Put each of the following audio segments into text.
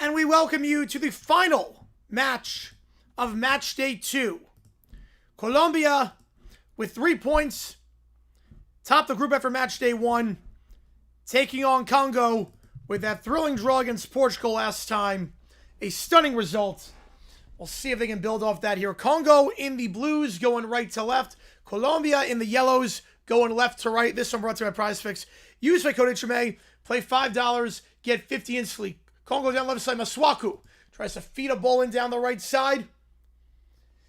And we welcome you to the final match of match day 2. Colombia with 3 points, topped the group after match day 1, taking on Congo with that thrilling draw against Portugal last time. A stunning result. We'll see if they can build off that here. Congo in the blues going right to left. Colombia in the yellows going left to right. This one brought to you by Prize Picks. Use my code HMA. Play $5. Get 50 instantly. Congo down left side. Maswaku tries to feed a ball in down the right side.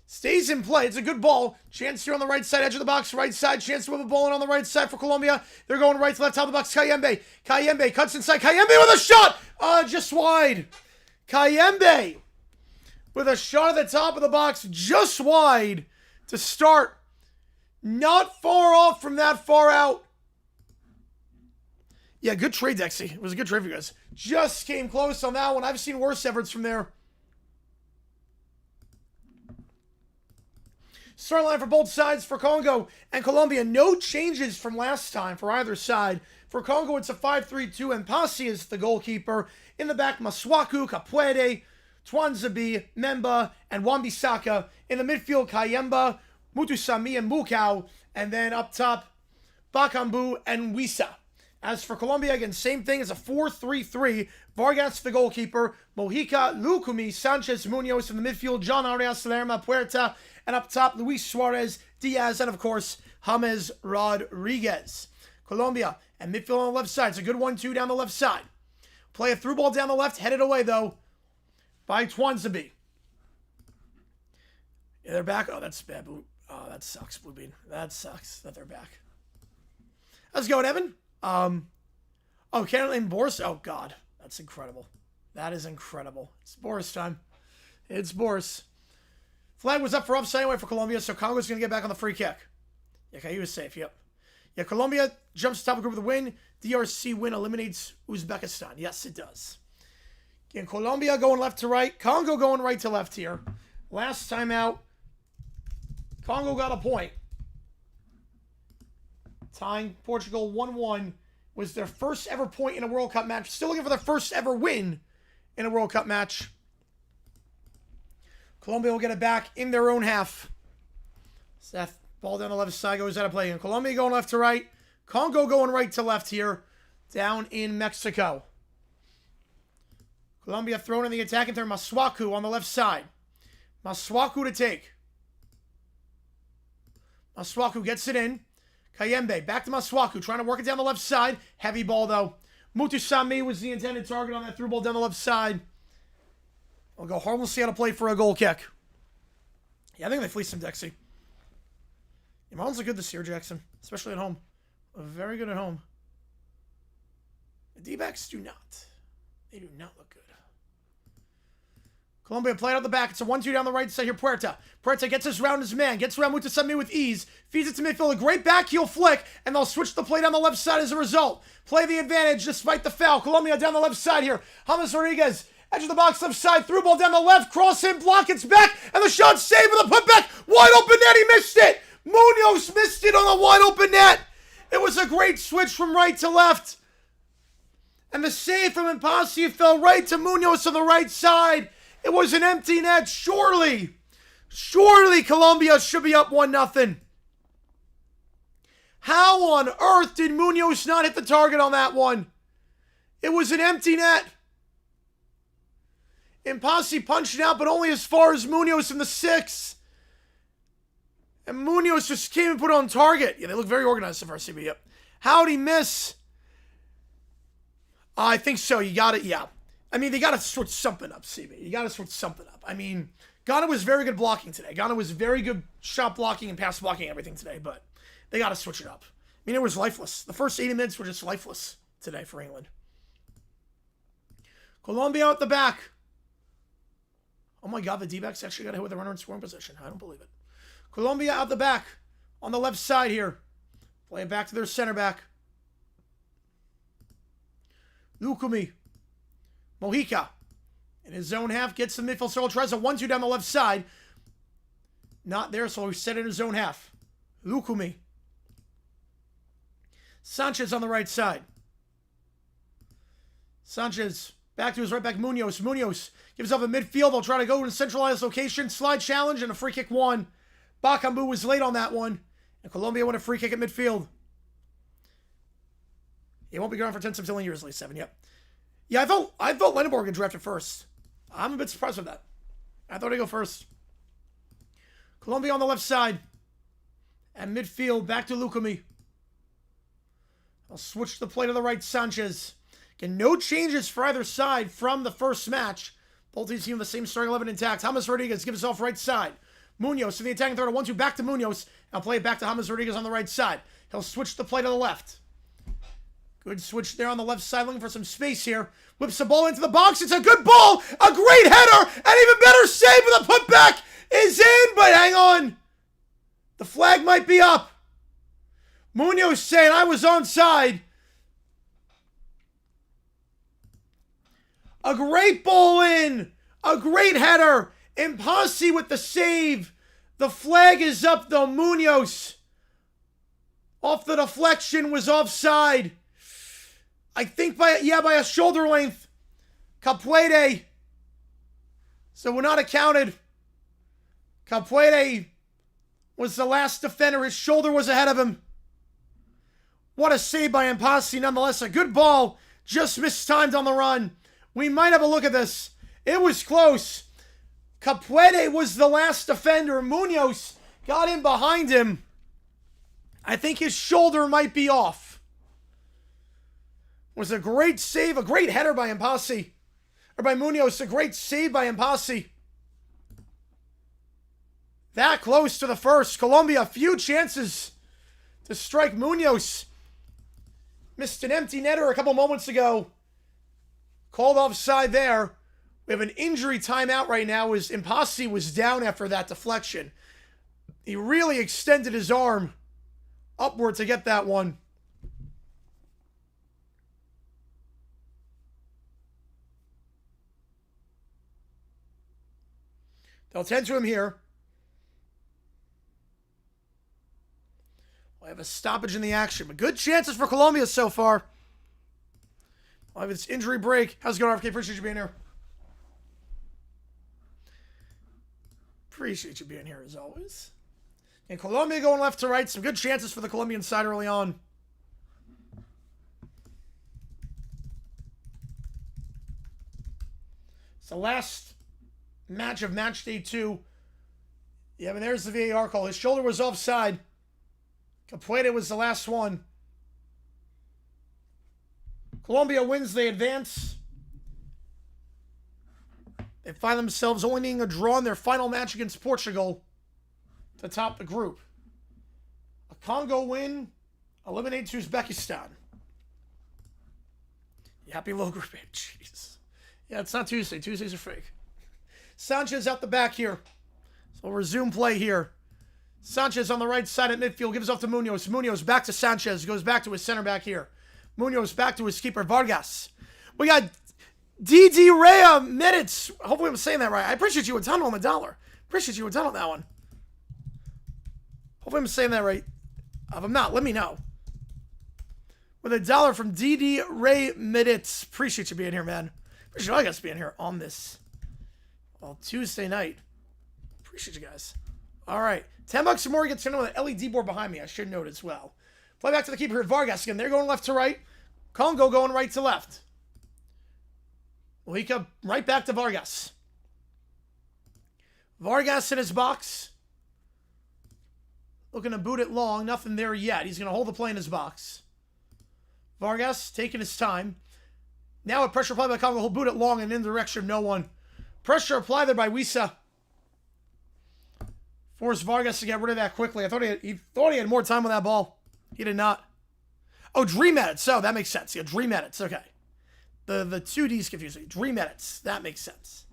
Stays in play. It's a good ball. Chance here on the right side, edge of the box, right side. Chance to move a ball in on the right side for Colombia. They're going right to left top of the box. Kayembe cuts inside. Kayembe with a shot! Just wide. Kayembe with a shot at the top of the box, just wide to start. Not far off from that far out. Yeah, good trade, Dexy. It was a good trade for you guys. Just came close on that one. I've seen worse efforts from there. Start line for both sides for Congo and Colombia. No changes from last time for either side. For Congo, it's a 5-3-2, and Pasi is the goalkeeper. In the back, Maswaku, Kapwede, Twanzabi, Memba, and Wan-Bissaka. In the midfield, Kayemba, Mutusami, and Mukau. And then up top, Bakambu and Wisa. As for Colombia, again, same thing as a 4-3-3. Vargas, the goalkeeper. Mojica, Lucumi, Sanchez, Munoz in the midfield. John Arias, Lerma, Puerta. And up top, Luis Suarez, Diaz, and of course, James Rodriguez. Colombia and midfield on the left side. It's a good 1-2 down the left side. Play a through ball down the left, headed away though by Twanzabi. Yeah, they're back. Oh, that's bad. Oh, that sucks, Blue Bean. That sucks that they're back. How's it going, Evan? Oh, Canada and Boris. Oh, God. That's incredible. That is incredible. It's Boris time. It's Boris. Flag was up for offside anyway for Colombia, so Congo's going to get back on the free kick. Yeah, okay, he was safe. Yep. Yeah, Colombia jumps to top of the group with a win. DRC win eliminates Uzbekistan. Yes, it does. Again, Colombia going left to right. Congo going right to left here. Last time out, Congo got a point. Tying Portugal 1-1 was their first ever point in a World Cup match. Still looking for their first ever win in a World Cup match. Colombia will get it back in their own half. Seth, ball down the left side, goes out of play. And Colombia going left to right. Congo going right to left here. Down in Mexico. Colombia throwing in the attack into Masuaku on the left side. Masuaku to take. Masuaku gets it in. Kayembe, back to Masuaku, trying to work it down the left side. Heavy ball, though. Mutusami was the intended target on that through ball down the left side. I'll go harmlessly out of play for a goal kick. Yeah, I think they fleeced him, Dexy. Your Marlins are good this year, Jackson, especially at home. Very good at home. The D-backs do not. They do not look good. Colombia played out the back. It's a 1-2 down the right side here. Puerta gets his round his man. Gets around Mutusami with ease. Feeds it to midfield. A great back heel flick. And they'll switch the play down the left side as a result. Play the advantage despite the foul. Colombia down the left side here. James Rodriguez. Edge of the box left side. Through ball down the left. Cross in. Block. It's back. And the shot saved with a putback. Wide open net. He missed it. Munoz missed it on a wide open net. It was a great switch from right to left. And the save from Impasi fell right to Munoz on the right side. It was an empty net. Surely Colombia should be up 1-0. How on earth did Munoz not hit the target on that one? It was an empty net. Impasi punched it out, but only as far as Munoz in the 6. And Munoz just came and put it on target. Yeah, they look very organized so far, CB. Yep. How'd he miss? I think so. You got it. Yeah. I mean, they got to switch something up, CB. You got to switch something up. I mean, Ghana was very good blocking today. Ghana was very good shot blocking and pass blocking and everything today, but they got to switch it up. I mean, it was lifeless. The first 80 minutes were just lifeless today for England. Colombia out the back. Oh my God, the D-backs actually got hit with a runner in scoring position. I don't believe it. Colombia out the back on the left side here. Play it back to their center back. Lukumi. Mojica in his own half gets the midfield circle, tries a 1-2 down the left side. Not there, so he set it in his own half. Lukumi. Sanchez on the right side. Sanchez back to his right back, Munoz. Munoz gives up a midfield. They'll try to go to a centralized location. Slide challenge and a free kick won. Bakambu was late on that one. And Colombia won a free kick at midfield. He won't be gone for 10 septillion years, late 7, yep. Yeah, I thought Lenneborg had drafted first. I'm a bit surprised with that. I thought he'd go first. Colombia on the left side. And midfield, back to Lukumi. I'll switch the play to the right, Sanchez. Again, no changes for either side from the first match. Both teams have the same starting 11 intact. James Rodriguez gives us off right side. Munoz to the attacking third, a 1-2 back to Munoz. I'll play it back to James Rodriguez on the right side. He'll switch the play to the left. Good switch there on the left side, looking for some space here. Whips the ball into the box. It's a good ball. A great header. An even better save with a putback is in, but hang on. The flag might be up. Munoz saying I was onside. A great ball in. A great header. Impasi with the save. The flag is up though. Munoz off the deflection was offside. I think by a shoulder length. Capuede. So we're not accounted. Capuede was the last defender. His shoulder was ahead of him. What a save by Impasi nonetheless. A good ball. Just mistimed on the run. We might have a look at this. It was close. Capuede was the last defender. Munoz got in behind him. I think his shoulder might be off. Was a great save, a great header by Impasi. Or by Munoz, a great save by Impasi. That close to the first. Colombia, a few chances to strike Munoz. Missed an empty netter a couple moments ago. Called offside there. We have an injury timeout right now as Impasi was down after that deflection. He really extended his arm upward to get that one. They'll tend to him here. We'll have a stoppage in the action, but good chances for Colombia so far. We'll have this injury break. How's it going, RFK? Appreciate you being here. Appreciate you being here as always. And Colombia going left to right. Some good chances for the Colombian side early on. It's the last match of match day 2. Yeah, I mean, there's the VAR call. His shoulder was offside. Capuete was the last one. Colombia wins. They advance. They find themselves only needing a draw in their final match against Portugal to top the group. A Congo win eliminates Uzbekistan. You happy little group? Jeez. Yeah, it's not Tuesday. Tuesdays are fake. Sanchez out the back here. So we'll resume play here. Sanchez on the right side at midfield. Gives off to Munoz. Munoz back to Sanchez. Goes back to his center back here. Munoz back to his keeper, Vargas. We got DD Rea minutes. Hopefully I'm saying that right. I appreciate you a ton on the dollar. Appreciate you a ton on that one. Hopefully I'm saying that right. If I'm not, let me know. With $1 from DD Ray Minutes. Appreciate you being here, man. Appreciate all you guys being here on this, well, Tuesday night. Appreciate you guys. All right. $10 or more gets in with an LED board behind me. I should note as well. Play back to the keeper here, Vargas again. They're going left to right. Congo going right to left. Mojica right back to Vargas. Vargas in his box. Looking to boot it long. Nothing there yet. He's going to hold the play in his box. Vargas taking his time. Now a pressure applied by Congo. He'll boot it long and in the direction of no one. Pressure applied there by Wisa. Forced Vargas to get rid of that quickly. I thought he thought he had more time on that ball. He did not. Oh, Dream Edits. Oh, that makes sense. Yeah, Dream Edits. Okay. The 2D's confusing. Dream Edits. That makes sense.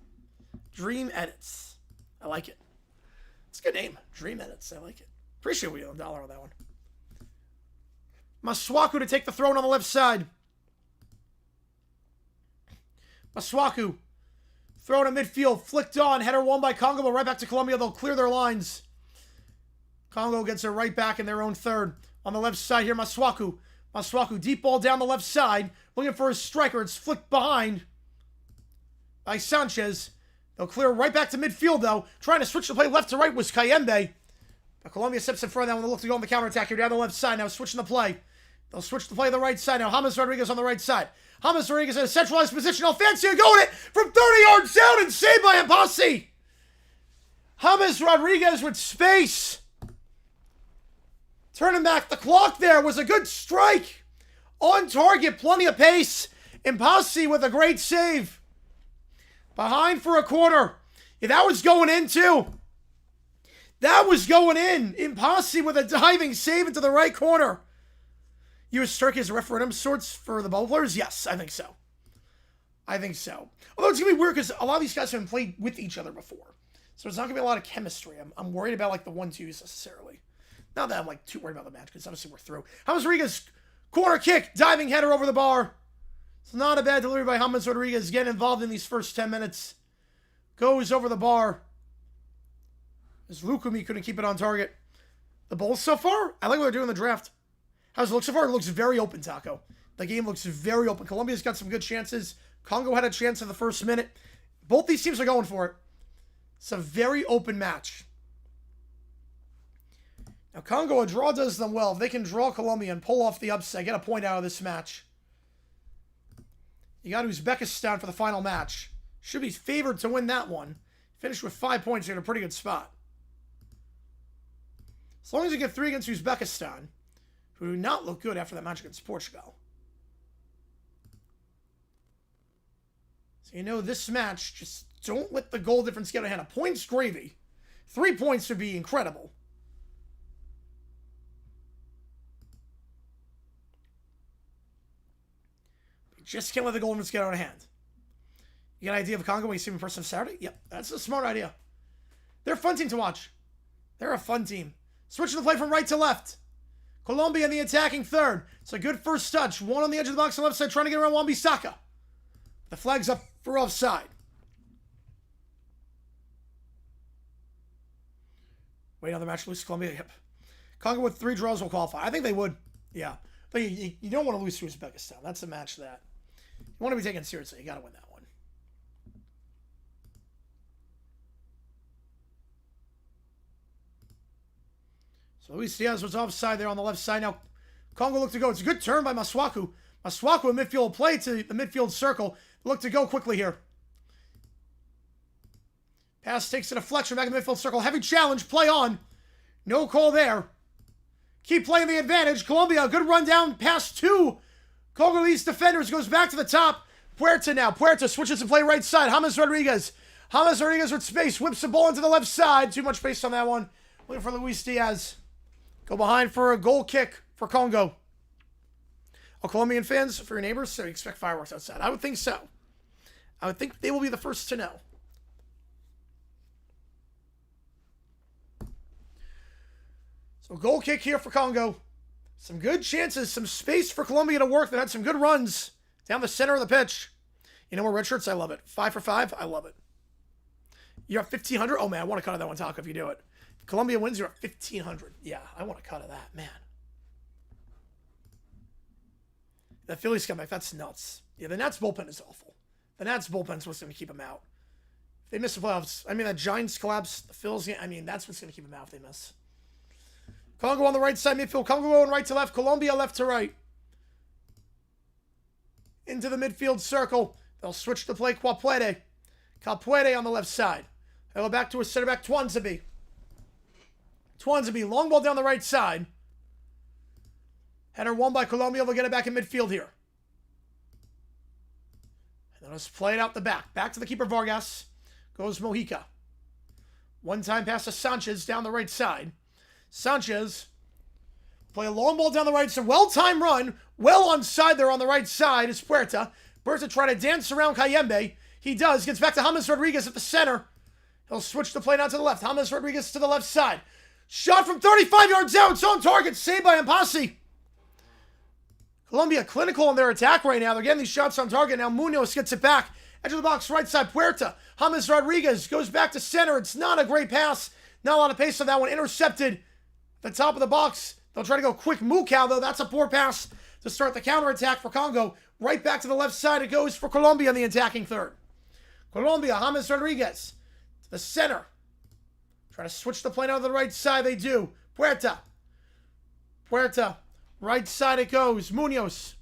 Dream Edits. I like it. It's a good name. Dream Edits. I like it. Appreciate we owe $1 on that one. Masuaku to take the throw on the left side. Masuaku. Throw to midfield. Flicked on. Header won by Congo, but right back to Colombia. They'll clear their lines. Congo gets it right back in their own third. On the left side here, Masuaku. Masuaku, deep ball down the left side. Looking for his striker. It's flicked behind by Sanchez. They'll clear right back to midfield, though. Trying to switch the play left to right was Cayembe. But Colombia steps in front of that when they look to go on the counterattack here down the left side. Now switching the play. They'll switch the play to the right side. Now James Rodriguez on the right side. James Rodriguez in a centralized position. Alfancia going it from 30 yards out and saved by Impasi. James Rodriguez with space. Turning back the clock there was a good strike. On target, plenty of pace. Impasi with a great save. Behind for a corner. Yeah, that was going in too. That was going in. Impasi with a diving save into the right corner. U.S. Turkey is a referendum sorts for the bubble players? Yes, I think so. I think so. Although it's going to be weird because a lot of these guys haven't played with each other before. So it's not going to be a lot of chemistry. I'm worried about like the 1-2s necessarily. Not that I'm like too worried about the match because obviously we're through. James Rodriguez, corner kick, diving header over the bar. It's not a bad delivery by James Rodriguez. Getting involved in these first 10 minutes. Goes over the bar. As Lukumi couldn't keep it on target. The Bulls so far, I like what they're doing in the draft. How's it look so far? It looks very open, Taco. The game looks very open. Colombia's got some good chances. Congo had a chance in the first minute. Both these teams are going for it. It's a very open match. Now, Congo, a draw does them well. If they can draw Colombia and pull off the upset, get a point out of this match. You got Uzbekistan for the final match. Should be favored to win that one. Finish with 5 points, you're in a pretty good spot. As long as you get 3 against Uzbekistan, who do not look good after that match against Portugal. So you know this match, just don't let the goal difference get out of hand. A point's gravy. 3 points would be incredible. You just can't let the goal difference get out of hand. You got an idea of Congo when you see them in person on Saturday? Yep, that's a smart idea. They're a fun team to watch. They're a fun team. Switching the play from right to left. Colombia in the attacking third. It's a good first touch. One on the edge of the box on the left side trying to get around Wan-Bissaka. The flag's up for offside. Wait, another match to lose to Colombia. Yep. Congo with 3 draws will qualify. I think they would. Yeah. But you don't want to lose to Uzbekistan. That's a match that you want to be taken seriously. You got to win that one. So Luis Diaz was offside there on the left side. Now Congo looked to go. It's a good turn by Masuaku. Masuaku in midfield play to the midfield circle. Look to go quickly here. Pass takes a deflection back in the midfield circle. Heavy challenge. Play on. No call there. Keep playing the advantage. Colombia, a good run down pass to Congolese defenders. Goes back to the top. Puerta now. Puerta switches to play right side. James Rodriguez. James Rodriguez with space. Whips the ball into the left side. Too much space on that one. Looking for Luis Diaz. Go behind for a goal kick for Congo. Oh, Colombian fans, for your neighbors, so you expect fireworks outside. I would think so. I would think they will be the first to know. So goal kick here for Congo. Some good chances, some space for Colombia to work. They had some good runs down the center of the pitch. You know more red shirts? I love it. 5 for 5? I love it. You're at 1,500? Oh, man, I want to cut of that one, Taco, if you do it. If Colombia wins, you're at 1,500. Yeah, I want to cut of that, man. The Phillies come back. That's nuts. Yeah, the Nats bullpen is awful. The Nats bullpen is what's going to keep them out. If they miss the playoffs, I mean, that Giants collapse, the Phils, I mean, that's what's going to keep them out if they miss. Congo on the right side midfield. Congo going right to left. Colombia left to right. Into the midfield circle. They'll switch to play Capuede. Capuede on the left side. They'll go back to a center back, Twanzebe. Twanzebe, long ball down the right side. Header won by Colombia. They'll get it back in midfield here. And then let's play it out the back. Back to the keeper, Vargas. Goes Mojica. One-time pass to Sanchez down the right side. Sanchez play a long ball down the right side. Well-timed run. Well onside there on the right side is Puerta. Puerta trying to dance around Kayembe. He does. Gets back to James Rodriguez at the center. He'll switch the play now to the left. James Rodriguez to the left side. Shot from 35 yards out. It's on target. Saved by Mpasi. Colombia clinical in their attack right now. They're getting these shots on target. Now Munoz gets it back. Edge of the box, right side, Puerta. James Rodriguez goes back to center. It's not a great pass. Not a lot of pace on that one. Intercepted at the top of the box. They'll try to go quick Mukau, though. That's a poor pass to start the counterattack for Congo. Right back to the left side it goes for Colombia in the attacking third. Colombia, James Rodriguez to the center. Try to switch the play out to the right side. They do. Puerta. Puerta. Right side it goes. Munoz.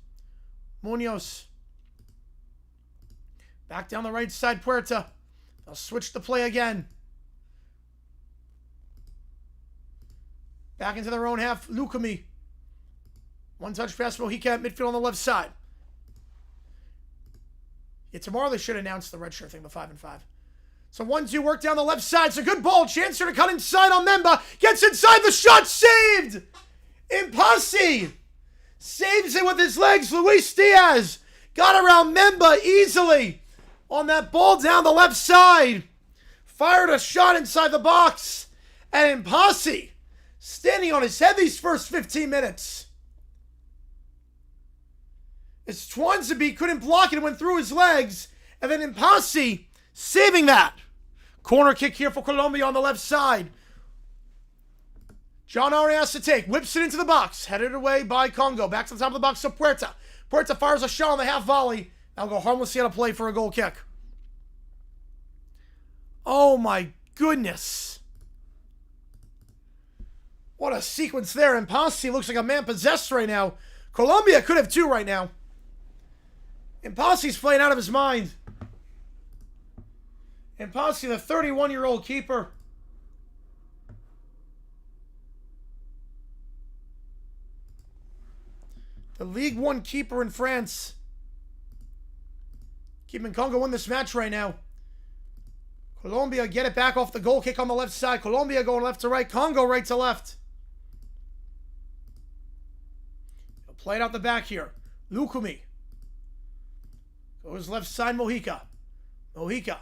Munoz. Back down the right side, Puerta. They'll switch the play again. Back into their own half, Lukumi. One touch pass, Mojica at midfield on the left side. Yeah, tomorrow they should announce the red shirt thing, the 5 and 5. So 1-2 work down the left side. It's a good ball. Chance here to cut inside on Memba. Gets inside the shot. Saved! Mpasi saves it with his legs. Luis Diaz got around Memba easily on that ball down the left side. Fired a shot inside the box. And Mpasi standing on his head these first 15 minutes. As Twanzebe couldn't block it, it went through his legs. And then Mpasi saving that. Corner kick here for Colombia on the left side. John already has to take. Whips it into the box. Headed away by Congo. Back to the top of the box to Puerta. Puerta fires a shot on the half volley. Now go harmlessly out of play for a goal kick. Oh my goodness. What a sequence there. Mpasi looks like a man possessed right now. Colombia could have 2 right now. Mpasi's playing out of his mind. Mpasi, the 31-year-old keeper. The League One keeper in France. Keeping Congo in this match right now. Colombia get it back off the goal kick on the left side. Colombia going left to right. Congo right to left. They'll play it out the back here. Lukumi. Goes left side, Mojica. Mojica.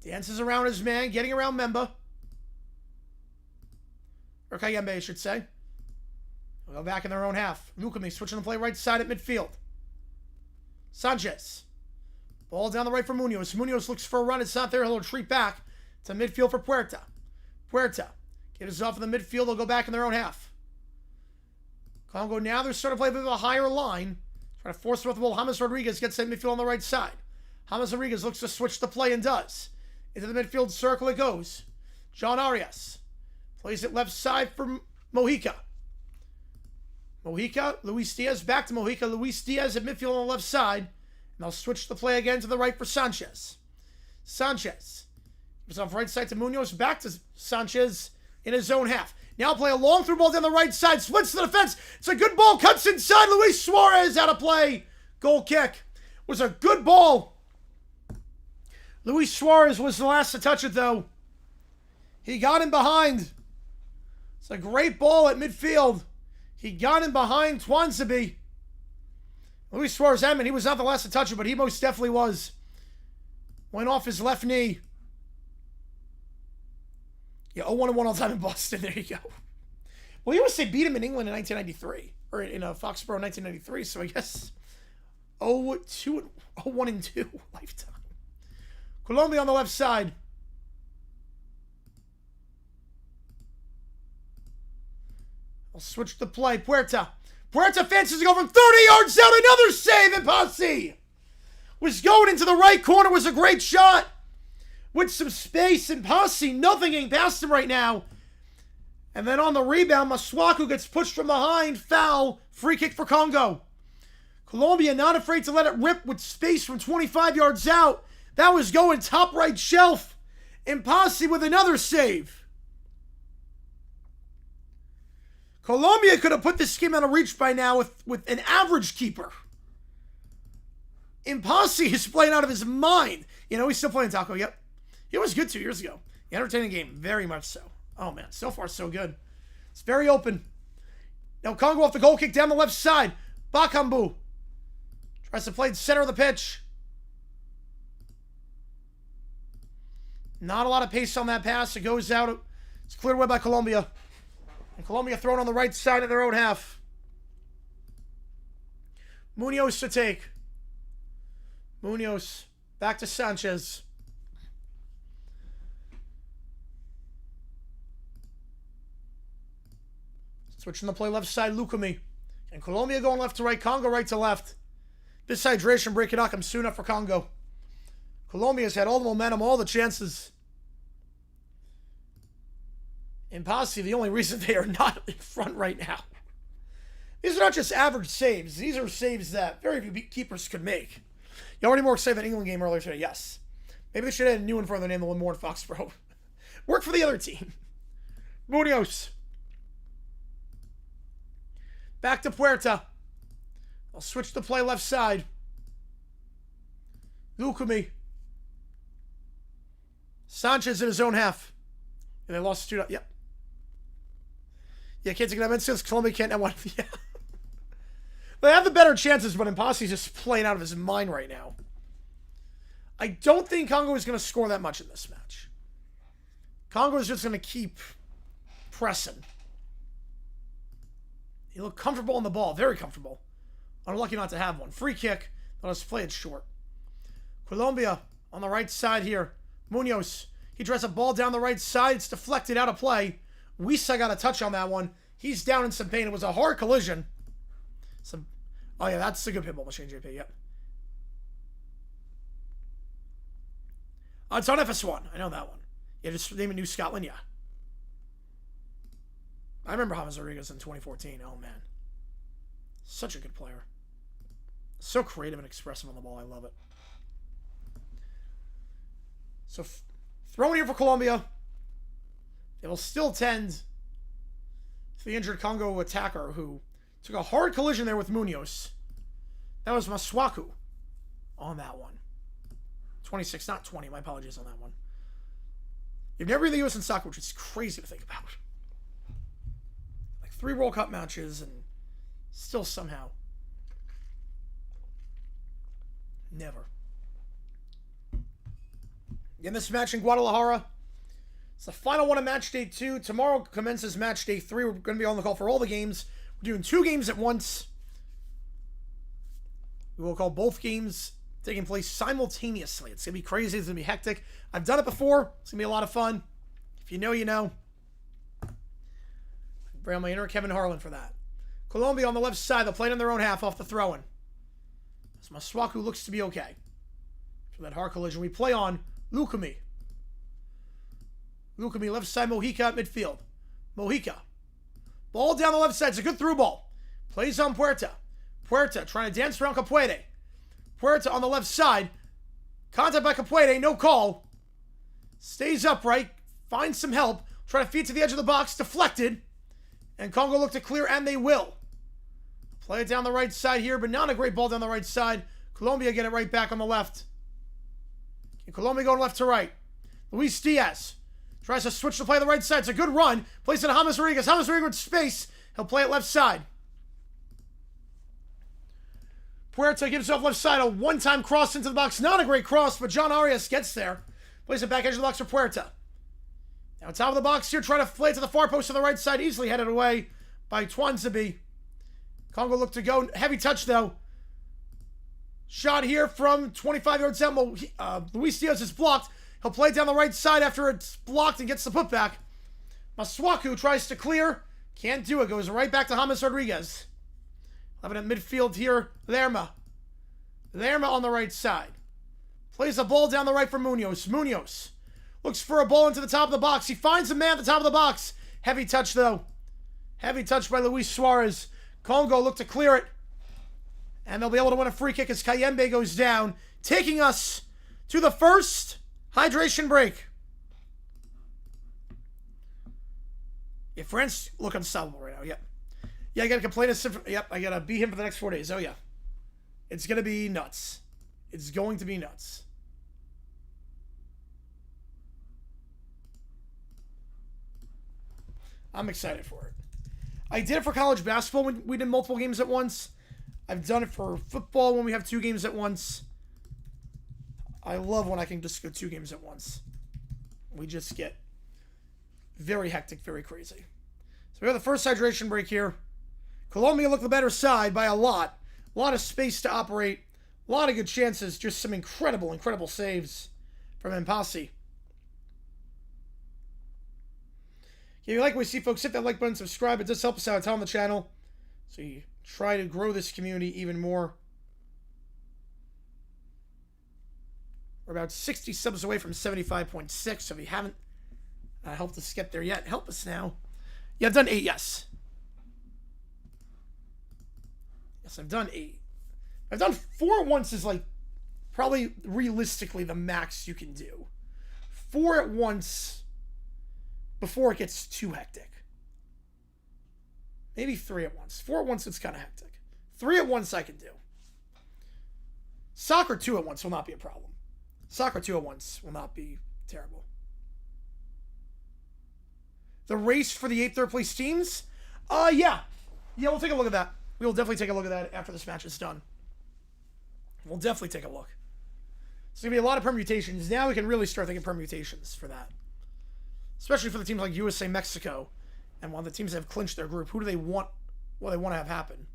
Dances around his man, getting around Memba. Or Kayembe, I should say. They'll go back in their own half. Lukumi switching the play right side at midfield. Sanchez. Ball down the right for Munoz. Munoz looks for a run. It's not there. He'll retreat back to midfield for Puerta. Puerta gives off in the midfield. They'll go back in their own half. Congo now, they're starting to play a bit of a higher line. Trying to force it with the ball. James Rodriguez gets that midfield on the right side. James Rodriguez looks to switch the play and does. Into the midfield circle it goes. John Arias plays it left side for Mojica. Mojica, Luis Diaz, back to Mojica. Luis Diaz at midfield on the left side. And they'll switch the play again to the right for Sanchez. Sanchez gives off right side to Munoz. Back to Sanchez in his own half. Now play a long through ball down the right side. Splits to the defense. It's a good ball. Cuts inside. Luis Suarez out of play. Goal kick. Was a good ball. Luis Suarez was the last to touch it, though. He got in behind. It's a great ball at midfield. He got in behind Twanzebe. Luis Suarez, he was not the last to touch it, but he most definitely was. Went off his left knee. Yeah, 0-1-1 all time in Boston. There you go. Well, you would say beat him in England in 1993. Or in Foxborough in 1993, so I guess 0-1-2 lifetime. Colombia on the left side. I'll switch the play. Puerta fancies to go from 30 yards out. Another save, and Posse was going into the right corner. Was a great shot with some space, and Posse, nothing getting past him right now. And then on the rebound, Maswaku gets pushed from behind. Foul. Free kick for Congo. Colombia not afraid to let it rip with space from 25 yards out. That was going top right shelf. And Posse with another save. Colombia could have put this game out of reach by now with an average keeper. Posse is playing out of his mind. You know, he's still playing Taco. Yep. He was good 2 years ago. Entertaining game. Very much so. Oh, man. So far, so good. It's very open. Now, Congo off the goal kick down the left side. Bakambu tries to play in center of the pitch. Not a lot of pace on that pass. It goes out. It's cleared away by Colombia. And Colombia thrown on the right side of their own half. Munoz to take. Munoz back to Sanchez. Switching the play left side, Lukumi. And Colombia going left to right, Congo right to left. This hydration break it up soon enough for Congo. Colombia's had all the momentum, all the chances. And Posse, the only reason they are not in front right now. These are not just average saves. These are saves that very few keepers could make. You already more excited than England game earlier today, yes. Maybe they should have had a new one for their name, the one more in Foxborough. Work for the other team. Munoz. Back to Puerta. I'll switch the play left side. Lukumi. Sanchez in his own half. And they lost 2. Yep. Yeah, can't take that since Colombia can't have one. Yeah. They have the better chances, but Imposse's just playing out of his mind right now. I don't think Congo is going to score that much in this match. Congo is just going to keep pressing. He looked comfortable on the ball. Very comfortable. Unlucky not to have one. Free kick. Let's play it short. Colombia on the right side here. Munoz. He drives a ball down the right side. It's deflected out of play. Wisa got a touch on that one. He's down in some pain. It was a hard collision. Oh, yeah, that's a good pinball machine, JP. Yep. Oh, it's on FS1. I know that one. Yeah, just name it New Scotland, yeah. I remember James Rodriguez in 2014. Oh, man. Such a good player. So creative and expressive on the ball. I love it. So, throwing here for Colombia. They will still tend to the injured Congo attacker who took a hard collision there with Munoz. That was Maswaku on that one. 26, not 20. My apologies on that one. You've never been in the U.S. in soccer, which is crazy to think about. Like 3 World Cup matches and still somehow. Never. In this match in Guadalajara, It's the final one of match day 2. Tomorrow commences match day 3. We're going to be on the call for all the games. We're doing 2 games at once. We will call both games taking place simultaneously. It's going to be crazy. It's going to be hectic. I've done it before. It's going to be a lot of fun. If you know, you know. Bring on my inner Kevin Harlan for that. Colombia on the left side. They'll play it in their own half off the throw-in. As Masuaku looks to be okay. For that hard collision, we play on Lukumi. Lukumi, left side, Mojica at midfield. Mojica. Ball down the left side. It's a good through ball. Plays on Puerta. Puerta trying to dance around Capuete. Puerta on the left side. Contact by Capuete. No call. Stays upright. Finds some help. Trying to feed to the edge of the box. Deflected. And Congo look to clear, and they will. Play it down the right side here, but not a great ball down the right side. Colombia get it right back on the left. And Colombia going left to right. Luis Diaz tries to switch to play the right side. It's a good run. Plays it to James Rodriguez. James Rodriguez with space. He'll play it left side. Puerta gives off left side. A one-time cross into the box. Not a great cross, but John Arias gets there. Plays it back edge of the box for Puerta. Now top of the box here. Trying to play it to the far post to the right side. Easily headed away by Twanzabi. Congo look to go. Heavy touch, though. Shot here from 25 yards out. Luis Diaz is blocked. He'll play down the right side after it's blocked and gets the putback. Masuaku tries to clear. Can't do it. Goes right back to James Rodriguez. Having it midfield here. Lerma. Lerma on the right side. Plays the ball down the right for Munoz. Munoz looks for a ball into the top of the box. He finds a man at the top of the box. Heavy touch, though. Heavy touch by Luis Suarez. Congo look to clear it. And they'll be able to win a free kick as Kayembe goes down. Taking us to the first hydration break. Yeah, France look unstoppable right now. Yep. Yeah, I got to complain. Yep, I got to beat him for the next 4 days. Oh, yeah. It's going to be nuts. It's going to be nuts. I'm excited for it. I did it for college basketball when we did multiple games at once. I've done it for football when we have 2 games at once. I love when I can just go 2 games at once. We just get very hectic, very crazy. So we have the first hydration break here. Colombia look the better side by a lot. A lot of space to operate. A lot of good chances. Just some incredible, incredible saves from Mpasi. If you like what we see, folks, hit that like button, subscribe. It does help us out a ton on the channel. So you try to grow this community even more. We're about 60 subs away from 75.6. So if you haven't helped us get there yet, help us now. Yeah, I've done 8, yes. Yes, I've done 8. I've done 4 at once is like probably realistically the max you can do. 4 at once before it gets too hectic. Maybe 3 at once. 4 at once, it's kind of hectic. 3 at once, I can do. Soccer 2 at once will not be a problem. Soccer 2 at once will not be terrible. The race for the 8th third place teams? Yeah. Yeah, we'll take a look at that. We will definitely take a look at that after this match is done. We'll definitely take a look. It's going to be a lot of permutations. Now we can really start thinking permutations for that. Especially for the teams like USA, Mexico, and one of the teams that have clinched their group. Who do they want? What do they want to have happen?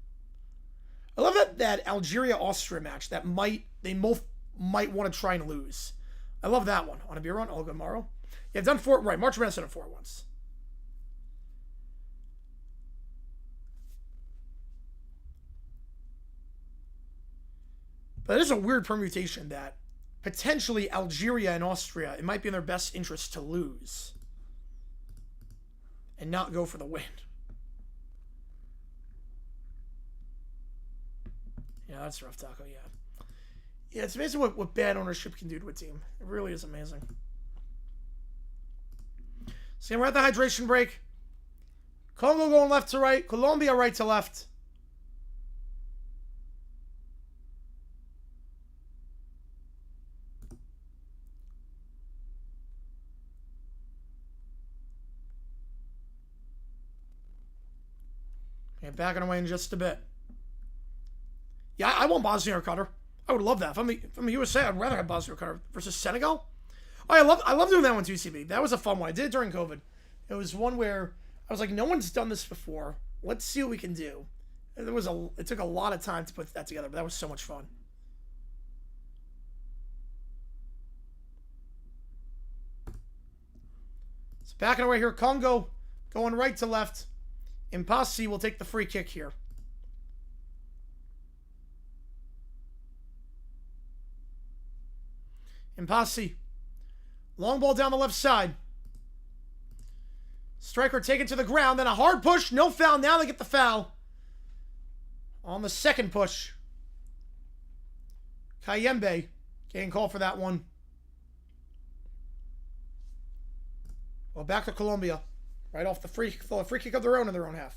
I love that Algeria-Austria match that they both might want to try and lose. I love that one. On a beer run, I'll go tomorrow. Yeah, I've done 4. Right, March Madness done 4 once. But it is a weird permutation that potentially Algeria and Austria, it might be in their best interest to lose and not go for the win. Yeah, that's rough, Taco, yeah. Yeah, it's amazing what bad ownership can do to a team. It really is amazing. So we're at the hydration break. Congo going left to right. Colombia right to left. And backing away in just a bit. Yeah, I want Bosnia or Qatar. I would love that. If I'm the USA, I'd rather have Bosnia or Qatar versus Senegal. Oh, I love doing that one too, CB. That was a fun one. I did it during COVID. It was one where I was like, no one's done this before. Let's see what we can do. And it took a lot of time to put that together, but that was so much fun. So back and away here, Congo going right to left. Impasi will take the free kick here. Impasi. Long ball down the left side. Striker taken to the ground. Then a hard push. No foul. Now they get the foul. On the second push. Kayembe getting called for that one. Well, back to Colombia. Right off the free kick of their own in their own half.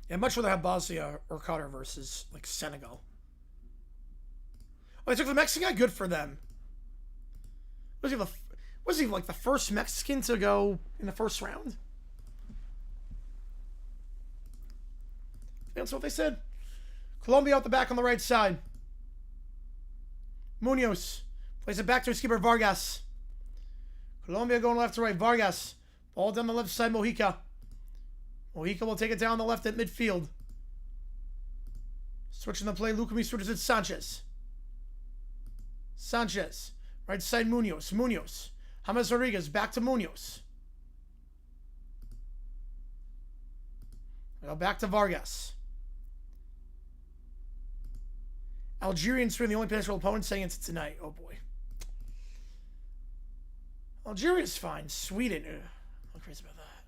Yeah, much rather have Bosnia or Qatar versus like Senegal. Oh, they took the Mexican guy? Good for them. Was he like the first Mexican to go in the first round? That's what they said. Colombia out the back on the right side. Munoz plays it back to his keeper Vargas. Colombia going left to right. Vargas. Ball down the left side. Mojica. Mojica will take it down the left at midfield. Switching the play. Lucami switches it. Sanchez. Sanchez. Right side Munoz. Munoz. James Rodriguez. Back to Munoz. Now back to Vargas. Algerians are the only potential opponent saying it's tonight. Oh boy. Algeria's fine. Sweden. Ugh, I'm crazy about that.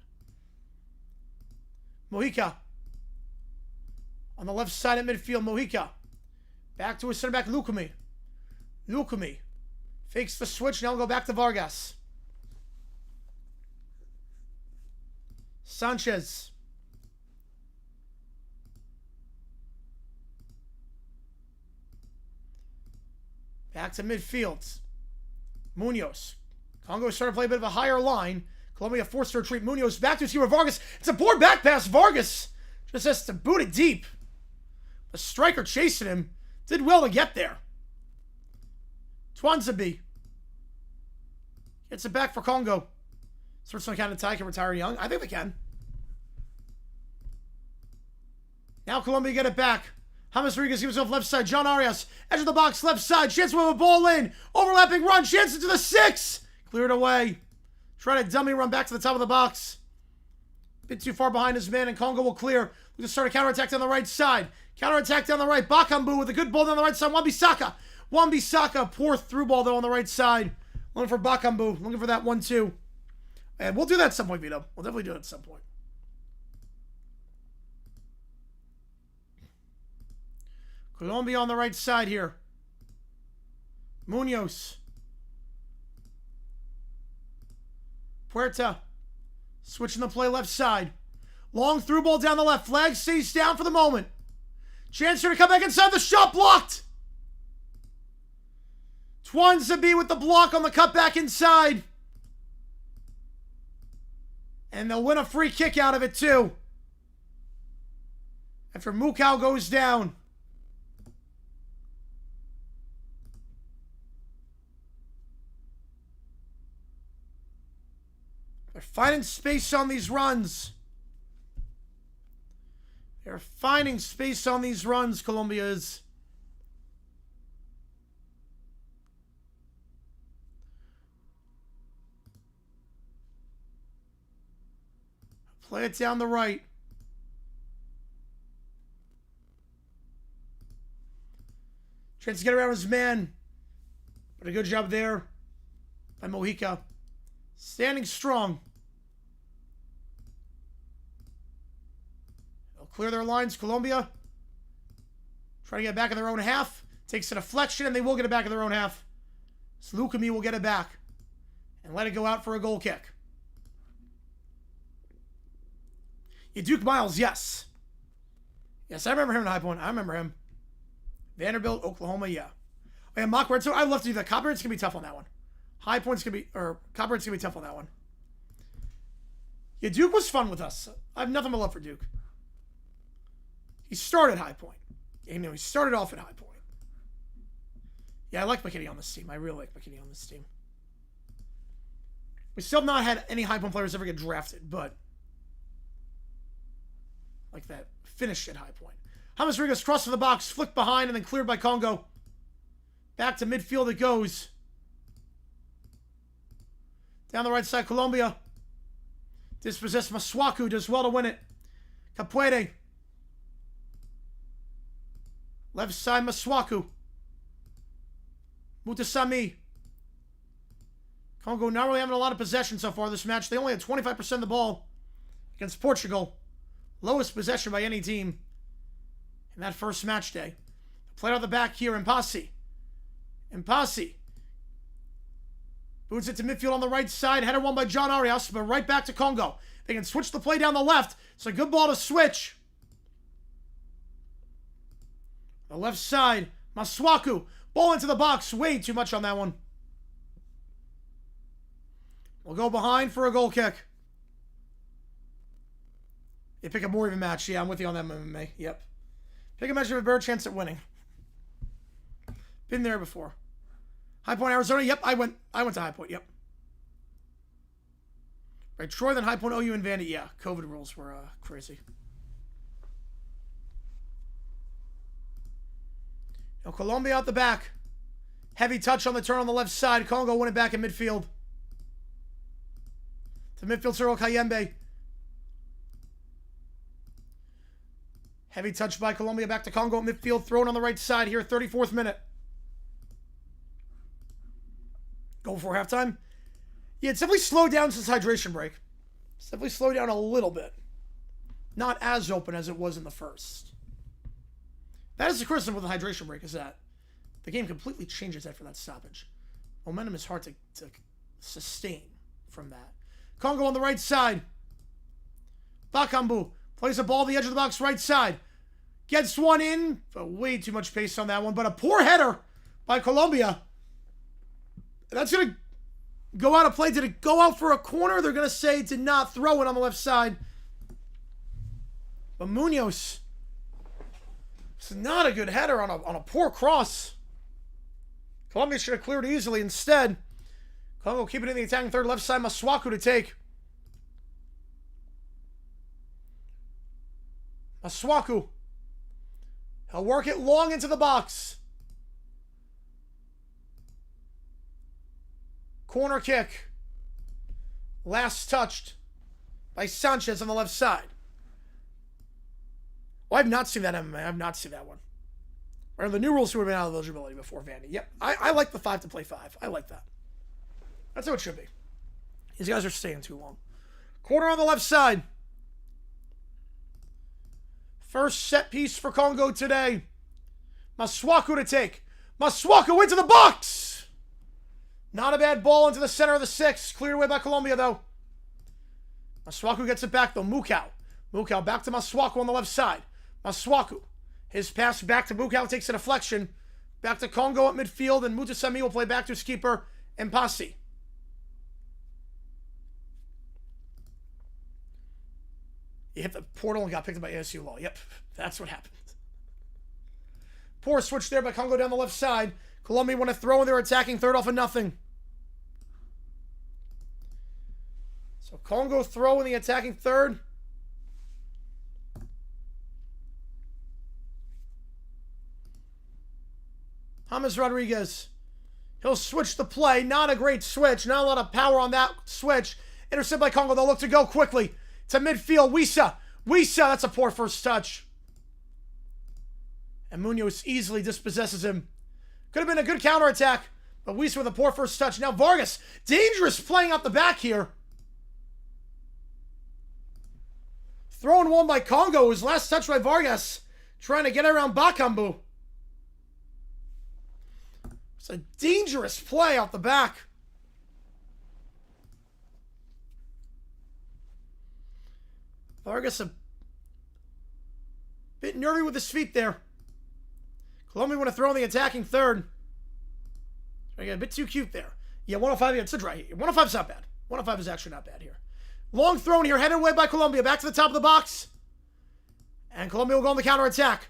Mojica. On the left side at midfield, Mojica. Back to his center back, Lucami. Lucami. Fakes the switch. Now we'll go back to Vargas. Sanchez. Back to midfield. Munoz. Congo started to play a bit of a higher line. Colombia forced to retreat. Munoz back to his keeper Vargas. It's a poor back pass. Vargas just has to boot it deep. The striker chasing him. Did well to get there. Twanzabi. Gets it back for Congo. Sorts of kind of tie can retire young. I think they can. Now Colombia get it back. James Rodriguez gives himself left side. John Arias. Edge of the box, left side. Chance to have a ball in. Overlapping run. Chance into the 6. Cleared away. Try to dummy run back to the top of the box. A bit too far behind his man, and Congo will clear. We can start a counterattack down the right side. Counterattack down the right. Bakambu with a good ball down the right side. Wan-Bissaka. Wan-Bissaka. Poor through ball, though, on the right side. Looking for Bakambu. Looking for that 1-2. And we'll do that at some point, Vito. We'll definitely do it at some point. Colombia on the right side here. Munoz. Puerta. Switching the play left side. Long through ball down the left. Flag stays down for the moment. Chance here to come back inside. The shot blocked. Twanzabi with the block on the cutback inside. And they'll win a free kick out of it too. After Mukau goes down. They're finding space on these runs. They're finding space on these runs, Colombia is. Play it down the right. Chance to get around his man. But a good job there by Mojica. Standing strong. They'll clear their lines. Colombia trying to get back in their own half. Takes a deflection, and they will get it back in their own half. So Lucami will get it back and let it go out for a goal kick. Yeah, Duke Miles, yes. Yes, I remember him in High Point. I remember him. Vanderbilt, Oklahoma, yeah. Oh, yeah, Mock Red. So I'd love to do that. Copyrights can be tough on that one. High Point's gonna be, or Copyrights gonna be tough on that one. Yeah, Duke was fun with us. I have nothing but love for Duke. He started High Point. You know, he started off at High Point. Yeah, I like McKinney on this team. I really like McKinney on this team. We still have not had any high point players ever get drafted, but like that finish at high point. James Rodriguez crossed to the box, flicked behind, and then cleared by Congo. Back to midfield it goes. Down the right side, Colombia. Dispossessed Masuaku does well to win it. Capuete. Left side, Masuaku. Mutasami. Congo not really having a lot of possession so far this match. They only had 25% of the ball against Portugal. Lowest possession by any team in that first match day. Played out the back here, Impasi. Boots it to midfield on the right side. Header won by John Arias, but right back to Congo. They can switch the play down the left. It's a good ball to switch. The left side, Masuaku. Ball into the box. Way too much on that one. We'll go behind for a goal kick. You pick a more even match. Yeah, I'm with you on that, MMA. Yep. Pick a match with a better chance at winning. Been there before. High Point, Arizona. Yep, I went to High Point. Yep. Right, Troy, then High Point, OU, and Vandy. Yeah, COVID rules were crazy. Now, Colombia out the back. Heavy touch on the turn on the left side. Congo win it back in midfield. To midfield, Cyril Kayembe. Heavy touch by Colombia back to Congo at midfield. Thrown on the right side here, 34th minute. Go before halftime. Yeah, it's definitely slowed down since hydration break. It's definitely slowed down a little bit. Not as open as it was in the first. That is the criticism with the hydration break, is that the game completely changes after that stoppage. Momentum is hard to sustain from that. Congo on the right side. Bakambu plays a ball at the edge of the box, right side. Gets one in, but way too much pace on that one. But a poor header by Colombia. That's going to go out of play. Did it go out for a corner? They're going to say did not throw it on the left side. But Munoz, it's not a good header on a poor cross. Colombia should have cleared easily. Instead, Congo keep it in the attacking third. Left side, Masuaku to take. Masuaku. He'll work it long into the box. Corner kick. Last touched by Sanchez on the left side. Oh, I've not seen that MMA. I've not seen that one. Or the new rules would have been out of eligibility before Vandy. Yep. I like the 5 to play 5. I like that. That's how it should be. These guys are staying too long. Corner on the left side. First set piece for Congo today. Masuaku to take. Masuaku into the box! Not a bad ball into the center of the 6. Cleared away by Colombia, though. Masuaku gets it back, though. Mukau back to Masuaku on the left side. Masuaku. His pass back to Mukau takes a deflection. Back to Congo at midfield, and Mutasami will play back to his keeper, Impasi. He hit the portal and got picked up by ASU Law. Yep, that's what happened. Poor switch there by Congo down the left side. Colombia want to throw in their attacking third off of nothing. So Congo throw in the attacking third. James Rodriguez. He'll switch the play. Not a great switch. Not a lot of power on that switch. Intercepted by Congo. They'll look to go quickly to midfield. Wisa. That's a poor first touch. And Munoz easily dispossesses him. Could have been a good counterattack, but Wisa with a poor first touch. Now Vargas. Dangerous playing out the back here. Thrown one by Congo. His last touch by Vargas. Trying to get around Bakambu. It's a dangerous play out the back. Vargas a bit nervy with his feet there. Colombia want to throw in the attacking third. I got a bit too cute there. Yeah, 105. Yeah, it's a dry here. 105 is not bad. 105 is actually not bad here. Long thrown here, headed away by Colombia. Back to the top of the box. And Colombia will go on the counterattack.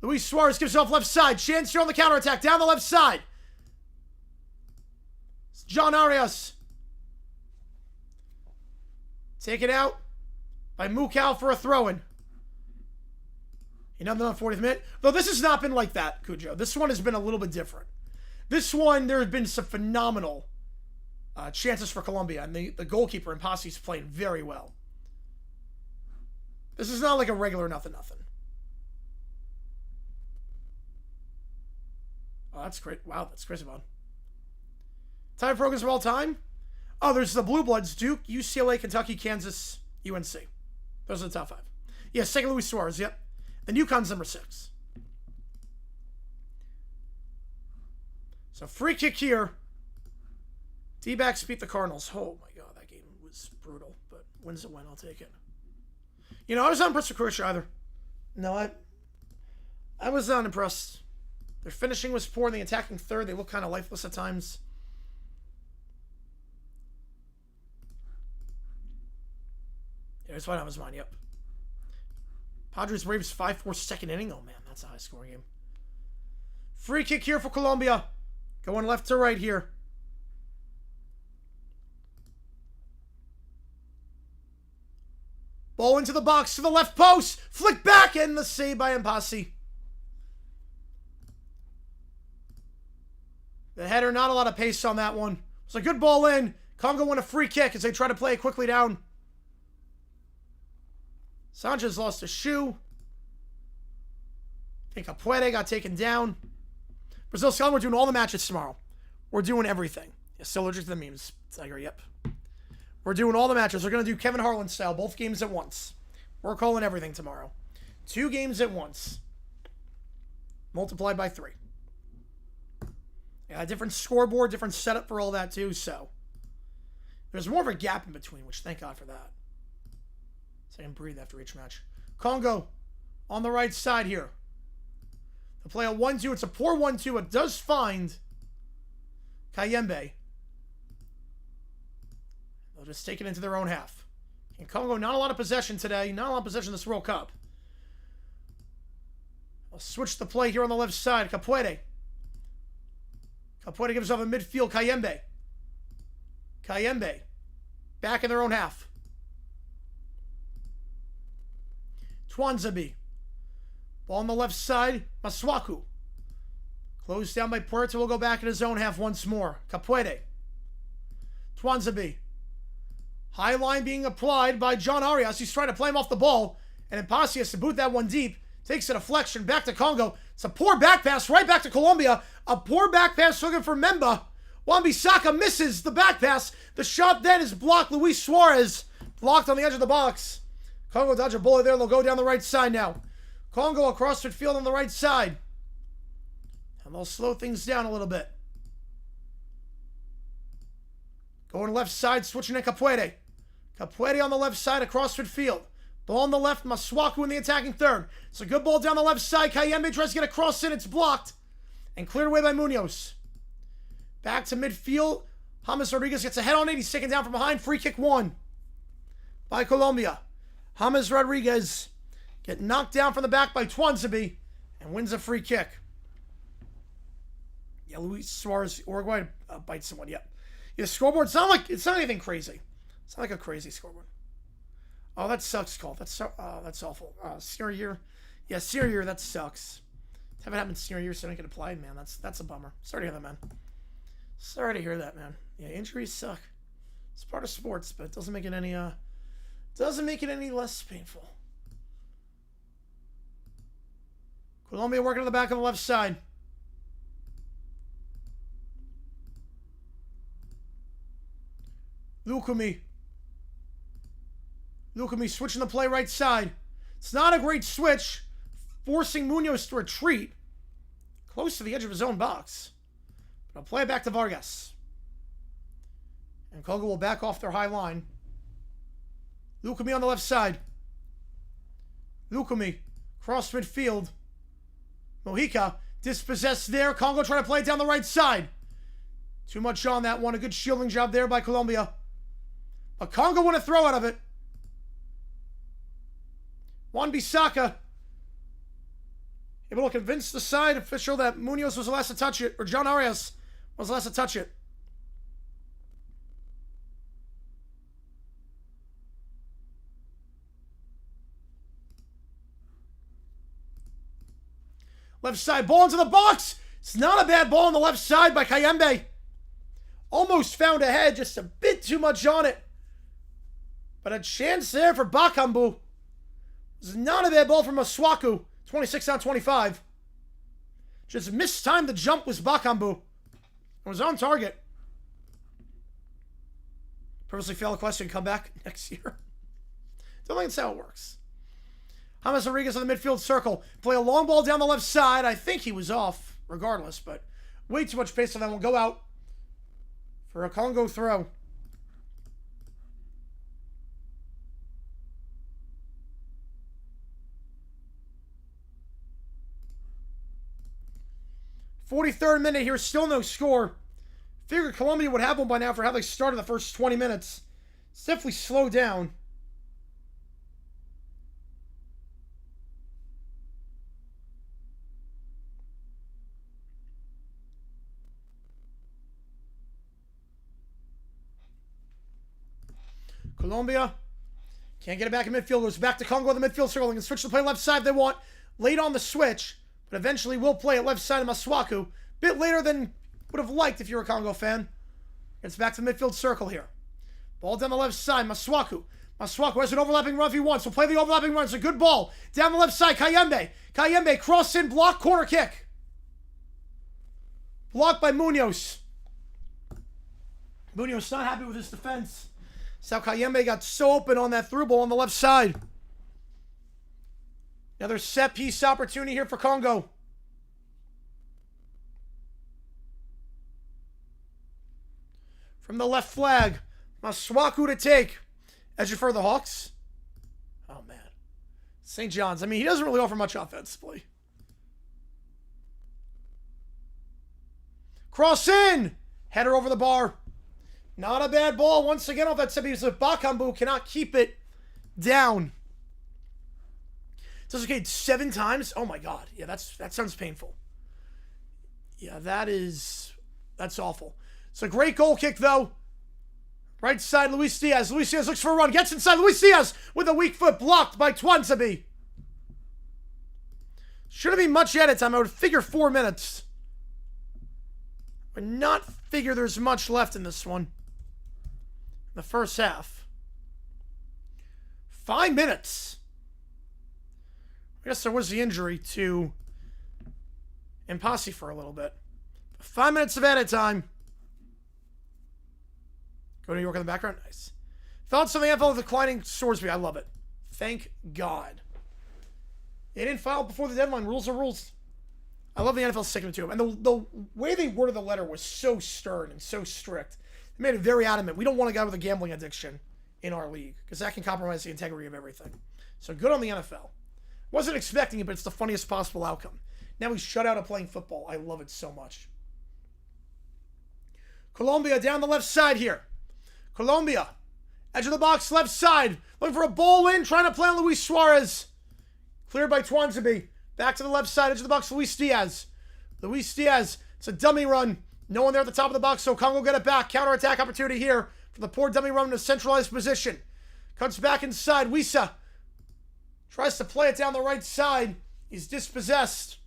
Luis Suarez gives it off left side. Chance here on the counterattack. Down the left side. It's John Arias. Taken out by Mukau for a throw-in. Another 40th minute. Though this has not been like that, Cujo. This one has been a little bit different. This one, there have been some phenomenal chances for Colombia. And the goalkeeper, Impasi, is playing very well. This is not like a regular nothing. Oh, that's great. Wow, that's crazy, man. Time programs of all time? Oh, there's the Blue Bloods, Duke, UCLA, Kentucky, Kansas, UNC. Those are the top 5. Yeah, second Luis Suarez, yep. The UConn's number 6. So free kick here. D-backs beat the Cardinals. Oh my god, that game was brutal. But win's a win, I'll take it. You know, I was not impressed with Croatia either. No, I was not impressed. Their finishing was poor in the attacking third. They look kind of lifeless at times. Yeah, that's what I was mine, yep. Padres Braves 5-4 second inning. Oh man, that's a high scoring game. Free kick here for Colombia. Going left to right here. Ball into the box to the left post. Flick back and the save by Impasi. The header, not a lot of pace on that one. It's a good ball in. Congo won a free kick as they try to play it quickly down. Sanchez lost a shoe. I think Apuede got taken down. Brazil, Scotland, we're doing all the matches tomorrow. We're doing everything. Yeah, still allergic to the memes. Tiger, yep. We're doing all the matches. We're going to do Kevin Harlan style, both games at once. We're calling everything tomorrow. 2 games at once. Multiplied by 3. Yeah, different scoreboard, different setup for all that too, so. There's more of a gap in between, which thank God for that. So I can breathe after each match. Congo on the right side here. They'll play a 1-2. It's a poor 1-2. It does find Kayembe. They'll just take it into their own half. And Congo, not a lot of possession today. Not a lot of possession this World Cup. I'll switch the play here on the left side. Capuede. Capuede gives off a midfield. Kayembe. Kayembe. Back in their own half. Twanzabi. Ball on the left side. Maswaku. Closed down by Puerto. Will go back in his own half once more. Capuede. Twanzabi. High line being applied by John Arias. He's trying to play him off the ball. And Impasi has to boot that one deep. Takes a deflection back to Congo. It's a poor back pass right back to Colombia. A poor back pass looking for Memba. Wan-Bissaka misses the back pass. The shot then is blocked. Luis Suarez blocked on the edge of the box. Congo dodge a bullet there. They'll go down the right side now. Congo across midfield on the right side. And they'll slow things down a little bit. Going left side, switching to Capuede. Capuede on the left side across midfield. Ball on the left, Maswaku in the attacking third. It's a good ball down the left side. Kayembe tries to get a cross in. It's blocked. And cleared away by Munoz. Back to midfield. James Rodriguez gets a head on it. He's taken down from behind. Free kick won by Colombia. James Rodriguez get knocked down from the back by Twanzabi and wins a free kick. Yeah, Luis Suarez, Uruguay bites someone. Yep. Yeah, the scoreboard, it's not anything crazy. It's not like a crazy scoreboard. Oh, that sucks, Cole. That's awful. Senior year. Yeah, senior year, that sucks. Haven't happened senior year, so I don't get applied, man. That's a bummer. Sorry to hear that, man. Sorry to hear that, man. Yeah, injuries suck. It's part of sports, but it doesn't make it any less painful. Colombia working on the back on the left side. Lukumi switching the play right side. It's not a great switch. Forcing Munoz to retreat. Close to the edge of his own box. But I'll play it back to Vargas. And Congo will back off their high line. Lukumi on the left side. Lukumi. Cross midfield. Mojica. Dispossessed there. Congo trying to play it down the right side. Too much on that one. A good shielding job there by Colombia. But Congo won a throw out of it. Wan-Bissaka. able to convince the side official that Munoz was the last to touch it, or John Arias was the last to touch it. Left side, ball into the box. It's not a bad ball on the left side by Kayembe. Almost found a head, just a bit too much on it. But a chance there for Bakambu. It's not a bad ball from Masuaku. 26-25. Just mistimed the jump was Bakambu. It was on target. Purposely failed a question, come back next year. Don't think that's how it works. James Rodriguez on the midfield circle. Play a long ball down the left side. I think he was off, regardless, but way too much pace on that one. Go out for a Congo throw. .43rd minute here, still no score. Figured Colombia would have one by now for how they started the first 20 minutes. It's definitely slowed down. Colombia can't get it back in midfield. Goes back to Congo in the midfield circle. They can switch to play left side if they want. Late on the switch, but eventually will play at left side of Masuaku. Bit later than would have liked if you're a Congo fan. Gets back to the midfield circle here. Ball down the left side. Masuaku. Masuaku has an overlapping run if he wants. So play the overlapping run. It's a good ball. Down the left side. Kayembe. Kayembe cross in, block, corner kick. Blocked by Munoz. Munoz not happy with his defense. That's how Kayembe got so open on that through ball on the left side. Another set piece opportunity here for Congo. From the left flag, Masuaku to take. Edge it for the Hawks. Oh, man. St. John's. I mean, he doesn't really offer much offensively. Cross in. Header over the bar. Not a bad ball. Once again, off that set piece, Bakambu cannot keep it down. Dislocated 7 times. Oh my God. Yeah, that sounds painful. Yeah, that's awful. It's a great goal kick though. Right side, Luis Diaz. Luis Diaz looks for a run. Gets inside. Luis Diaz with a weak foot blocked by Twansabi. Shouldn't be much edit time. I would figure 4 minutes. But not figure there's much left in this one. The first half. 5 minutes. I guess there was the injury to Impasi for a little bit. 5 minutes of edit time. Go to New York in the background. Nice. Thoughts on the NFL of declining Sorsby. I love it. Thank God. They didn't file before the deadline. Rules are rules. I love the NFL sticking to them. And the way they worded the letter was so stern and so strict. They made it very adamant. We don't want a guy with a gambling addiction in our league because that can compromise the integrity of everything. So good on the NFL. Wasn't expecting it, but it's the funniest possible outcome. Now he's shut out of playing football. I love it so much. Colombia down the left side here. Colombia. Edge of the box, left side. Looking for a ball in. Trying to play on Luis Suarez. Cleared by Twansabi. Back to the left side. Edge of the box, Luis Diaz. Luis Diaz. It's a dummy run. No one there at the top of the box, so Congo get it back. Counter-attack opportunity here for the poor dummy run in a centralized position. Cuts back inside. Wisa tries to play it down the right side. He's dispossessed.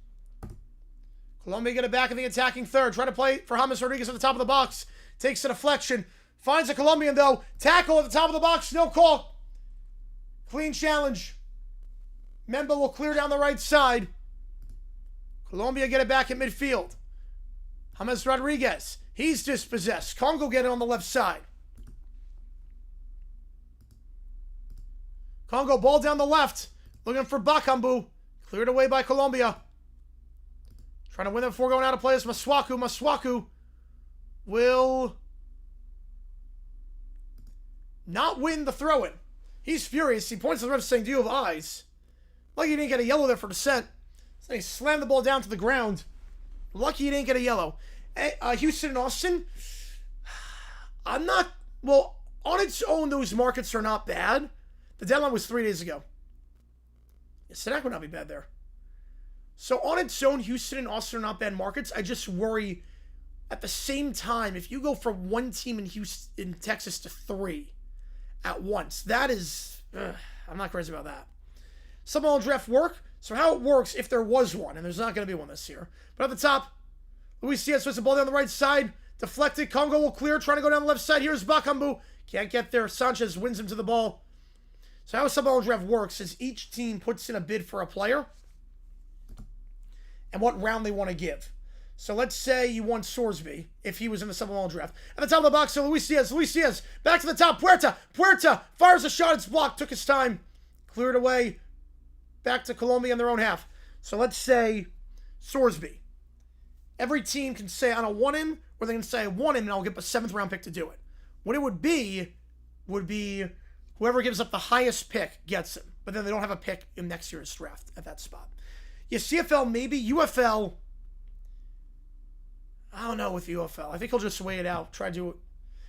Colombia get it back in the attacking third. Trying to play for James Rodriguez at the top of the box. Takes a deflection. Finds a Colombian, though. Tackle at the top of the box. No call. Clean challenge. Memba will clear down the right side. Colombia get it back at midfield. James Rodriguez. He's dispossessed. Congo get it on the left side. Congo ball down the left. Looking for Bakambu. Cleared away by Colombia. Trying to win it before going out of play is Masuaku. Masuaku will not win the throw-in. He's furious. He points to the ref saying, "Do you have eyes?" Lucky he didn't get a yellow there for dissent. So he slammed the ball down to the ground. Lucky he didn't get a yellow. Houston and Austin, I'm not... Well, on its own, those markets are not bad. The deadline was 3 days ago. Yeah, Sinak would not be bad there. So on its own, Houston and Austin are not bad markets. I just worry at the same time, if you go from one team in Houston, in Texas to 3 at once, that is, I'm not crazy about that. Supplemental draft work. So how it works, if there was one, and there's not going to be one this year. But at the top, Luis Diaz puts the ball down the right side. Deflected. Congo will clear, trying to go down the left side. Here's Bakambu. Can't get there. Sanchez wins him to the ball. So how a supplemental draft works is each team puts in a bid for a player and what round they want to give. So let's say you want Sorsby, if he was in the supplemental draft. At the top of the box, so Luis Diaz, back to the top. Puerta fires a shot. It's blocked. Took his time. Cleared away. Back to Colombia in their own half. So let's say Sorsby. Every team can say, I don't want him, or they can say, I want him, and I'll give a 7th round pick to do it. What it would be whoever gives up the highest pick gets him. But then they don't have a pick in next year's draft at that spot. Yeah, CFL maybe. UFL, I don't know with UFL. I think he'll just weigh it out. Try to do it.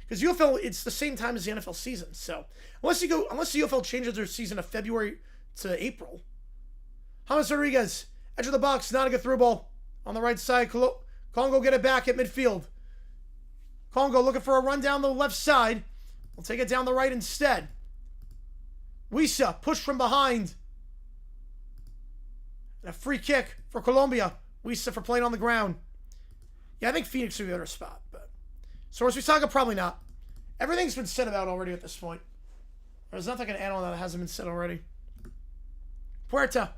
Because UFL, it's the same time as the NFL season. So unless the UFL changes their season of February to April. James Rodriguez, edge of the box, not a good through ball. On the right side, Congo get it back at midfield. Congo looking for a run down the left side. We'll take it down the right instead. Wisa, push from behind. And a free kick for Colombia. Wisa for playing on the ground. Yeah, I think Phoenix would be a better spot. But Soros Visaga, probably not. Everything's been said about already at this point. There's nothing I can add on that hasn't been said already. Puerta.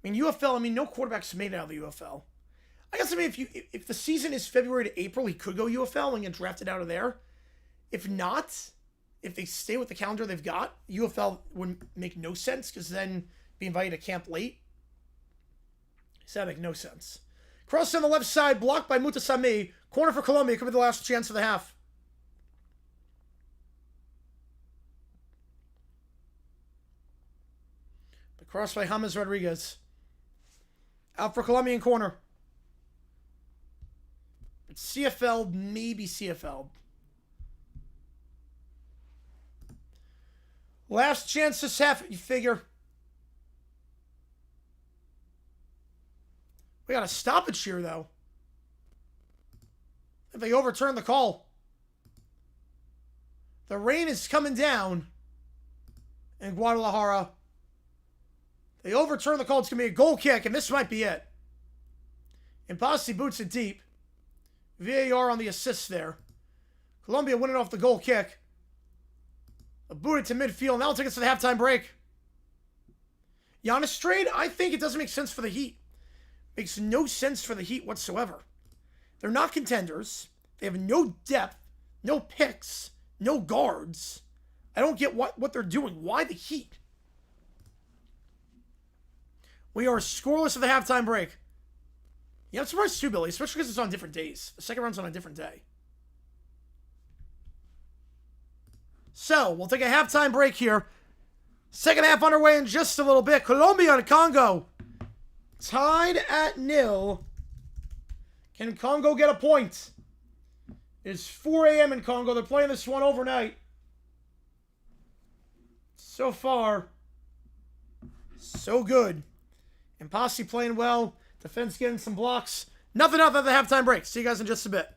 I mean, UFL, no quarterbacks made it out of the UFL. I guess, if the season is February to April, he could go UFL and get drafted out of there. If not, if they stay with the calendar they've got, UFL would make no sense because then be invited to camp late. So that make no sense. Cross on the left side, blocked by Mutasami. Corner for Colombia. Could be the last chance of the half. The cross by James Rodriguez. Out for Colombian corner. It's CFL, maybe CFL. Last chance this half, you figure. We got a stoppage here, though. If they overturn the call. The rain is coming down in Guadalajara. They overturn the call. It's going to be a goal kick, and this might be it. Impasi boots it deep. VAR on the assist there. Colombia winning off the goal kick. A boot it to midfield. Now we'll take us to the halftime break. Giannis trade? I think it doesn't make sense for the Heat. Makes no sense for the Heat whatsoever. They're not contenders. They have no depth, no picks, no guards. I don't get what they're doing. Why the Heat? We are scoreless at the halftime break. Yeah, I'm surprised too, Billy, especially because it's on different days. The second round's on a different day. So, we'll take a halftime break here. Second half underway in just a little bit. Colombia and Congo tied at 0. Can Congo get a point? It's 4 a.m. in Congo. They're playing this one overnight. So far, so good. Impasi playing well. Defense getting some blocks. Nothing up at the halftime break. See you guys in just a bit.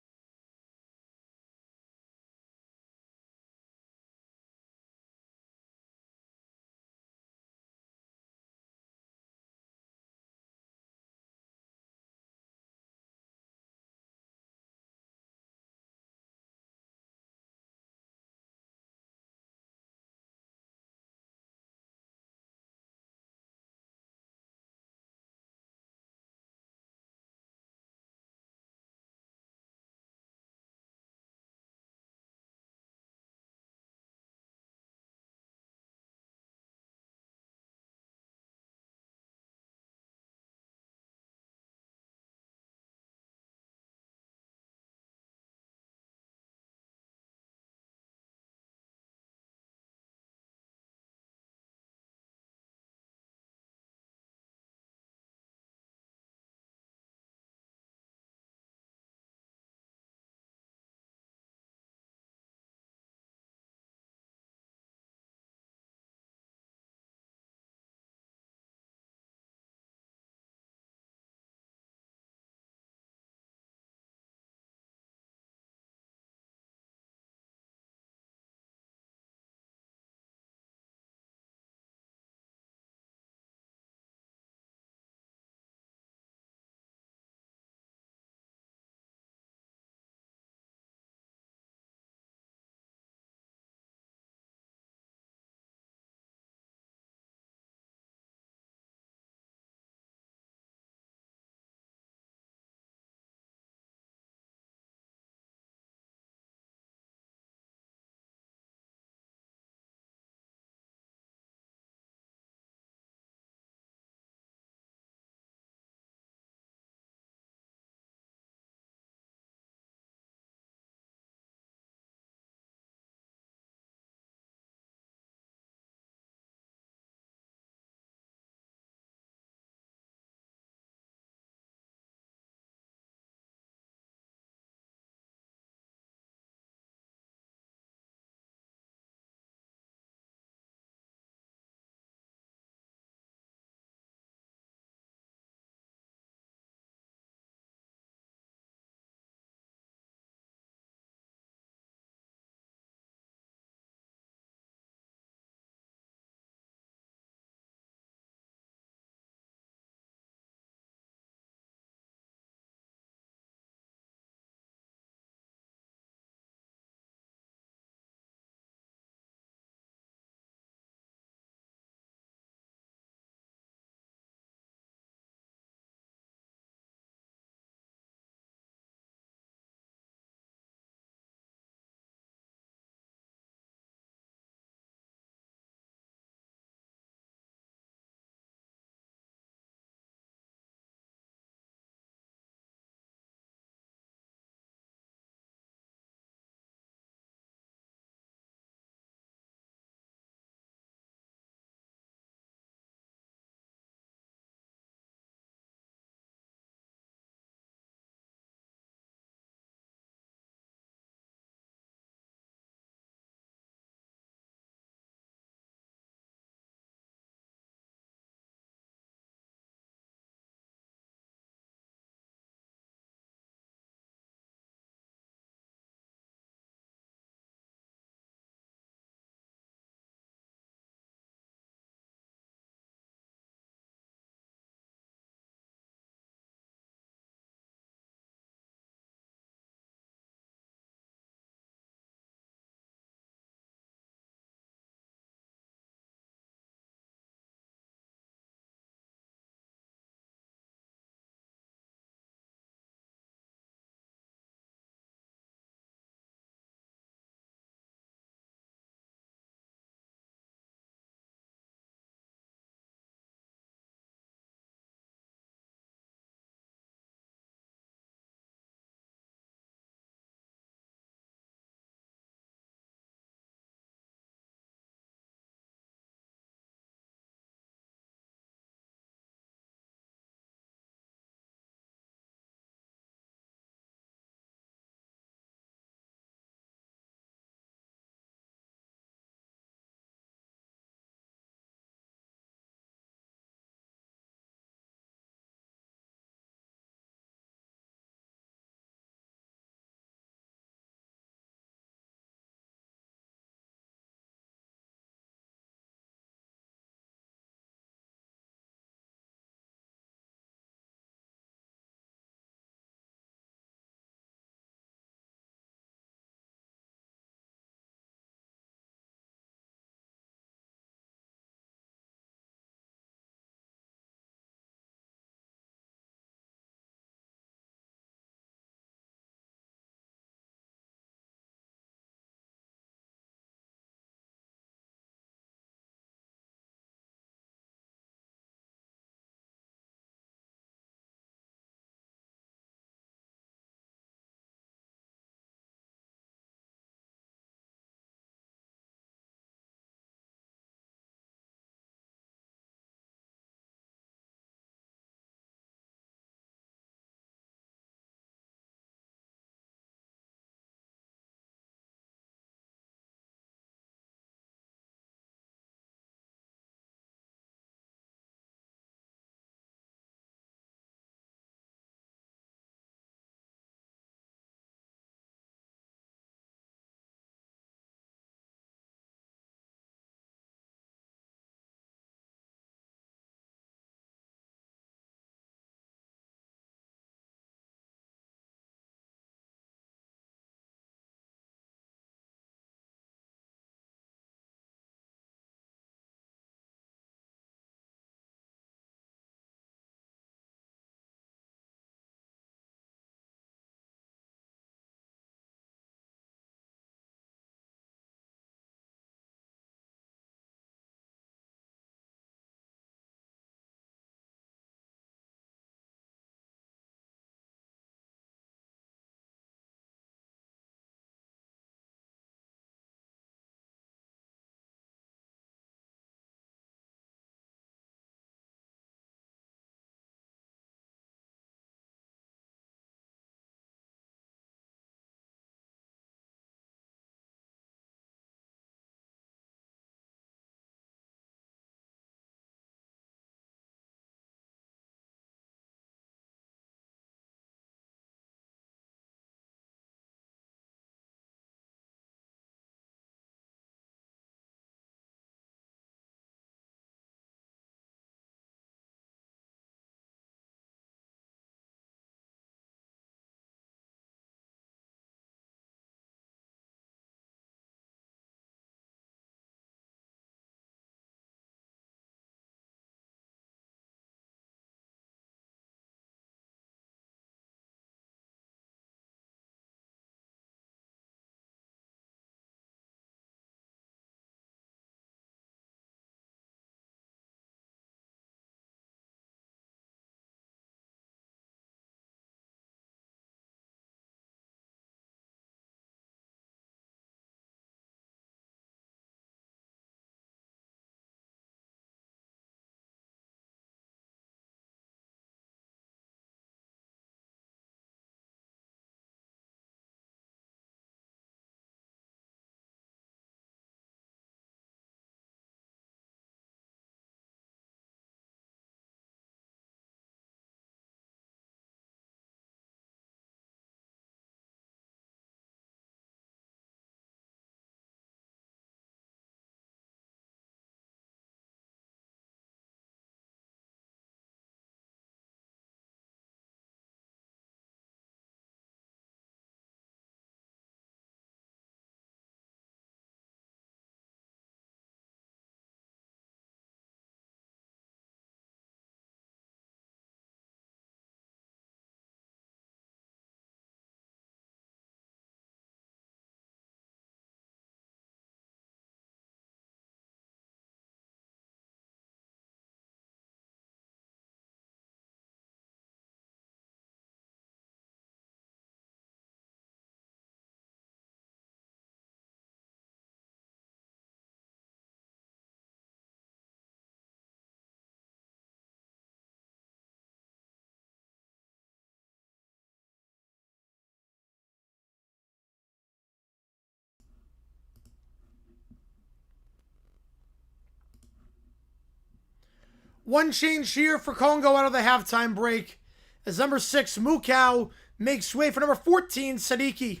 One change here for Congo out of the halftime break as number 6, Mukau, makes way for number 14, Sadiki.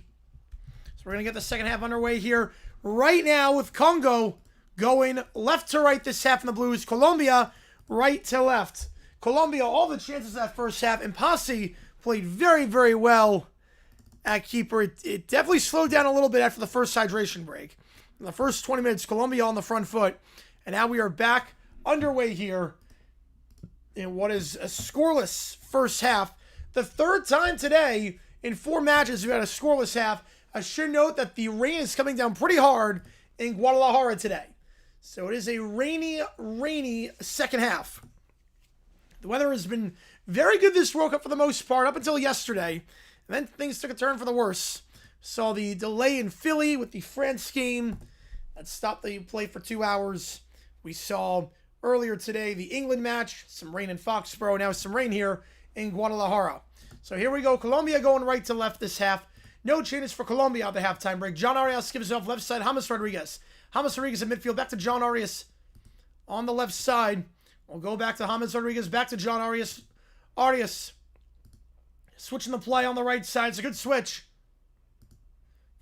So we're going to get the second half underway here right now with Congo going left to right this half in the Blues. Colombia right to left. Colombia, all the chances that first half. And Posse played very, very well at keeper. It definitely slowed down a little bit after the first hydration break. In the first 20 minutes, Colombia on the front foot. And now we are back underway here in what is a scoreless first half. The third time today in 4 matches we had a scoreless half. I should note that the rain is coming down pretty hard in Guadalajara today. So it is a rainy second half. The weather has been very good this World Cup for the most part up until yesterday. And then things took a turn for the worse. Saw the delay in Philly with the France game that stopped the play for 2 hours. We saw earlier today the England match, some rain in Foxborough, now some rain here in Guadalajara. So here we go, Colombia going right to left this half. No changes for Colombia at the halftime break. John Arias gives it off left side, James Rodriguez. James Rodriguez in midfield, back to John Arias on the left side. We'll go back to James Rodriguez, back to John Arias. Arias switching the play on the right side. It's a good switch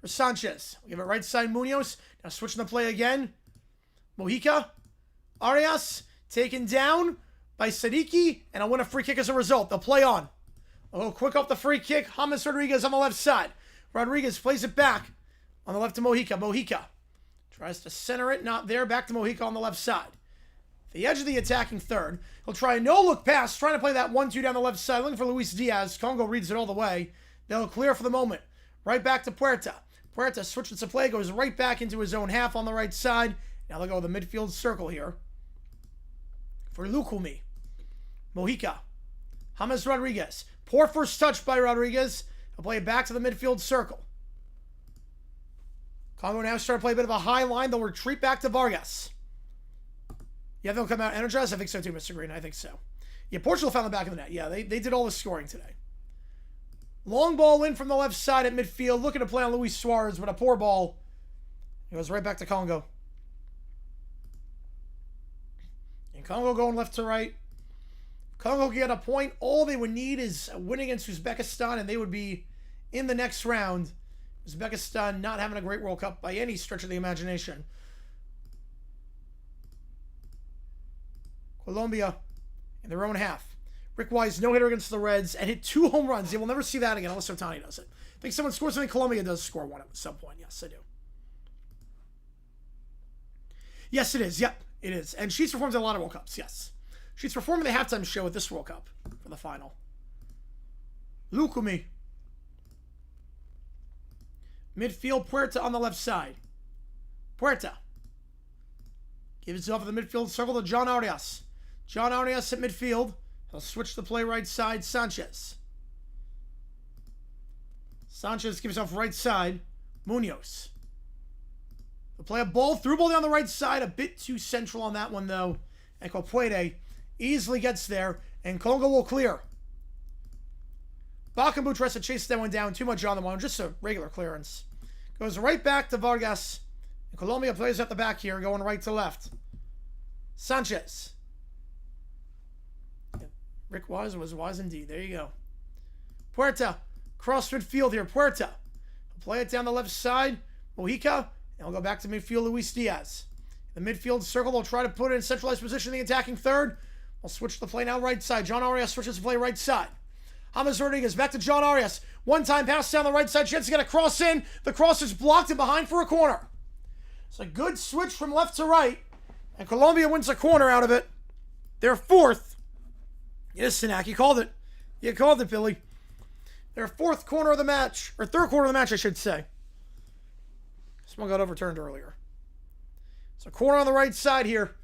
for Sanchez. We'll give it right side, Munoz. Now switching the play again. Mojica. Arias taken down by Sadiki, and I'll win a free kick as a result. They'll play on. I'll go quick off the free kick. James Rodriguez on the left side. Rodriguez plays it back on the left to Mojica. Mojica tries to center it. Not there. Back to Mojica on the left side. The edge of the attacking third. He'll try a no-look pass, trying to play that 1-2 down the left side, looking for Luis Diaz. Congo reads it all the way. They'll clear for the moment. Right back to Puerta. Puerta switches to play, goes right back into his own half on the right side. Now they'll go with the midfield circle here for Lukumi. Mojica. James Rodriguez. Poor first touch by Rodriguez. He'll play it back to the midfield circle. Congo now start to play a bit of a high line. They'll retreat back to Vargas. Yeah, they'll come out energized. I think so too, Mr. Green. I think so. Yeah, Portugal found the back of the net. Yeah, they did all the scoring today. Long ball in from the left side at midfield. Looking to play on Luis Suarez, but a poor ball. It goes right back to Congo. And Congo going left to right. Congo get a point. All they would need is a win against Uzbekistan, and they would be in the next round. Uzbekistan not having a great World Cup by any stretch of the imagination. Colombia in their own half. Rick Wise, no-hitter against the Reds, and hit 2 home runs. You will never see that again unless Otani does it. I think someone scores something. Colombia does score one at some point. Yes, I do. Yes, it is. Yep, it is. And she's performed in a lot of World Cups, yes. She's performing the halftime show at this World Cup for the final. Lukumi. Midfield, Puerta on the left side. Puerta. Gives it off of the midfield circle to John Arias. John Arias at midfield. He'll switch the play right side. Sanchez. Sanchez gives off right side. Munoz. They'll play a ball. Through ball down the right side. A bit too central on that one, though. And Copuede easily gets there. And Congo will clear. Bakambu tries to chase that one down. Too much on the one. Just a regular clearance. Goes right back to Vargas. And Colombia plays at the back here. Going right to left. Sanchez. Rick Wise was wise indeed. There you go. Puerta. Cross midfield here. Puerta. He'll play it down the left side. Mojica. And he'll go back to midfield. Luis Diaz. The midfield circle. They'll try to put it in centralized position in the attacking third. We'll switch the play now right side. John Arias switches to play right side. James Rodriguez back to John Arias. One-time pass down the right side. Chance to get a cross in. The cross is blocked and behind for a corner. It's a good switch from left to right. And Colombia wins a corner out of it. Their fourth. Yes, Sinak, you called it. You called it, Billy. Their fourth corner of the match. Or third corner of the match, I should say. This one got overturned earlier. So corner on the right side here.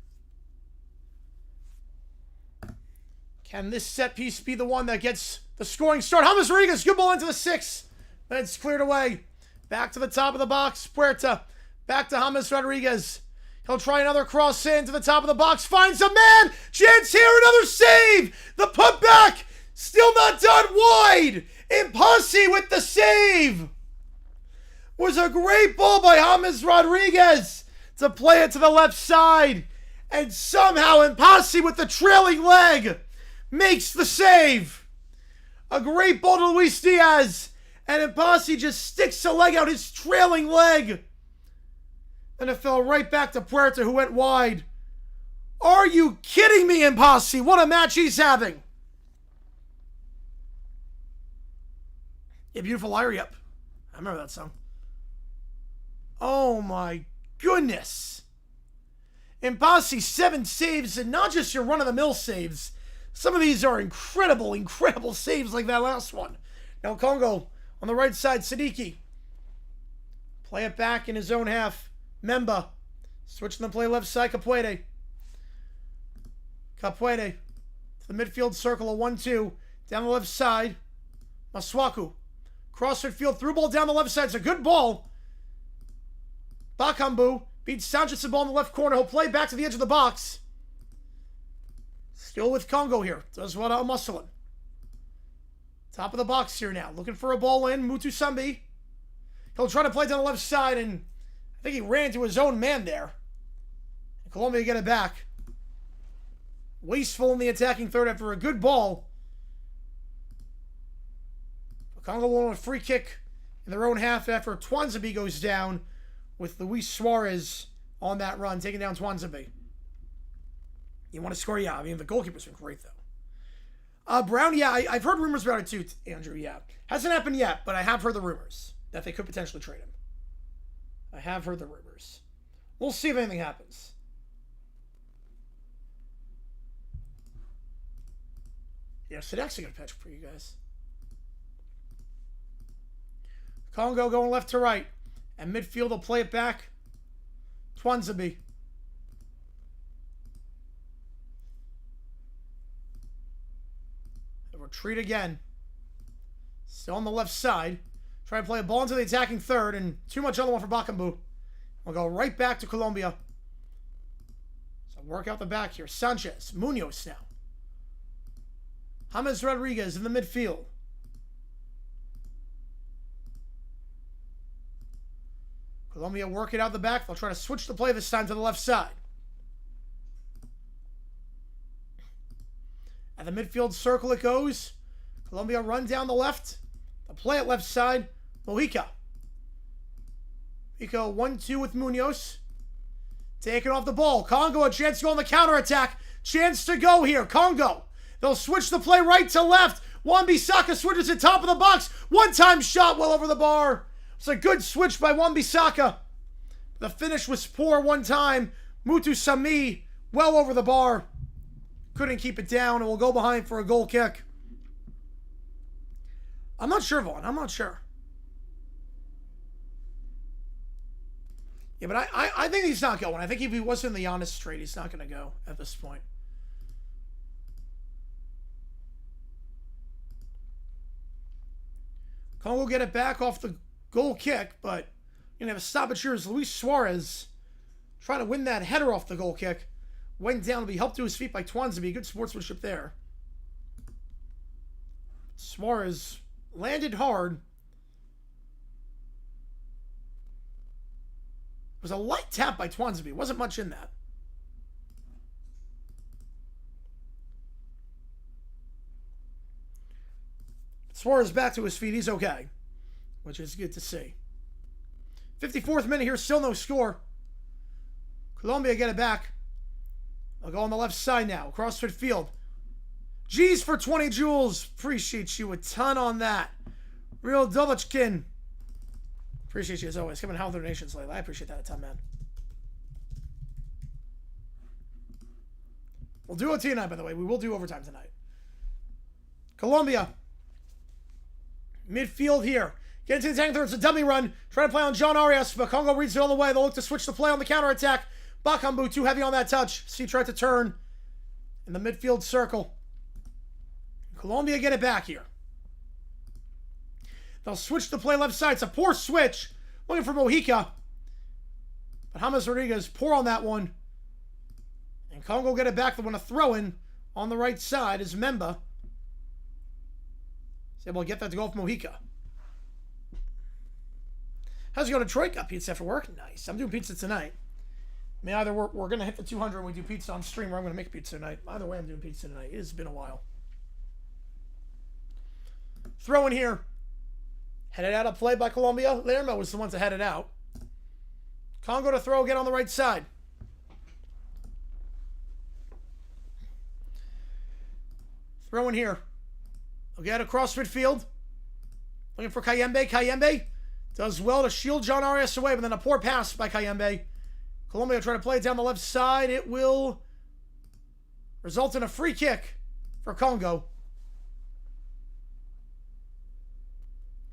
Can this set piece be the one that gets the scoring start? James Rodriguez, good ball into the 6. Then it's cleared away. Back to the top of the box. Puerta. Back to James Rodriguez. He'll try another cross in to the top of the box. Finds a man. Chance here. Another save. The putback. Still not done. Wide. Posse with the save. Was a great ball by James Rodriguez to play it to the left side. And somehow Impasi with the trailing leg makes the save. A great ball to Luis Diaz. And Impasi just sticks a leg out, his trailing leg. And it fell right back to Puerta, who went wide. Are you kidding me, Impasi? What a match he's having. Yeah, Beautiful Liar, yep. I remember that song. Oh my goodness. Impasi, 7 saves, and not just your run-of-the-mill saves. Some of these are incredible, incredible saves like that last one. Now Congo on the right side, Siddiqui. Play it back in his own half. Memba. Switching the play left side, Capuede. Capuede to the midfield circle, a 1-2. Down the left side, Masuaku. Cross midfield, through ball down the left side. It's a good ball. Bakambu beats Sanchez, the ball in the left corner. He'll play back to the edge of the box. Still with Congo here. Does what out muscling. Top of the box here now. Looking for a ball in. Mutu Sambi. He'll try to play down the left side, and I think he ran into his own man there. And Colombia get it back. Wasteful in the attacking third after a good ball. Congo will on a free kick in their own half after Twanzebe goes down with Luis Suarez on that run, taking down Twanzebe. You want to score? Yeah. I mean, the goalkeeper's been great, though. Brown, yeah, I've heard rumors about it too, Andrew, yeah. Hasn't happened yet, but I have heard the rumors that they could potentially trade him. I have heard the rumors. We'll see if anything happens. Yeah, Sadek's a good pitch for you guys. Congo going left to right. And midfield will play it back. Twanzebe. Retreat again. Still on the left side. Try to play a ball into the attacking third. And too much on the one for Bakambu. We'll go right back to Colombia. So work out the back here. Sanchez. Munoz now. James Rodriguez in the midfield. Colombia work it out the back. They'll try to switch the play this time to the left side. At the midfield circle it goes. Colombia run down the left. They'll play it left side. Mojica. Mojica 1-2 with Munoz. Taking off the ball. Congo a chance to go on the counterattack. Chance to go here. Congo. They'll switch the play right to left. Wan-Bissaka switches to top of the box. One-time shot well over the bar. It's a good switch by Wan-Bissaka. The finish was poor one time. Mutu Sami well over the bar. Couldn't keep it down and will go behind for a goal kick. I'm not sure, Vaughn. I'm not sure. Yeah, but I think he's not going. I think if he wasn't in the honest straight, he's not going to go at this point. Congo get it back off the goal kick, but you're going to have a stoppage here as Luis Suarez trying to win that header off the goal kick. Went down to be helped to his feet by Twanzebe. Good sportsmanship there. Suarez landed hard. It was a light tap by Twanzebe. Wasn't much in that. Suarez back to his feet. He's okay, which is good to see. 54th minute here. Still no score. Colombia get it back. They'll go on the left side now. Across midfield. G's for 20 joules. Appreciate you a ton on that. Real Dovachkin. Appreciate you as always. Giving health donations lately. I appreciate that a ton, man. We'll do OT tonight, by the way. We will do overtime tonight. Colombia. Midfield here. Get into the tank third. It's a dummy run. Trying to play on John Arias, but Congo reads it all the way. They'll look to switch the play on the counterattack. Bakambu too heavy on that touch. See, tried to turn in the midfield circle. Colombia get it back here. They'll switch the play left side. It's a poor switch. Looking for Mojica. But James Rodriguez poor on that one. And Congo get it back. They want to throw in on the right side is Memba. He's able to get that to go off Mojica. How's it going to Troika? Pizza after work? Nice. I'm doing pizza tonight. I mean, either we're going to hit the 200 and we do pizza on stream, or I'm going to make pizza tonight. Either way, I'm doing pizza tonight. It has been a while. Throw in here. Headed out of play by Colombia. Lermo was the one to head it out. Congo to throw again on the right side. Throw in here. They'll get across midfield. Looking for Kayembe. Kayembe does well to shield John Arias away, but then a poor pass by Kayembe. Colombia trying to play it down the left side. It will result in a free kick for Congo.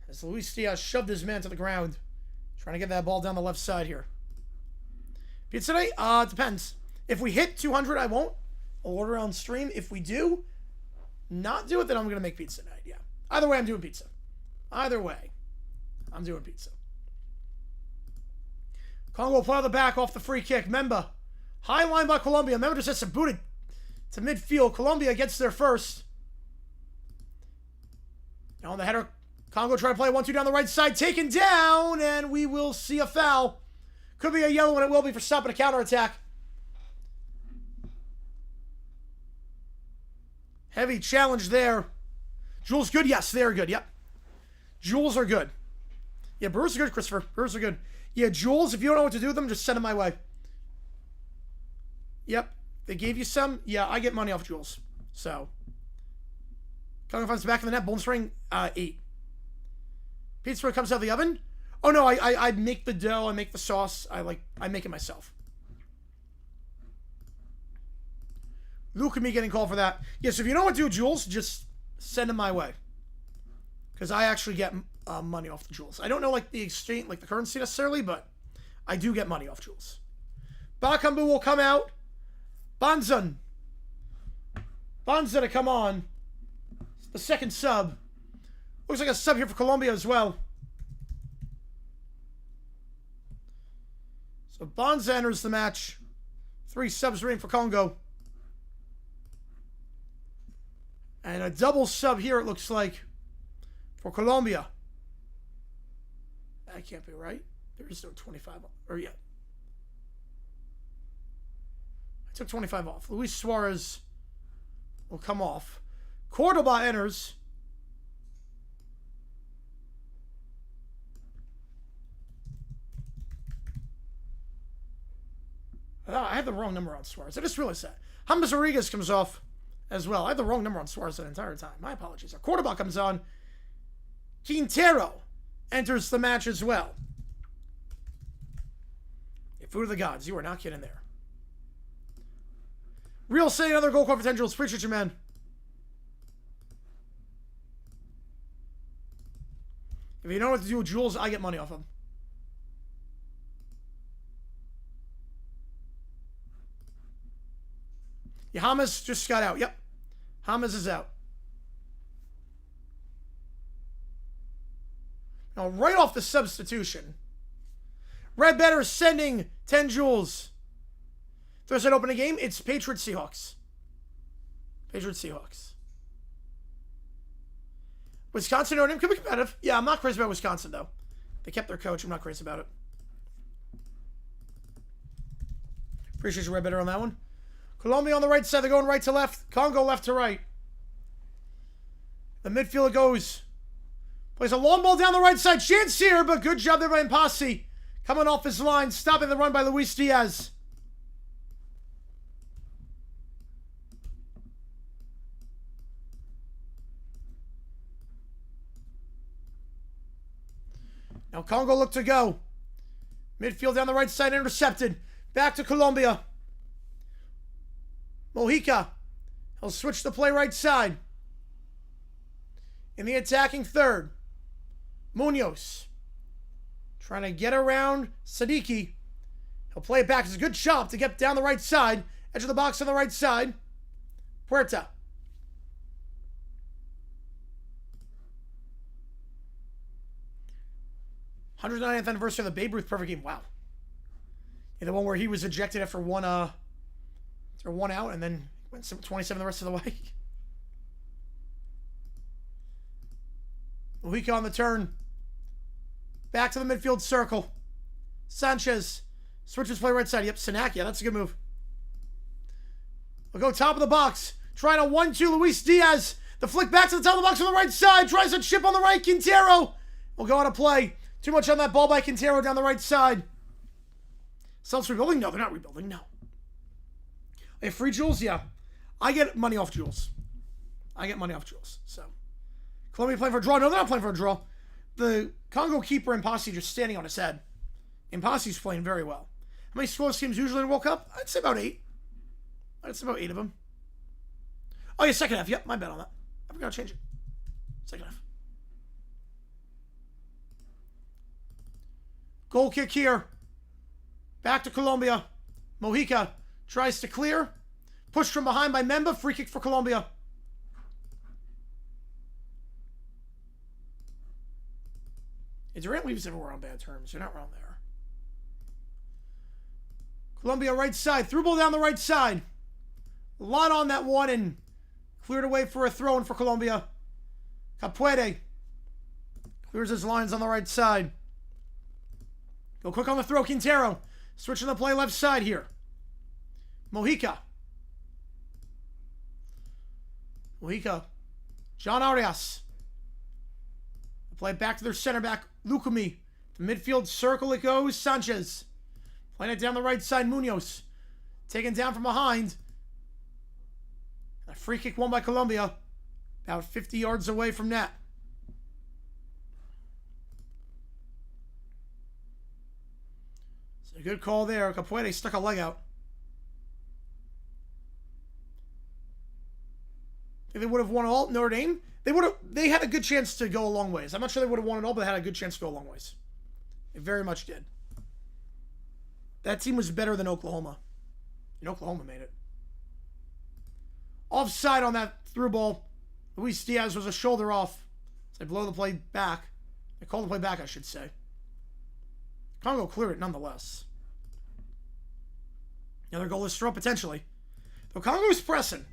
As Luis Diaz shoved his man to the ground. Trying to get that ball down the left side here. Pizza night? It depends. If we hit 200, I won't. I'll order on stream. If we do not do it, then I'm going to make pizza tonight. Yeah. Either way, I'm doing pizza. Either way, I'm doing pizza. Congo will play on the back off the free kick. Memba. High line by Colombia. Memba just has to boot it to midfield. Colombia gets there first. Now on the header, Congo trying to play 1-2 down the right side. Taken down, and we will see a foul. Could be a yellow, and it will be for stopping a counterattack. Heavy challenge there. Jules good? Yes, they're good. Yep. Jules are good. Yeah, Brewers are good, Christopher. Brewers are good. Yeah, Jules, if you don't know what to do with them, just send them my way. Yep. They gave you some. Yeah, I get money off Jules. So. Congo finds the back of the net. Bone string, 8. Pizza comes out of the oven. Oh, no, I make the dough. I make the sauce. I make it myself. Luke and me getting called for that. Yes, if you know what to do, Jules, just send them my way. Because I actually get money off the Jules. I don't know, like, the exchange, like, the currency necessarily, but I do get money off Jules. Bakambu will come out. Banzan to come on. The second sub. Looks like a sub here for Colombia as well. So Bonza enters the match. 3 subs remaining for Congo. And a double sub here, it looks like, for Colombia. That can't be right. There is no 25 off. Or yeah. I took 25 off. Luis Suarez will come off. Cordoba enters. I had the wrong number on Suarez. I just realized that. James Rodriguez comes off as well. I had the wrong number on Suarez the entire time. My apologies. Our quarterback comes on. Quintero enters the match as well. Yeah, food of the gods. You are not getting there. Real say another goal for potential. Appreciate you, man. If you know what to do with Jules, I get money off him. Yeah, James just got out. Yep. James is out. Now, right off the substitution, Red Better sending 10 Jules. Thursday opening game, it's Patriots Seahawks. Patriots Seahawks. Wisconsin Notre Dame could be competitive. Yeah, I'm not crazy about Wisconsin, though. They kept their coach. I'm not crazy about it. Appreciate you, Red Better, on that one. Colombia on the right side. They're going right to left. Congo left to right. The midfielder goes. Plays a long ball down the right side. Chance here, but good job there by Mpasi. Coming off his line. Stopping the run by Luis Diaz. Now Congo look to go. Midfield down the right side. Intercepted. Back to Colombia. Mojica. He'll switch the play right side. In the attacking third. Munoz. Trying to get around Sadiki. He'll play it back. It's a good chop to get down the right side. Edge of the box on the right side. Puerta. '190th anniversary of the Babe Ruth perfect game. Wow. Yeah, the one where he was ejected after one out and then went 27 the rest of the way. Mojica on the turn. Back to the midfield circle. Sanchez Switches play right side. Yep, Sinak. Yeah, that's a good move. We'll go top of the box. Trying a 1-2. Luis Diaz. The flick back to the top of the box on the right side. Tries a chip on the right. Quintero will go out of play. Too much on that ball by Quintero down the right side. Celtics rebuilding? No, they're not rebuilding. No. Hey, free Jules? Yeah. I get money off Jules. So, Colombia playing for a draw. No, they're not playing for a draw. The Congo keeper Impasi just standing on his head. Impasi's playing very well. How many scoreless teams usually in the World Cup? I'd say about 8. I'd say about 8 of them. Oh, yeah, second half. Yep, my bet on that. I forgot to change it. Second half. Goal kick here. Back to Colombia. Mojica tries to clear. Pushed from behind by Memba. Free kick for Colombia. Durant leaves everywhere on bad terms. You're not around there. Colombia right side. Through ball down the right side. A lot on that one and cleared away for a throw-in for Colombia. Capuede clears his lines on the right side. Go quick on the throw. Quintero switching the play left side here. Mojica. John Arias. Play it back to their center back, Lukumi. The midfield circle it goes, Sanchez. Playing it down the right side, Munoz. Taken down from behind. A free kick won by Colombia. About 50 yards away from net. It's a good call there. Capuede stuck a leg out. If they would have won all, Notre Dame, they had a good chance to go a long ways. I'm not sure they would have won it all, but they had a good chance to go a long ways. They very much did. That team was better than Oklahoma. And Oklahoma made it. Offside on that through ball. Luis Diaz was a shoulder off. So they blow the play back. They call the play back, I should say. Congo clear it nonetheless. Another goal is throw potentially. Though Congo is pressing.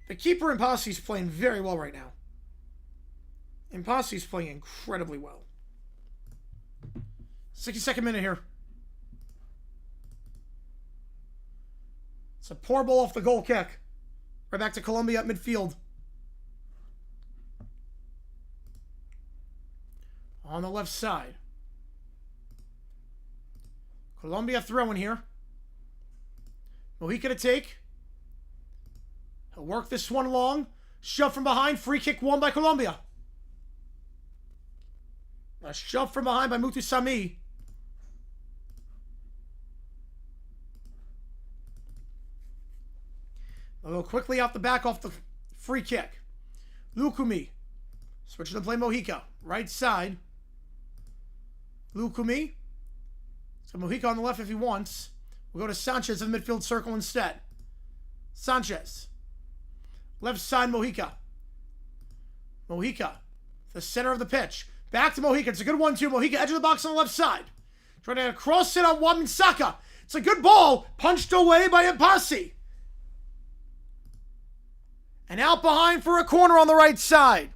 The keeper Impasi is playing very well right now. Impasi is playing incredibly well. 62nd minute here. It's a poor ball off the goal kick. Right back to Colombia at midfield. On the left side. Colombia throwing here. Mojica to take. He'll work this one long. Shove from behind. Free kick won by Colombia. A shove from behind by Mutu Sami. They'll go quickly out the back off the free kick. Lukumi. Switching to play Mojica. Right side. Lukumi. So Mojica on the left if he wants. We'll go to Sanchez in the midfield circle instead. Sanchez. Left side, Mojica. Mojica. The center of the pitch. Back to Mojica. It's a good 1-2. Mojica, edge of the box on the left side. Trying to cross it on Wamisaka. It's a good ball. Punched away by Impasi. And out behind for a corner on the right side.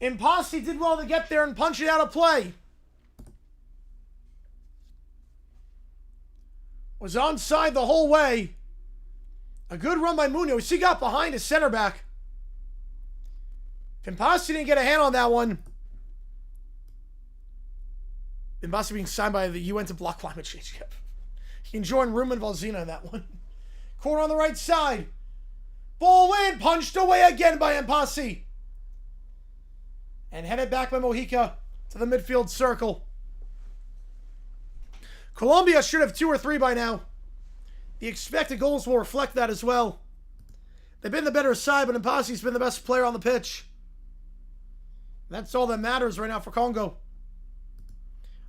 Impasi did well to get there and punch it out of play. Was onside the whole way. A good run by Munoz. He got behind his center back. Impasi didn't get a hand on that one. Impasi being signed by the UN to block climate change. Yep. He can join Ruben Valzina in that one. Corner on the right side. Ball in. Punched away again by Impasi. And headed back by Mojica to the midfield circle. Colombia should have 2 or 3 by now. The expected goals will reflect that as well. They've been the better side, but Impasi's been the best player on the pitch. That's all that matters right now for Congo.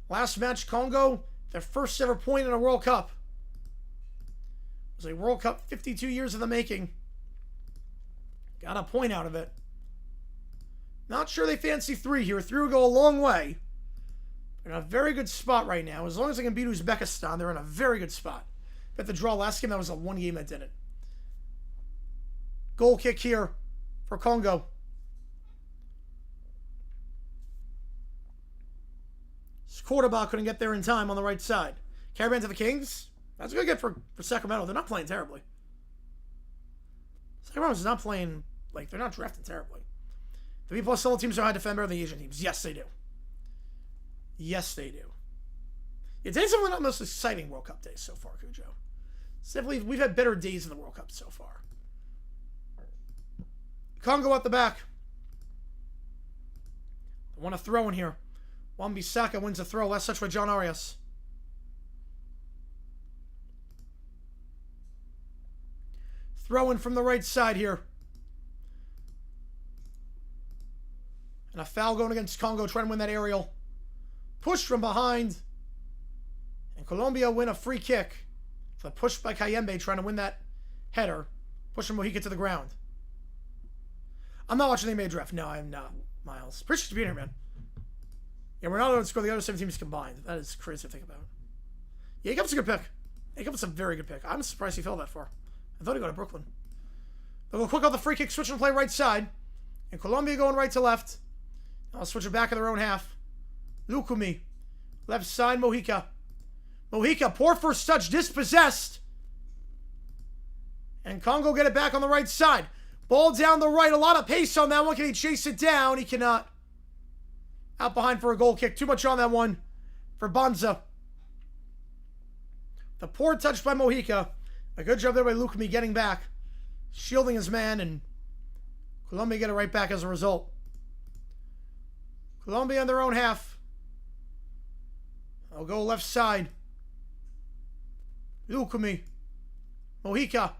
Last match, Congo, their first ever point in a World Cup. It was a World Cup 52 years in the making. Got a point out of it. Not sure they fancy 3 here. 3 would go a long way. They're in a very good spot right now. As long as they can beat Uzbekistan, they're in a very good spot. Bet the draw last game, that was the one game that did it. Goal kick here for Congo. Cordoba couldn't get there in time on the right side. Caravans of the Kings. That's a good get for Sacramento. They're not playing terribly. Sacramento's not playing, like, they're not drafting terribly. The B+ solo teams are high defender than the Asian teams. Yes, they do. Yes, they do. Yeah, today's definitely not the most exciting World Cup days so far, Cujo. It's definitely, we've had better days in the World Cup so far. Congo at the back. I want to throw in here. Wan-Bissaka wins a throw. Last touch by John Arias. Throw in from the right side here. And a foul going against Congo, trying to win that aerial. Push from behind. And Colombia win a free kick. For the push by Kayembe, trying to win that header. Pushing Mojica to the ground. I'm not watching the NBA draft. No, I'm not, Miles. Appreciate you being here, man. Yeah, we're not going to score the other 7 teams combined. That is crazy to think about. Yeah, Jacob's a good pick. Jacob's a very good pick. I'm surprised he fell that far. I thought he'd go to Brooklyn. They'll go quick on the free kick, switch and play right side. And Colombia going right to left. I'll switch it back in their own half. Lukumi. Left side, Mojica. Mojica, poor first touch, dispossessed. And Congo get it back on the right side. Ball down the right, a lot of pace on that one. Can he chase it down? He cannot. Out behind for a goal kick. Too much on that one for Bonza. The poor touch by Mojica. A good job there by Lukumi getting back. Shielding his man, and Colombia get it right back as a result. Colombia in their own half. They'll go left side. Lukumi. Mojica.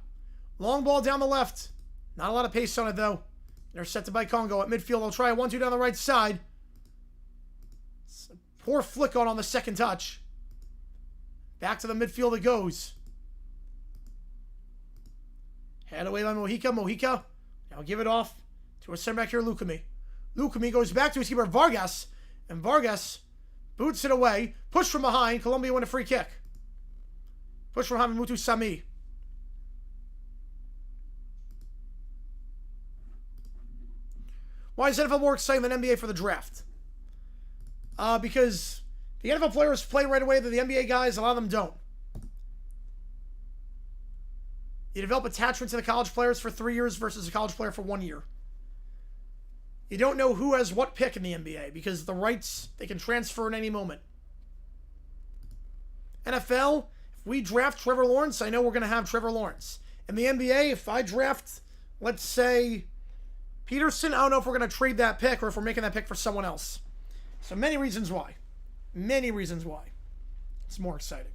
Long ball down the left. Not a lot of pace on it, though. Intercepted by Congo at midfield. They'll try a 1-2 down the right side. It's a poor flick on the second touch. Back to the midfield it goes. Head away by Mojica. Mojica. Now give it off to a center back here, Lukumi. Lukumi goes back to his keeper, Vargas. And Vargas boots it away. Push from behind. Colombia win a free kick. Push from behind Mutu Sami. Why is NFL more exciting than NBA for the draft? Because the NFL players play right away that the NBA guys, a lot of them don't. You develop attachment to the college players for 3 years versus a college player for 1 year. You don't know who has what pick in the NBA because the rights, they can transfer at any moment. NFL, if we draft Trevor Lawrence, I know we're going to have Trevor Lawrence. In the NBA, if I draft, let's say, Peterson, I don't know if we're going to trade that pick or if we're making that pick for someone else. So many reasons why. Many reasons why. It's more exciting.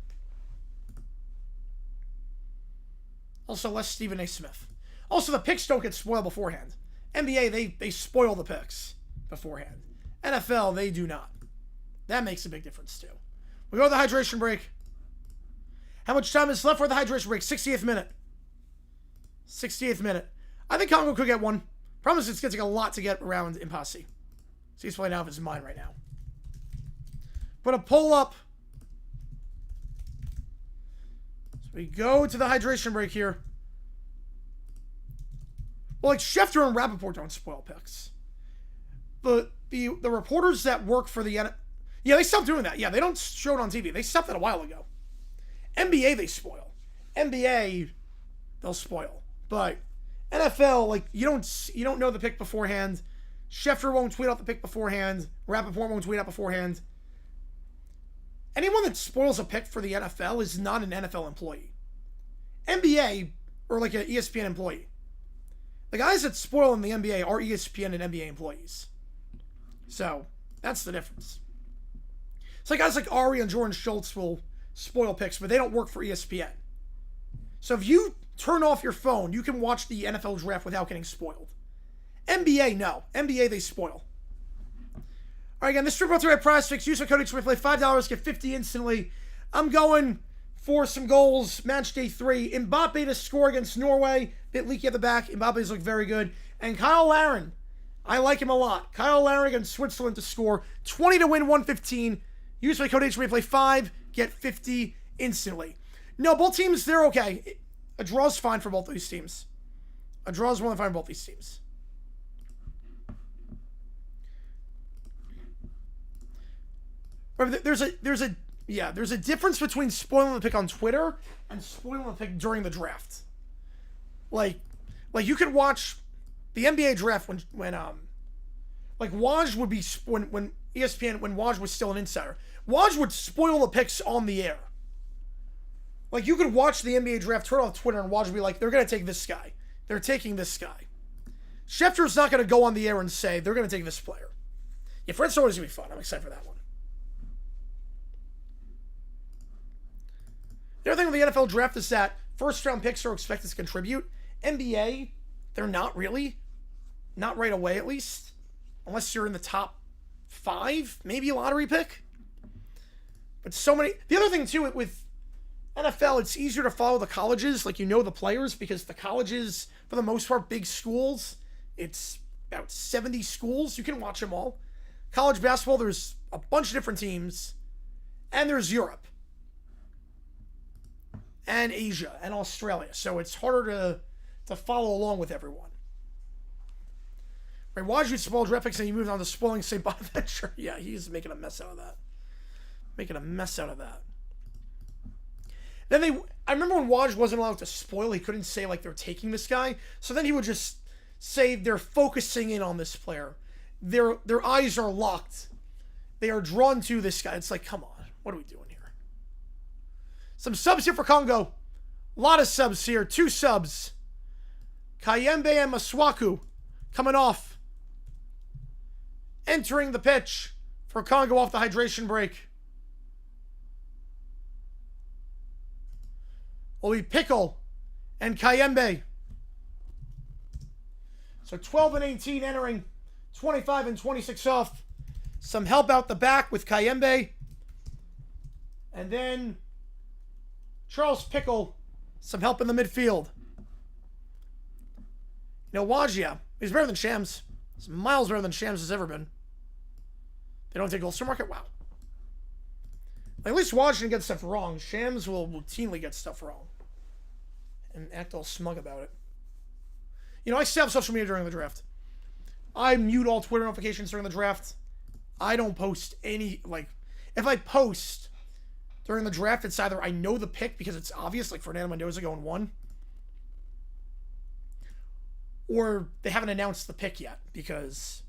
Also, less Stephen A. Smith. Also, the picks don't get spoiled beforehand. NBA, they spoil the picks beforehand. NFL, they do not. That makes a big difference, too. We go to the hydration break. How much time is left for the hydration break? 60th minute. 60th minute. I think Congo could get one. Problem is, it's going to take a lot to get around Impasi. So he's playing out of his mind right now. Put a pull up. So we go to the hydration break here. Well, like Schefter and Rappaport don't spoil picks. But the reporters that work for the yeah, they stopped doing that. Yeah, they don't show it on TV. They stopped that a while ago. NBA, they spoil. NBA, they'll spoil. But NFL, like, you don't know the pick beforehand. Schefter won't tweet out the pick beforehand. Rappaport won't tweet out beforehand. Anyone that spoils a pick for the NFL is not an NFL employee. NBA, or like an ESPN employee. The guys that spoil in the NBA are ESPN and NBA employees. So, that's the difference. It's like guys like Ari and Jordan Schultz will spoil picks, but they don't work for ESPN. So if you turn off your phone, you can watch the NFL draft without getting spoiled. NBA, no. NBA, they spoil. All right, again, this trip brought to you by Prize Fix. Use my code HWIFLY, $5, get 50 instantly. I'm going for some goals. Match day 3. Mbappe to score against Norway. Bit leaky at the back. Mbappe's look very good. And Kyle Larin, I like him a lot. Kyle Larin against Switzerland to score. 20 to win, 115. Use my code HWIFLY, 5, get 50 instantly. No, both teams, they're okay. A draw's fine for both these teams. A draw's more than fine for both these teams. There's a Yeah, there's a difference between spoiling the pick on Twitter and spoiling the pick during the draft. Like you could watch the NBA draft when like Waj would be when ESPN when Waj was still an insider. Waj would spoil the picks on the air. Like you could watch the NBA draft, turn off Twitter, and Waj would be like, "They're gonna take this guy. They're taking this guy." Schefter's not gonna go on the air and say they're gonna take this player. Yeah, Fred Stone is gonna be fun. I'm excited for that one. The other thing with the NFL draft is that first-round picks are expected to contribute. NBA, they're not really. Not right away, at least. Unless you're in the top 5, maybe a lottery pick. But so many... The other thing, too, with NFL, it's easier to follow the colleges. Like, you know the players, because the colleges, for the most part, big schools. It's about 70 schools. You can watch them all. College basketball, there's a bunch of different teams. And there's Europe. And Asia. And Australia. So it's harder to follow along with everyone. Right, Waj would spoil draft picks and he moved on to spoiling St. Bonaventure. Yeah, he's making a mess out of that. Making a mess out of that. Then I remember when Waj wasn't allowed to spoil, he couldn't say like they're taking this guy. So then he would just say they're focusing in on this player. Their eyes are locked. They are drawn to this guy. It's like, come on, what are we doing here? Some subs here for Congo. A lot of subs here. 2 subs. Kayembe and Maswaku coming off. Entering the pitch for Congo off the hydration break. Will be Pickle and Kayembe. So 12 and 18 entering. 25 and 26 off. Some help out the back with Kayembe. And then Charles Pickle. Some help in the midfield. You know, Wajia, he's better than Shams. He's miles better than Shams has ever been. They don't take Ulster Market? Wow. Like, at least Washington gets stuff wrong. Shams will routinely get stuff wrong. And act all smug about it. You know, I stay off social media during the draft. I mute all Twitter notifications during the draft. I don't post any, like, if I post during the draft, it's either I know the pick because it's obvious, like Fernando Mendoza going 1, or they haven't announced the pick yet because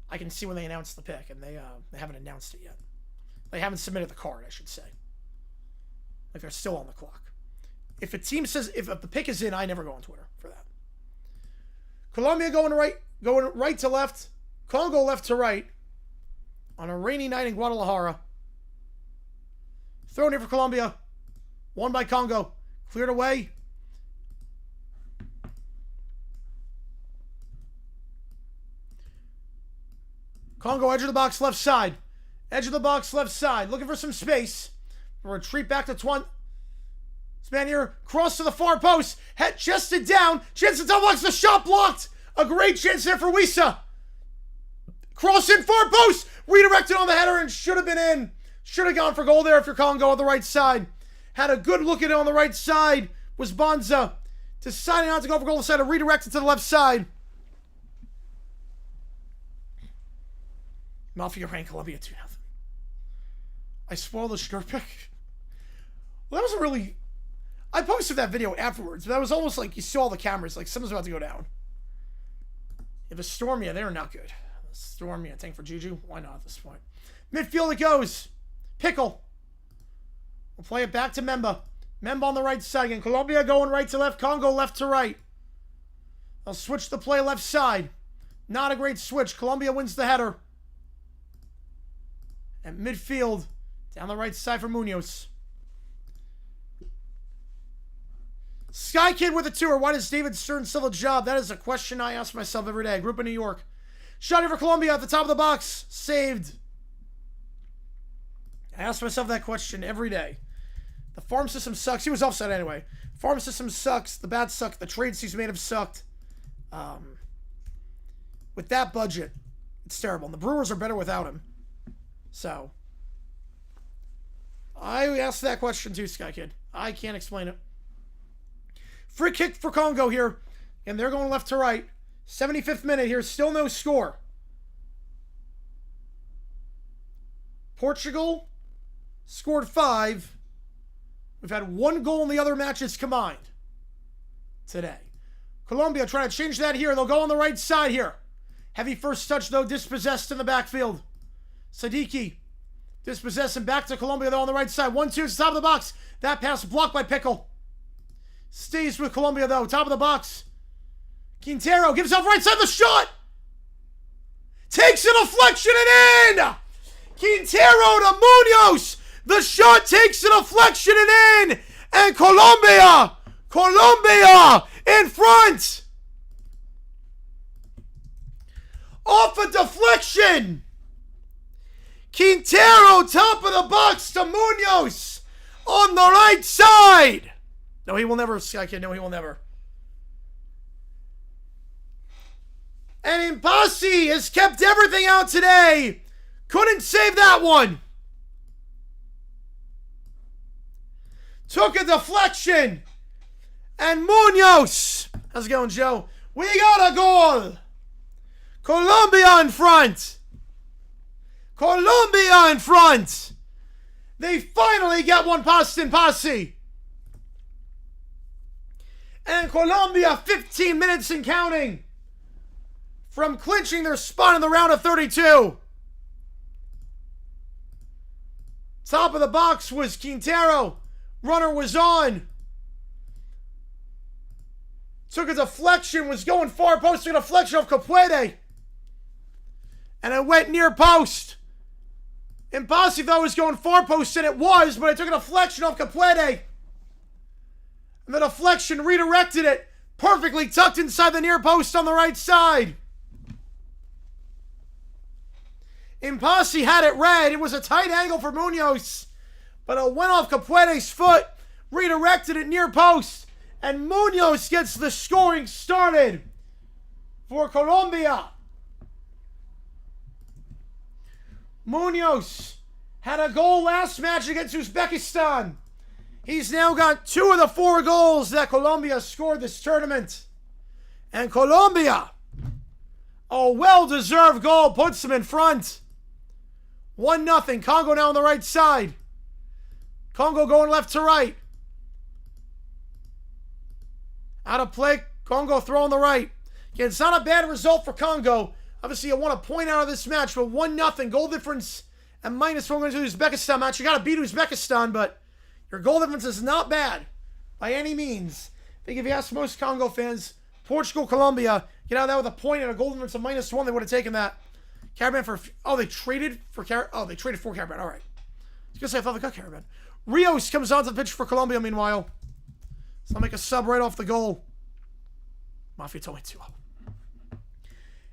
I can see when they announce the pick, and they haven't announced it yet. They haven't submitted the card, I should say. Like, they're still on the clock. If a team says, if the pick is in, I never go on Twitter for that. Colombia going right to left. Congo left to right. On a rainy night in Guadalajara. Thrown here for Colombia. Won by Congo. Cleared away. Congo, edge of the box, left side. Edge of the box, left side. Looking for some space. Retreat back to Twan. This man here, cross to the far post. Head chested down. Chance to double X. The shot blocked. A great chance there for Wisa. Cross in, far post. Redirected on the header and should have been in. Should have gone for goal there if you're Congo on the right side. Had a good look at it on the right side. Was Bonza. Deciding not to go for goal, decided to redirect it to the left side. Mafia ran Colombia 2-0. I spoiled the Schnur pick. Well, that wasn't really... I posted that video afterwards, but that was almost like you saw all the cameras, like something's about to go down. Yeah, the Storm, yeah, they're not good. The Storm, yeah, tank for Juju. Why not at this point? Midfield it goes. Pickle. We'll play it back to Memba. Memba on the right side again. Colombia going right to left. Congo left to right. They'll switch the play left side. Not a great switch. Colombia wins the header. At midfield, down the right side for Munoz. Sky Kid with a tour. Why does David Stern still have a job? That is a question I ask myself every day. Group in New York. Shot here for Colombia at the top of the box. Saved. I ask myself that question every day. The farm system sucks. He was offside anyway. Farm system sucks. The bats suck. The trades he's made have sucked. With that budget, it's terrible. And the Brewers are better without him. So, I asked that question too, Sky Kid. I can't explain it. Free kick for Congo here. And they're going left to right. 75th minute here. Still no score. Portugal scored 5. We've had 1 goal in the other matches combined today. Colombia trying to change that here. They'll go on the right side here. Heavy first touch, though, dispossessed in the backfield. Sadiki dispossessing back to Colombia, though, on the right side. 1-2 to the top of the box. That pass blocked by Pickle. Stays with Colombia, though. Top of the box. Quintero gives off right side. The shot! Takes a deflection and in! Quintero to Munoz. The shot takes a deflection and in! And Colombia in front! Off a deflection! Quintero, top of the box to Munoz on the right side! No, he will never, Sky Kid. No, he will never. And Impasi has kept everything out today. Couldn't save that one. Took a deflection. And Munoz. How's it going, Joe? We got a goal. Colombia in front. Colombia in front. They finally get one past Impasi. And Colombia, 15 minutes and counting from clinching their spot in the round of 32. Top of the box was Quintero. Runner was on. Took a deflection, was going far post, took a deflection off Capuede. And it went near post. Impasi thought it was going far post, and it was, but it took a deflection off Capuede. And the deflection redirected it. Perfectly tucked inside the near post on the right side. Impasi had it red. It was a tight angle for Munoz. But it went off Capuede's foot. Redirected it near post. And Munoz gets the scoring started for Colombia. Munoz had a goal last match against Uzbekistan. He's now got 2 of the 4 goals that Colombia scored this tournament. And Colombia, a well-deserved goal, puts them in front. 1-0. Congo now on the right side. Congo going left to right. Out of play. Congo throwing the right. Again, it's not a bad result for Congo. Obviously, you want a point out of this match, but 1-0. Goal difference and -1 going to the Uzbekistan match. You got to beat Uzbekistan, but your goal difference is not bad by any means. I think if you ask most Congo fans, Portugal, Colombia, get out of that with a point and a goal difference of -1, they would have taken that. Caravan for, oh, they traded for Caravan. All right. I was going to say, I thought they got Caravan. Rios comes onto the pitch for Colombia, meanwhile. So I'll make a sub right off the goal. Mafia told me 2-0.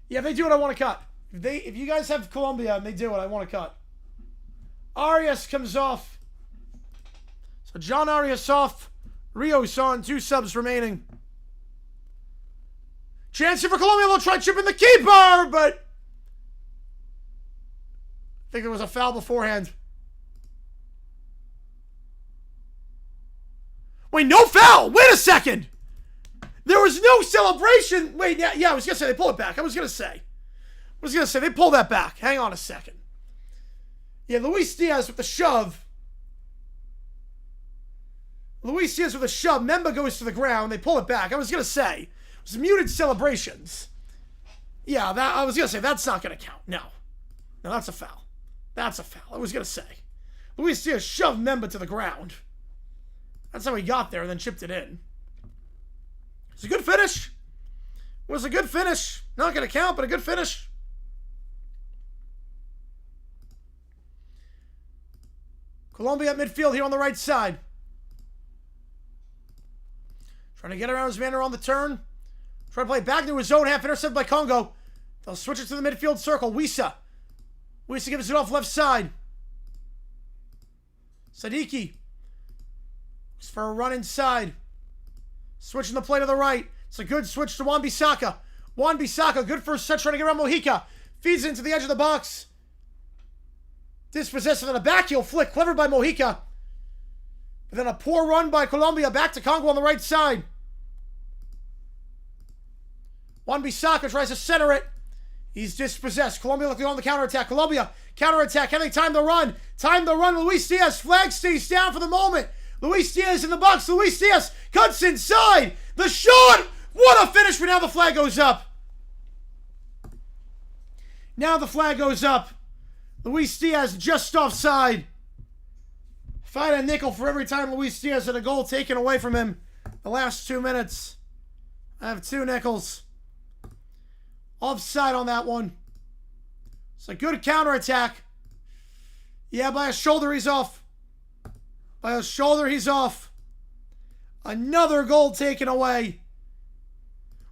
Yeah, if they do it, I want to cut. If you guys have Colombia and they do it, I want to cut. Arias comes off. So John Arias off. Rios on. 2 subs remaining. Chance here for Colombia. They'll try chipping the keeper, but I think there was a foul beforehand. Wait, no foul! Wait a second! There was no celebration! Wait, yeah, I was going to say they pull it back. I was going to say they pull that back. Hang on a second. Yeah, Luis Diaz with the shove. Memba goes to the ground. They pull it back. I was going to say, it was muted celebrations. Yeah, I was going to say, that's not going to count. No, that's a foul. That's a foul. I was going to say. Luis Diaz shoved Memba to the ground. That's how he got there and then chipped it in. It's a good finish. It was a good finish. Not going to count, but a good finish. Colombia at midfield here on the right side. Trying to get around his man on the turn. Trying to play back into his zone. Half intercepted by Congo. They'll switch it to the midfield circle. Wissa gives it off left side. Sadiki. Looks for a run inside. Switching the play to the right. It's a good switch to Wan-Bissaka. Wan-Bissaka, good first touch, trying to get around Mojica. Feeds into the edge of the box. Dispossessed on the back heel flick. Clever by Mojica. And then a poor run by Colombia. Back to Congo on the right side. Wan-Bissaka tries to center it. He's dispossessed. Colombia looking on the counterattack. Colombia, counterattack. Having time to run. Time to run. Luis Diaz. Flag stays down for the moment. Luis Diaz in the box. Luis Diaz cuts inside. The shot. What a finish. But now the flag goes up. Now the flag goes up. Luis Diaz just offside. If I had a nickel for every time Luis Diaz had a goal taken away from him the last 2 minutes, I have 2 nickels. Offside on that one. It's a good counterattack. Yeah, by a shoulder he's off. By a shoulder he's off. Another goal taken away. It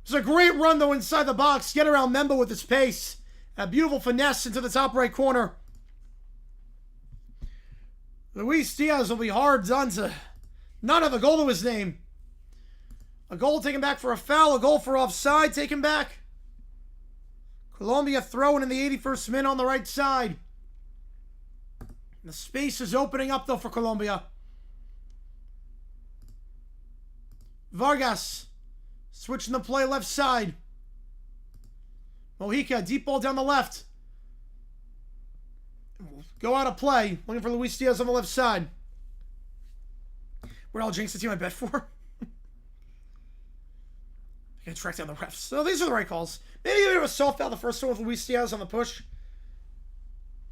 was a great run though inside the box. Get around Memba with his pace. A beautiful finesse into the top right corner. Luis Diaz will be hard done to not have a goal to his name. A goal taken back for a foul. A goal for offside taken back. Colombia throwing in the 81st minute on the right side. The space is opening up though for Colombia. Vargas switching the play left side. Mojica, deep ball down the left. Go out of play. Looking for Luis Diaz on the left side. Where I'll jinx the team I bet for. I gotta track down the refs. So these are the right calls. Maybe a bit of a soft foul the first one with Luis Diaz on the push.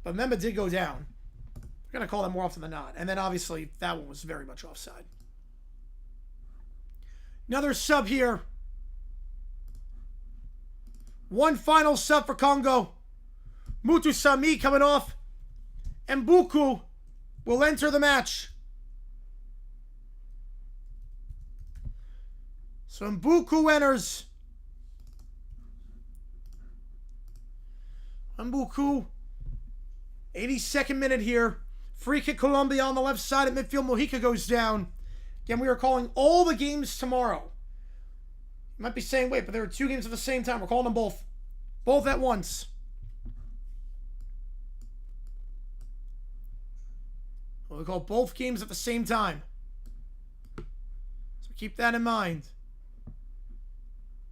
But Memba did go down. We're gonna call that more often than not. And then obviously that one was very much offside. Another sub here. One final sub for Congo. Mutu Sami coming off. And Buku will enter the match. So Mbuku enters. Mbuku. 82nd minute here. Free kick Colombia on the left side at midfield. Mojica goes down. Again, we are calling all the games tomorrow. You might be saying, wait, but there are 2 games at the same time. We're calling them both. Both at once. We'll call both games at the same time. So keep that in mind.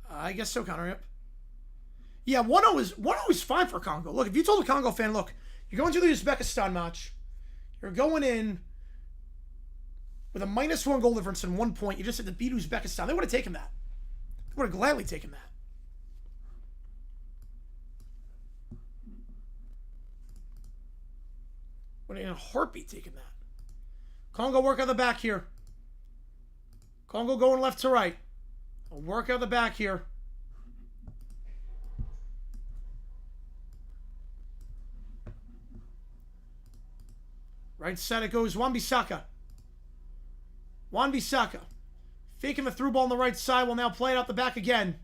I guess so, Connor. Yep. Yeah, 1-0 is fine for Congo. Look, if you told a Congo fan, look, you're going to the Uzbekistan match. You're going in with a -1 goal difference and 1 point. You just had to beat Uzbekistan. They would have taken that. They would have gladly taken that. Would have in a heartbeat taken that. Congo work out the back here. Congo going left to right. I'll work out the back here. Right side it goes. Wan-Bissaka. Wan-Bissaka. Faking the through ball on the right side. Will now play it out the back again.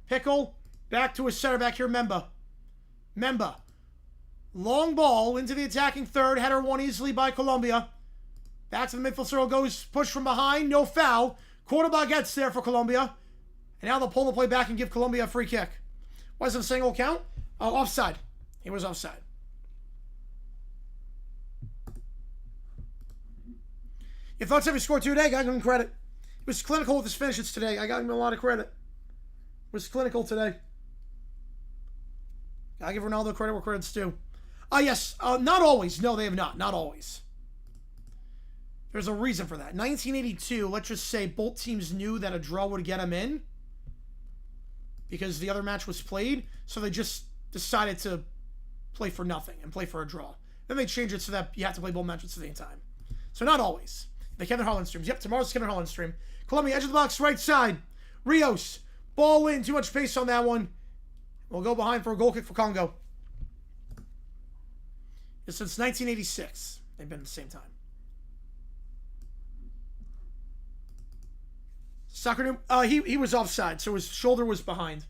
Pickle. Back to his center back here. Memba. Memba. Long ball into the attacking third. Header won easily by Colombia. Back to the midfield circle. Goes push from behind. No foul. Cordoba gets there for Colombia. And now they'll pull the play back and give Colombia a free kick. Wasn't a single count. Oh, offside. He was offside. Your thoughts every score today? I got him credit. He was clinical with his finishes today. I got him a lot of credit. He was clinical today. I give Ronaldo credit where credit's due. Yes. Not always. No, they have not. Not always. There's a reason for that. 1982, let's just say both teams knew that a draw would get them in because the other match was played, so they just decided to play for nothing and play for a draw. Then they changed it so that you have to play both matches at the same time. So not always. The Kevin Harlan streams. Yep, tomorrow's Kevin Harlan stream. Colombia, edge of the box, right side. Rios. Ball in. Too much pace on that one. We'll go behind for a goal kick for Congo. Since 1986, they've been at the same time. Soccer, he was offside, so his shoulder was behind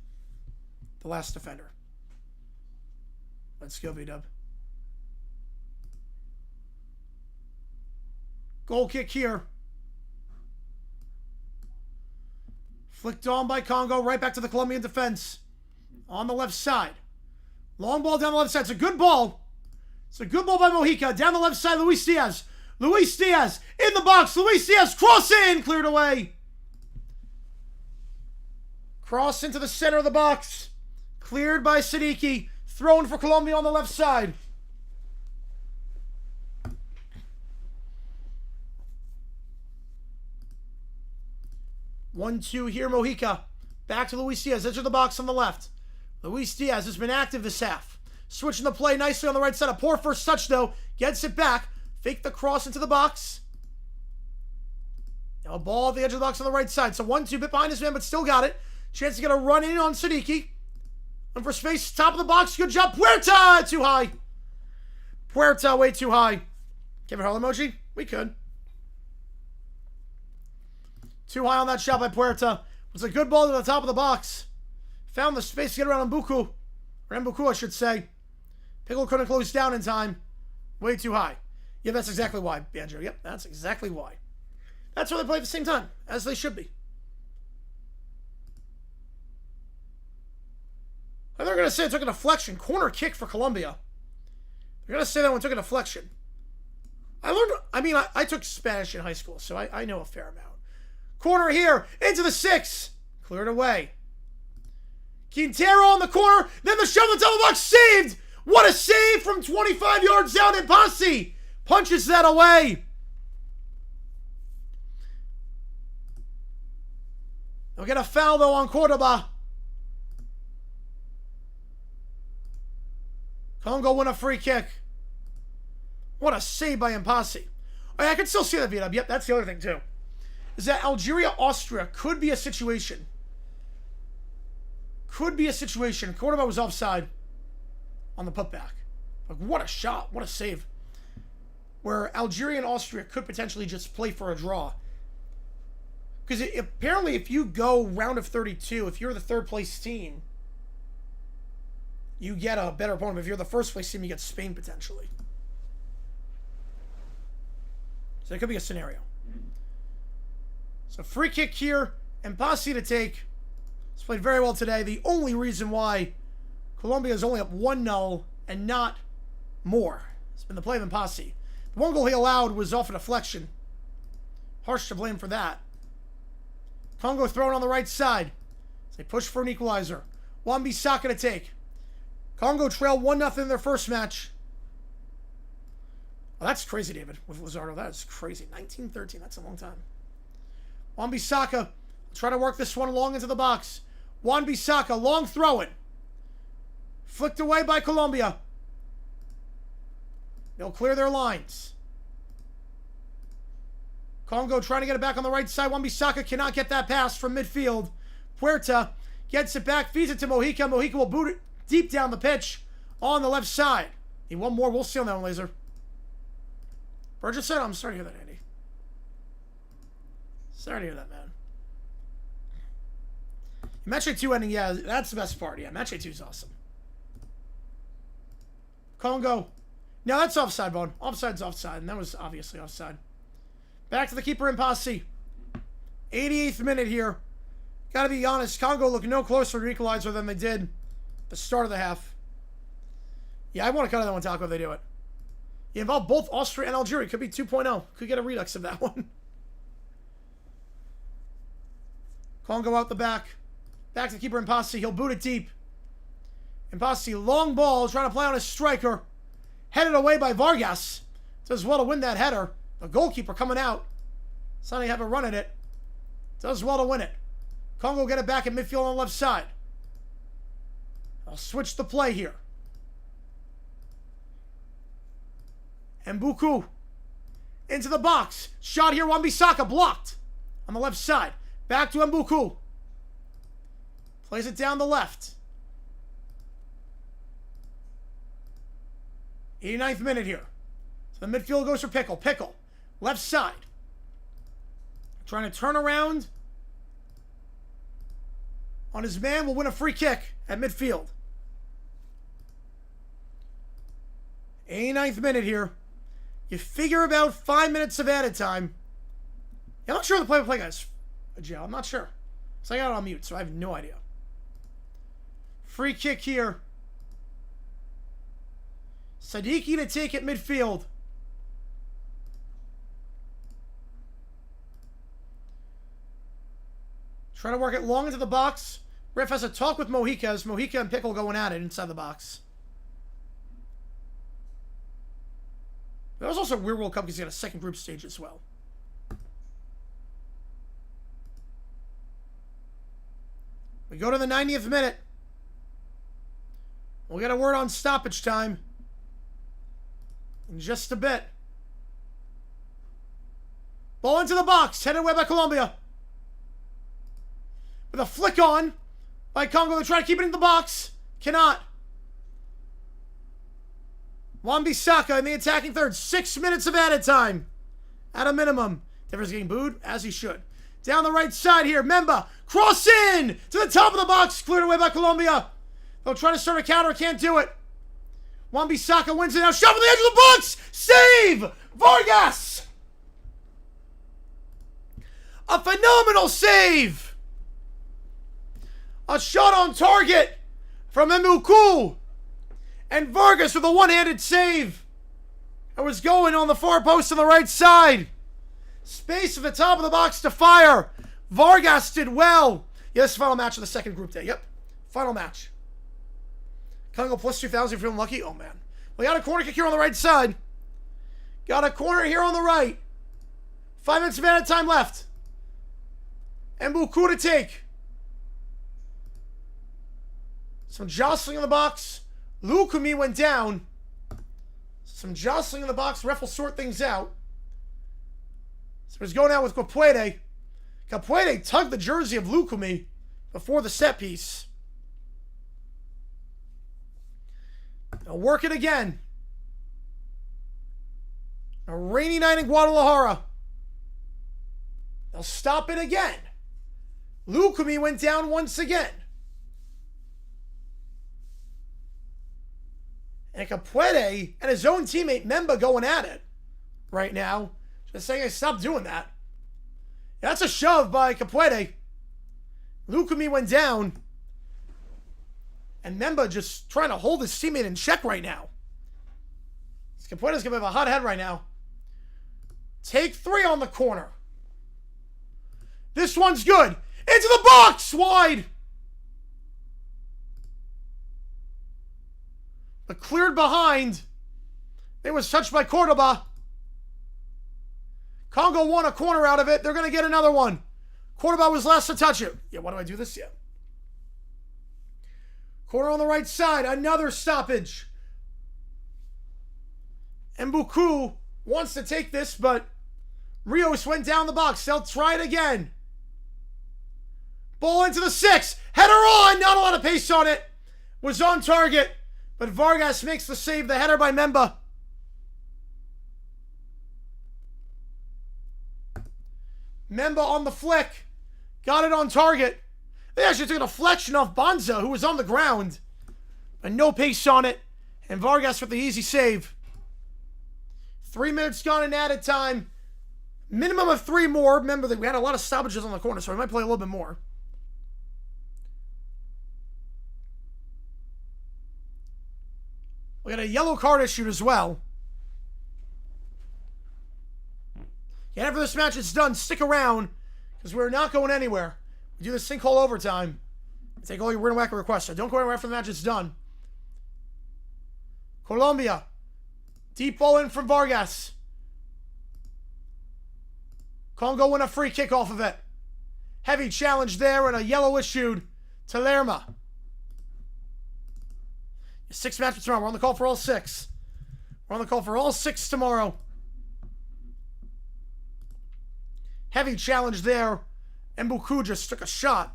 the last defender. Let's go, V-Dub. Goal kick here. Flicked on by Congo, right back to the Colombian defense. On the left side. Long ball down the left side. It's a good ball. It's a good ball by Mojica. Down the left side, Luis Diaz. Luis Diaz in the box. Luis Diaz cross in. Cleared away. Cross into the center of the box. Cleared by Siddiqui. Thrown for Colombia on the left side. One-two here, Mojica. Back to Luis Diaz. Edge of the box on the left. Luis Diaz has been active this half. Switching the play nicely on the right side. A poor first touch, though. Gets it back. Fake the cross into the box. Now a ball at the edge of the box on the right side. So 1-2, bit behind his man, but still got it. Chance to get a run in on Siddiqui. And for space, top of the box. Good job. Puerta! Too high. Puerta way too high. Give it a heart emoji? We could. Too high on that shot by Puerta. It was a good ball to the top of the box. Found the space to get around Mbuku. Or Mbuku, I should say. Pickle couldn't close down in time. Way too high. Yeah, that's exactly why, Banjo. Yep, that's exactly why. That's why they play at the same time, as they should be. And they're going to say it took a deflection. Corner kick for Colombia. They're going to say that one took a deflection. I took Spanish in high school, so I know a fair amount. Corner here, into the 6. Cleared away. Quintero on the corner, then the shove until the box, saved! What a save from 25 yards down, and Passi punches that away. They'll get a foul, though, on Cordoba. Congo win a free kick. What a save by Mpassi. Oh, yeah, I can still see that beat up. Yep, that's the other thing, too. Is that Algeria-Austria could be a situation. Could be a situation. Cordoba was offside on the putback. Like, what a shot. What a save. Where Algeria and Austria could potentially just play for a draw. Because apparently if you go round of 32, if you're the third place team, you get a better opponent. If you're the first place team, you get Spain potentially. So that could be a scenario. So free kick here, and Passi to take. He's played very well today. The only reason why Colombia is only up 1-0 and not more has been the play of Mpassi. The one goal he allowed was off a deflection. Harsh to blame for that. Congo thrown on the right side. As they push for an equalizer. Wan-Bissaka to take. Congo trail 1-0 in their first match. Oh, that's crazy, David, with Lizardo. That is crazy. 1913, that's a long time. Wan-Bissaka will try to work this one long into the box. Wan-Bissaka, long throw it. Flicked away by Colombia. They'll clear their lines. Congo trying to get it back on the right side. Wan-Bissaka cannot get that pass from midfield. Puerta gets it back, feeds it to Mojica. Mojica will boot it deep down the pitch on the left side. Need one more. We'll see on that one, Laser. Burgess said, I'm sorry to hear that, Andy. Sorry to hear that, man. Match day 2 ending, yeah, that's the best part. Yeah, match day 2 is awesome. Congo. Now that's offside, Bone. Offside's offside, and that was obviously offside. Back to the keeper in Mpassi. 88th minute here. Gotta be honest, Congo look no closer to equalizer than they did at the start of the half. Yeah, I want to cut on that one, Taco, if they do it. You involve both Austria and Algeria. Could be 2.0. Could get a redux of that one. Congo out the back. Back to the keeper Mpassi. He'll boot it deep. Mpassi, long ball, trying to play on his striker. Headed away by Vargas. Does well to win that header. The goalkeeper coming out. Sonny have a run at it. Does well to win it. Congo get it back in midfield on the left side. I'll switch the play here. Mbuku into the box. Shot here, Wan-Bissaka blocked on the left side. Back to Mbuku. Plays it down the left. 89th minute here. So the midfield goes for Pickle. Pickle, left side. Trying to turn around on his man. Will win a free kick at midfield. 89th minute here. You figure about 5 minutes of added time. Yeah, I'm not sure the play-by-play guys. I'm not sure. So I got it on mute, so I have no idea. Free kick here. Siddiqui to take it midfield. Trying to work it long into the box. Ref has a talk with Mojica as Mojica and Pickle going at it inside the box. There was also a Weird World Cup because he got a second group stage as well. We go to the 90th minute. We'll get a word on stoppage time in just a bit. Ball into the box, headed away by Colombia. With a flick on by Congo. They try to keep it in the box. Cannot. Wan-Bissaka in the attacking third. 6 minutes of added time. At a minimum. Devers getting booed, as he should. Down the right side here. Memba. Cross in to the top of the box. Cleared away by Colombia. They'll try to start a counter. Can't do it. Wan-Bissaka wins it now. Shot from the edge of the box. Save! Vargas! A phenomenal save! A shot on target from Mbuku. And Vargas with a one-handed save. It was going on the far post on the right side. Space at the top of the box to fire. Vargas did well. Yes, final match of the second group day. Yep, final match. Congo plus 2,000 if you're feeling lucky. Oh, man. We got a corner kick here on the right side. Got a corner here on the right. 5 minutes of added time left. Mbuku to take. Some jostling in the box. Lukumi went down. Some jostling in the box. Ref will sort things out. So he's going out with Capuede. Capuede tugged the jersey of Lukumi before the set piece. They'll work it again. A rainy night in Guadalajara. They'll stop it again. Lukumi went down once again. And Capuede and his own teammate Memba going at it right now. Just saying, hey, stop doing that. That's a shove by Capuede. Lukumi went down. And Memba just trying to hold his teammate in check right now. Capuede's going to have a hot head right now. Take 3 on the corner. This one's good. Into the box! Wide! But cleared behind. It was touched by Cordoba. Congo won a corner out of it. They're going to get another one. Cordoba was last to touch it. Yeah, why do I do this? Yeah. Corner on the right side. Another stoppage. Mbuku wants to take this, but Rios went down the box. They'll try it again. Ball into the 6. Header on. Not a lot of pace on it. Was on target. But Vargas makes the save. The header by Memba. Memba on the flick. Got it on target. They actually took a deflection off Bonza, who was on the ground. And no pace on it. And Vargas with the easy save. 3 minutes gone in added time. Minimum of 3 more. Remember that we had a lot of stoppages on the corner, so we might play a little bit more. We got a yellow card issued as well. And after this match is done, stick around, because we're not going anywhere. We do this thing called overtime. Take all your Weird Wacker requests. So don't go anywhere after the match is done. Colombia. Deep ball in from Vargas. Congo win a free kick off of it. Heavy challenge there and a yellow issued to Lerma. 6 matches tomorrow. We're on the call for all 6. We're on the call for all 6 tomorrow. Heavy challenge there. Mbuku just took a shot.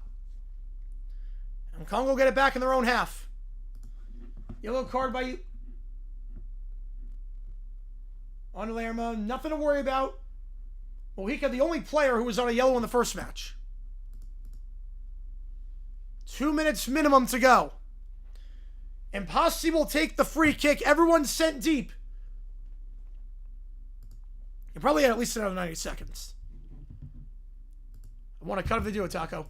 And Congo get it back in their own half. Yellow card by on Lerma. Nothing to worry about. Mojica, the only player who was on a yellow in the first match. 2 minutes minimum to go. Impossible take the free kick. Everyone's sent deep. You probably had at least another 90 seconds. I want to cut a video, Taco.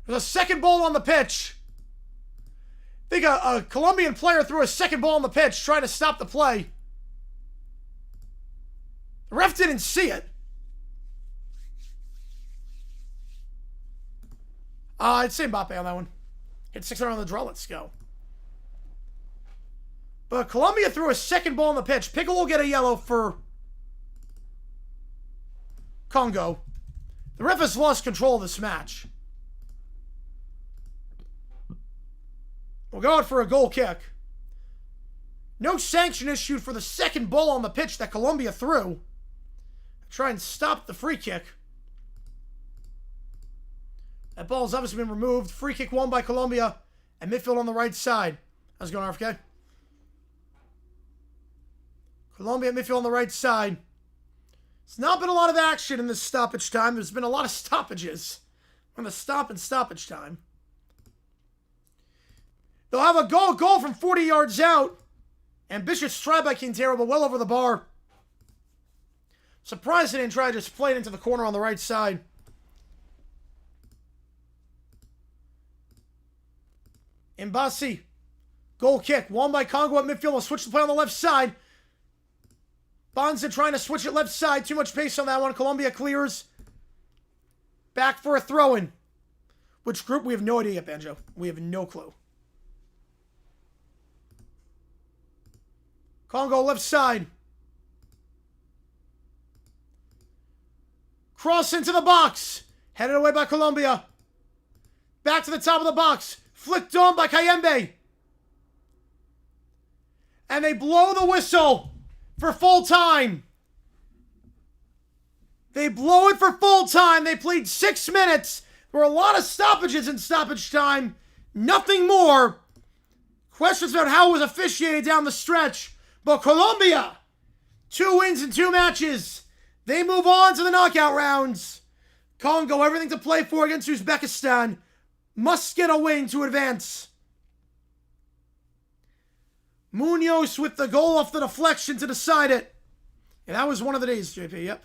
There's a second ball on the pitch. I think a Colombian player threw a second ball on the pitch trying to stop the play. The ref didn't see it. I'd say Mbappe on that one. Hit 600 on the draw. Let's go. But Colombia threw a second ball on the pitch. Piccolo will get a yellow for Congo. The ref has lost control of this match. We'll go out for a goal kick. No sanction issued for the second ball on the pitch that Colombia threw. Try and stop the free kick. That ball's obviously been removed. Free kick won by Colombia. And midfield on the right side. How's it going, RFK? Colombia midfield on the right side. It's not been a lot of action in this stoppage time. There's been a lot of stoppages. On the stoppage time. They'll have a goal from 40 yards out. Ambitious try by Quintero, but well over the bar. Surprised they didn't try to just play it into the corner on the right side. Mbassi. Goal kick. Won by Congo at midfield. Will switch the play on the left side. Bonza trying to switch it left side. Too much pace on that one. Colombia clears. Back for a throw-in. Which group? We have no idea yet, Banjo. We have no clue. Congo left side. Cross into the box. Headed away by Colombia. Back to the top of the box. Flicked on by Kayembe. And they blow the whistle for full time. They blow it for full time. They played 6 minutes. There were a lot of stoppages in stoppage time. Nothing more. Questions about how it was officiated down the stretch. But Colombia, 2 wins in 2 matches. They move on to the knockout rounds. Congo, everything to play for against Uzbekistan. Must get a win to advance. Munoz with the goal off the deflection to decide it. And that was one of the days, JP, yep.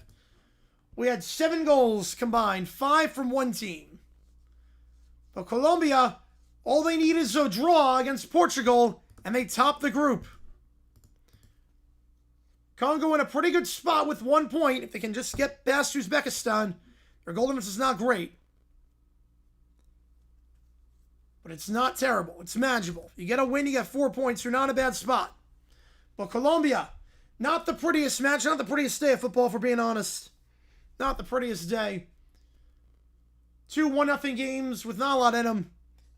We had 7 goals combined, 5 from one team. But Colombia, all they need is a draw against Portugal, and they top the group. Congo in a pretty good spot with 1 point. If they can just get past Uzbekistan, their goal difference is not great. But it's not terrible. It's manageable. You get a win, you get 4 points. You're not in a bad spot. But Colombia, not the prettiest match, not the prettiest day of football, for being honest. Not the prettiest day. 2 1-0 games with not a lot in them.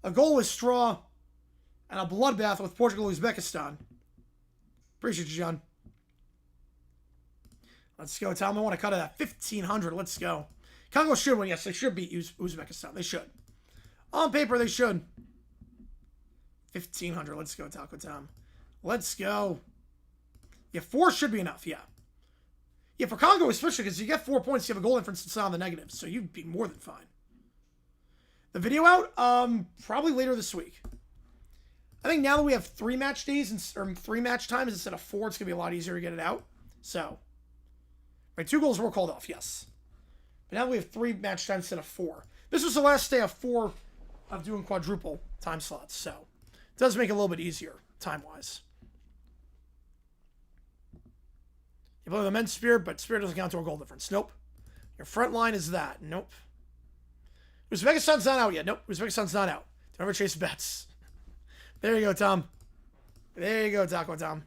A goalless straw. And a bloodbath with Portugal and Uzbekistan. Appreciate you, John. Let's go, Tom. I want to cut it at 1,500. Let's go. Congo should win. Yes, they should beat Uzbekistan. They should. On paper, they should. 1,500. Let's go, Taco Tom. Let's go. Yeah, 4 should be enough. Yeah. Yeah, for Congo especially, because you get 4 points, you have a goal difference, it's not on the negatives, so you'd be more than fine. The video out? Probably later this week. I think now that we have 3 match days, or 3 match times instead of 4, it's going to be a lot easier to get it out. So, right, 2 goals were called off, yes. But now we have 3 match times instead of 4. This was the last day of 4 of doing quadruple time slots, so it does make it a little bit easier, time-wise. You play with the men's spear, but spear doesn't count to a goal difference. Nope. Your front line is that. Nope. Uzbekistan's not out yet. Nope. Uzbekistan's not out. Don't ever chase bets. There you go, Tom. There you go, Taco Tom.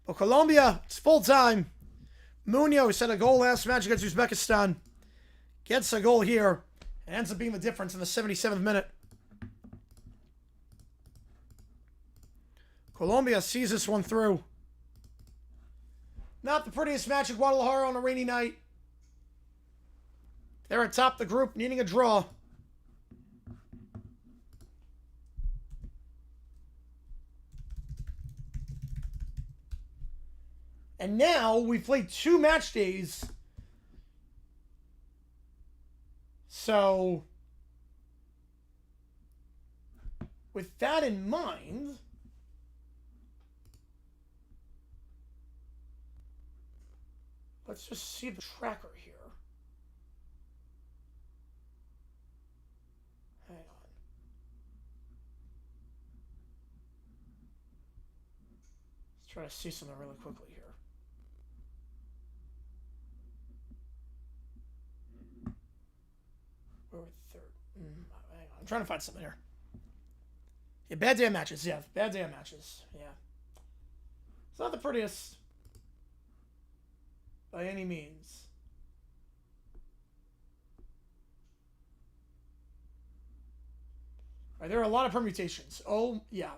But Colombia, it's full time. Munoz had a goal last match against Uzbekistan. Gets a goal here. And ends up being the difference in the 77th minute. Colombia sees this one through. Not the prettiest match at Guadalajara on a rainy night. They're atop the group, needing a draw. And now we've played 2 match days. So, with that in mind, let's just see the tracker here. Hang on. Let's try to see something really quickly here. We're at 3rd. Hang on. I'm trying to find something here. Yeah, bad day of matches. Yeah, bad day of matches. Yeah. It's not the prettiest. By any means. All right, there are a lot of permutations. Oh, yeah.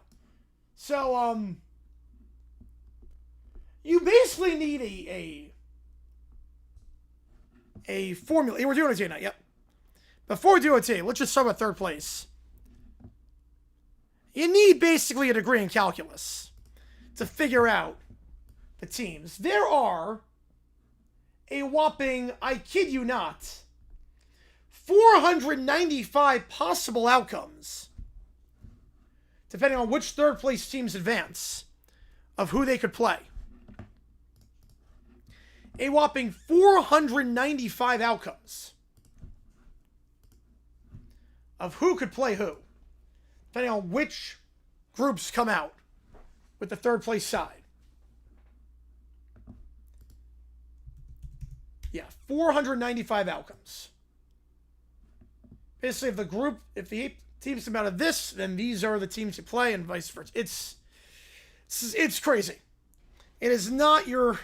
So, you basically need a formula. We're doing it today now. Yep. Before we do it today, let's just start with third place. You need basically a degree in calculus to figure out the teams. There are a whopping, I kid you not, 495 possible outcomes, depending on which third place teams advance, of who they could play. A whopping 495 outcomes of who could play who, depending on which groups come out with the third place side. Yeah, 495 outcomes. Basically, if the 8 teams come out of this, then these are the teams you play, and vice versa. It's crazy. It is not your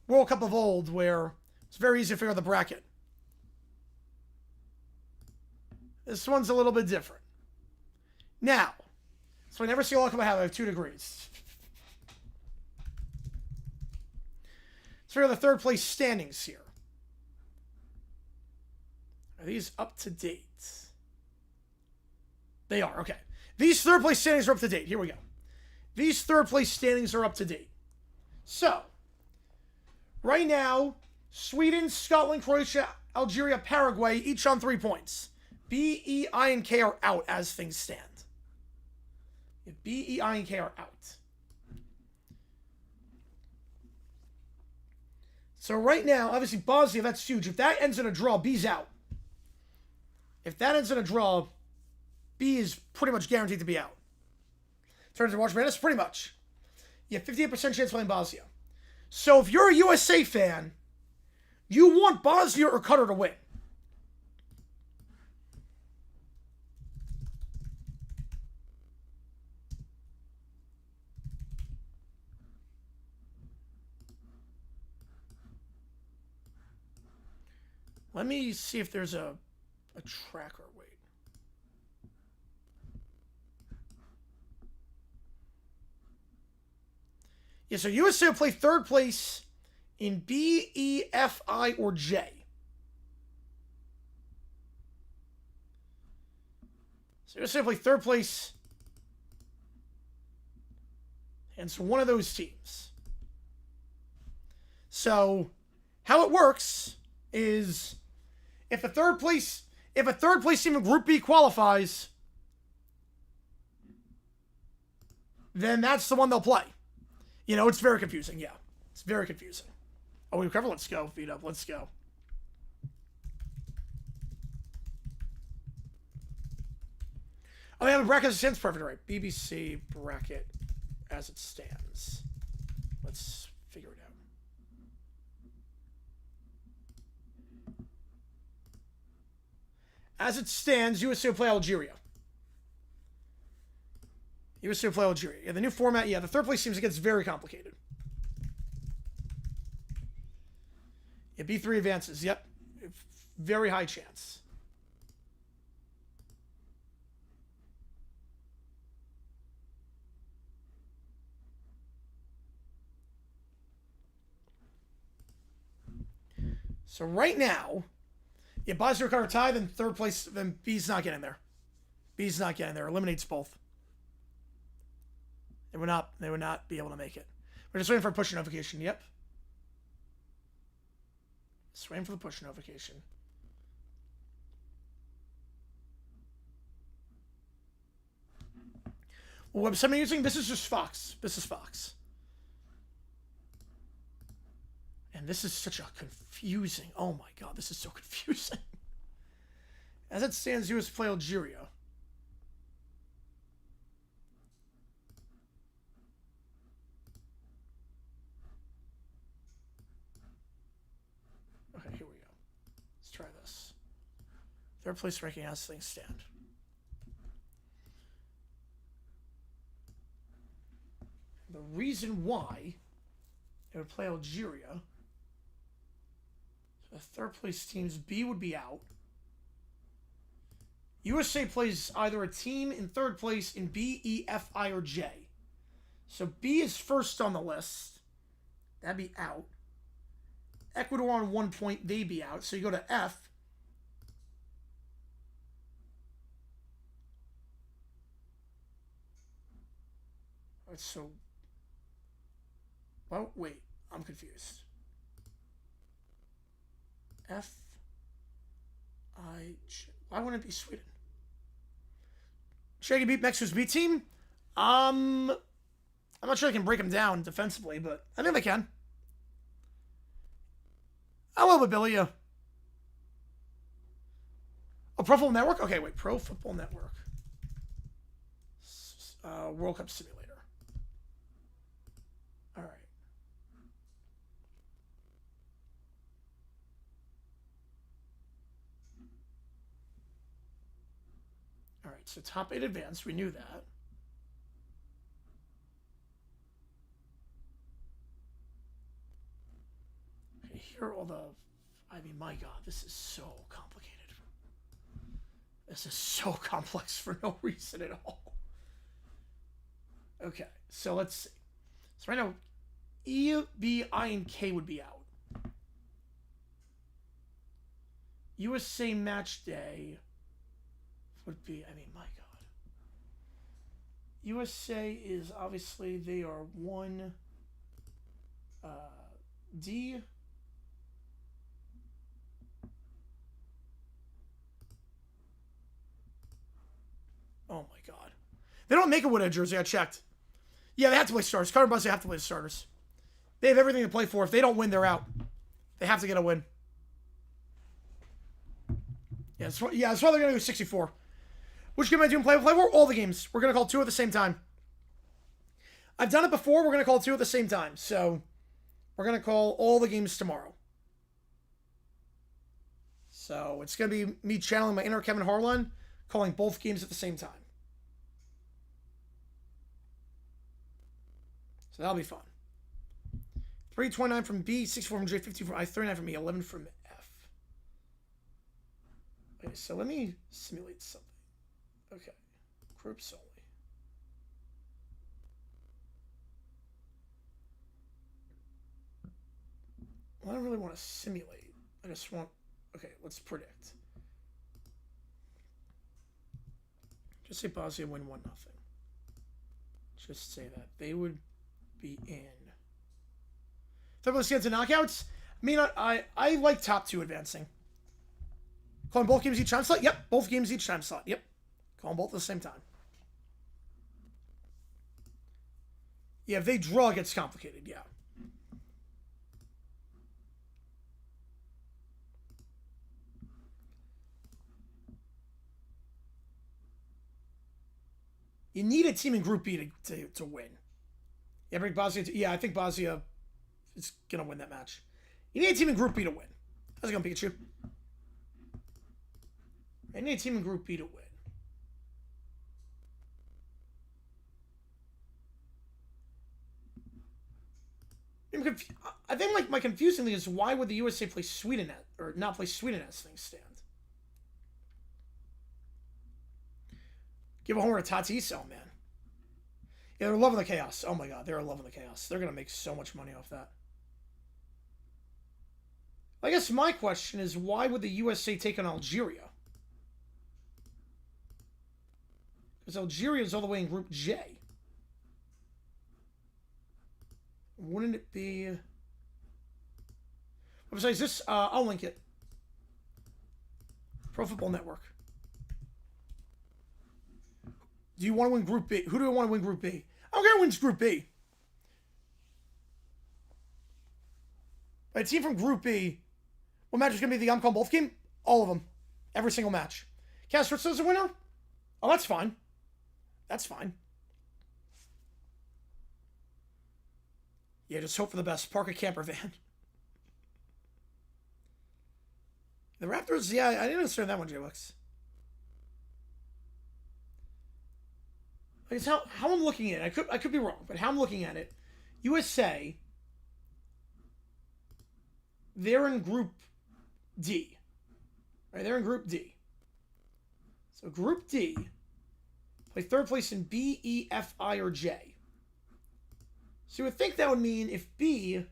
World Cup of old, where it's very easy to figure out the bracket. This one's a little bit different. Now, so I never see a World Cup I have 2 degrees. Let's figure out the third place standings here. Are these up to date? They are, okay. These third place standings are up to date. Here we go. These third place standings are up to date. So, right now, Sweden, Scotland, Croatia, Algeria, Paraguay, each on 3 points. B, E, I, and K are out as things stand. B, E, I, and K are out. So right now, obviously Bosnia, that's huge. If that ends in a draw, B's out. If that ends in a draw, B is pretty much guaranteed to be out. In terms of March Madness, pretty much. You have 58% chance playing Bosnia. So if you're a USA fan, you want Bosnia or Qatar to win. Let me see if there's a tracker. Wait. Yeah, so USA will play third place in B, E, F, I, or J. So USA will play third place. And so one of those teams. So how it works is if a third place team in Group B qualifies, then that's the one they'll play. You know, it's very confusing. Yeah, it's very confusing. Oh, we cover. Let's go. Feed up. Let's go. Oh, yeah, the bracket as it stands. Perfect. All right. BBC bracket as it stands. Let's figure it out. As it stands, USA will play Algeria. USA will play Algeria. Yeah, the new format, yeah, the third place seems it gets very complicated. Yeah, B3 advances. Yep. Very high chance. So right now, yeah, Bosnia or Qatar tie, then third place, then B's not getting there. B's not getting there. Eliminates both. They would not be able to make it. We're just waiting for a push notification. Yep. Just waiting for the push notification. What website am I using? This is just Fox. This is Fox. And this is such a confusing... Oh my god, this is so confusing. As it stands, US play Algeria. Okay, here we go. Let's try this. Third place ranking as things stand. reason why it would play Algeria. So the third place teams, B would be out. USA plays either a team in third place in B, E, F, I, or J. So B is first on the list. That'd be out. Ecuador on 1 point, they'd be out. So you go to F. All right, so... Well, wait. I'm confused. F, I, J. Why wouldn't it be Sweden? Should I beat Mexico's B team? I'm not sure I can break them down defensively, but I think they can. Hello, Babilia. Oh, Pro Football Network? Okay, wait. Pro Football Network. World Cup Simulator. All right. All right, so top 8 advanced. We knew that. Okay, here are all the... I mean, my God, this is so complicated. This is so complex for no reason at all. Okay, so let's see. So right now, E, B, I, and K would be out. USA match day would be, I mean, my God. USA is obviously, they are 1, D. Oh my God. They don't make a Woodhead jersey, I checked. Yeah, they have to play starters. Carter and Buzz, they have to play the starters. They have everything to play for. If they don't win, they're out. They have to get a win. Yeah, that's why they're going to do 64. Which game am I doing play for? All the games. We're going to call 2 at the same time. I've done it before. We're going to call 2 at the same time. So, we're going to call all the games tomorrow. So, it's going to be me channeling my inner Kevin Harlan, calling both games at the same time. So, that'll be fun. 329 from B, 64 from J, 54 from I, 39 from E, 11 from F. Okay, so let me simulate something. Okay, groups only. Well, I don't really want to simulate. I just want... Okay, let's predict. Just say Bosnia win 1-0. Just say that. They would be in. Third place gets to knockouts? I mean, I like top 2 advancing. Calling both games each time slot? Yep, both games each time slot. Yep. Call them both at the same time. Yeah, if they draw, it gets complicated, yeah. You need a team in Group B to win. Yeah, bring Bosnia to... Yeah, I think Bosnia is going to win that match. You need a team in Group B to win. How's it going, Pikachu? I need a team in Group B to win. I think like my confusing thing is why would the USA play Sweden or not play Sweden as things stand? Give a homer to Tatis, oh man. Yeah, they're loving the chaos. Oh my God, they're loving the chaos. They're gonna make so much money off that. I guess my question is why would the USA take on Algeria? Because Algeria is all the way in Group J. Wouldn't it be... Besides this, I'll link it. Pro Football Network. Do you want to win Group B? Who do I want to win Group B? I don't care who wins Group B. A team from Group B. What match is going to be the I'm calling both game? All of them. Every single match. Castro's a winner? Oh, that's fine. That's fine. Yeah, just hope for the best. Park a camper van. The Raptors, yeah, I didn't understand that one, J-Lux. I guess how I'm looking at it, I could be wrong, but how I'm looking at it, USA, they're in Group D. Right, they're in Group D. So Group D, play third place in B, E, F, I, or J. So you would think that would mean if B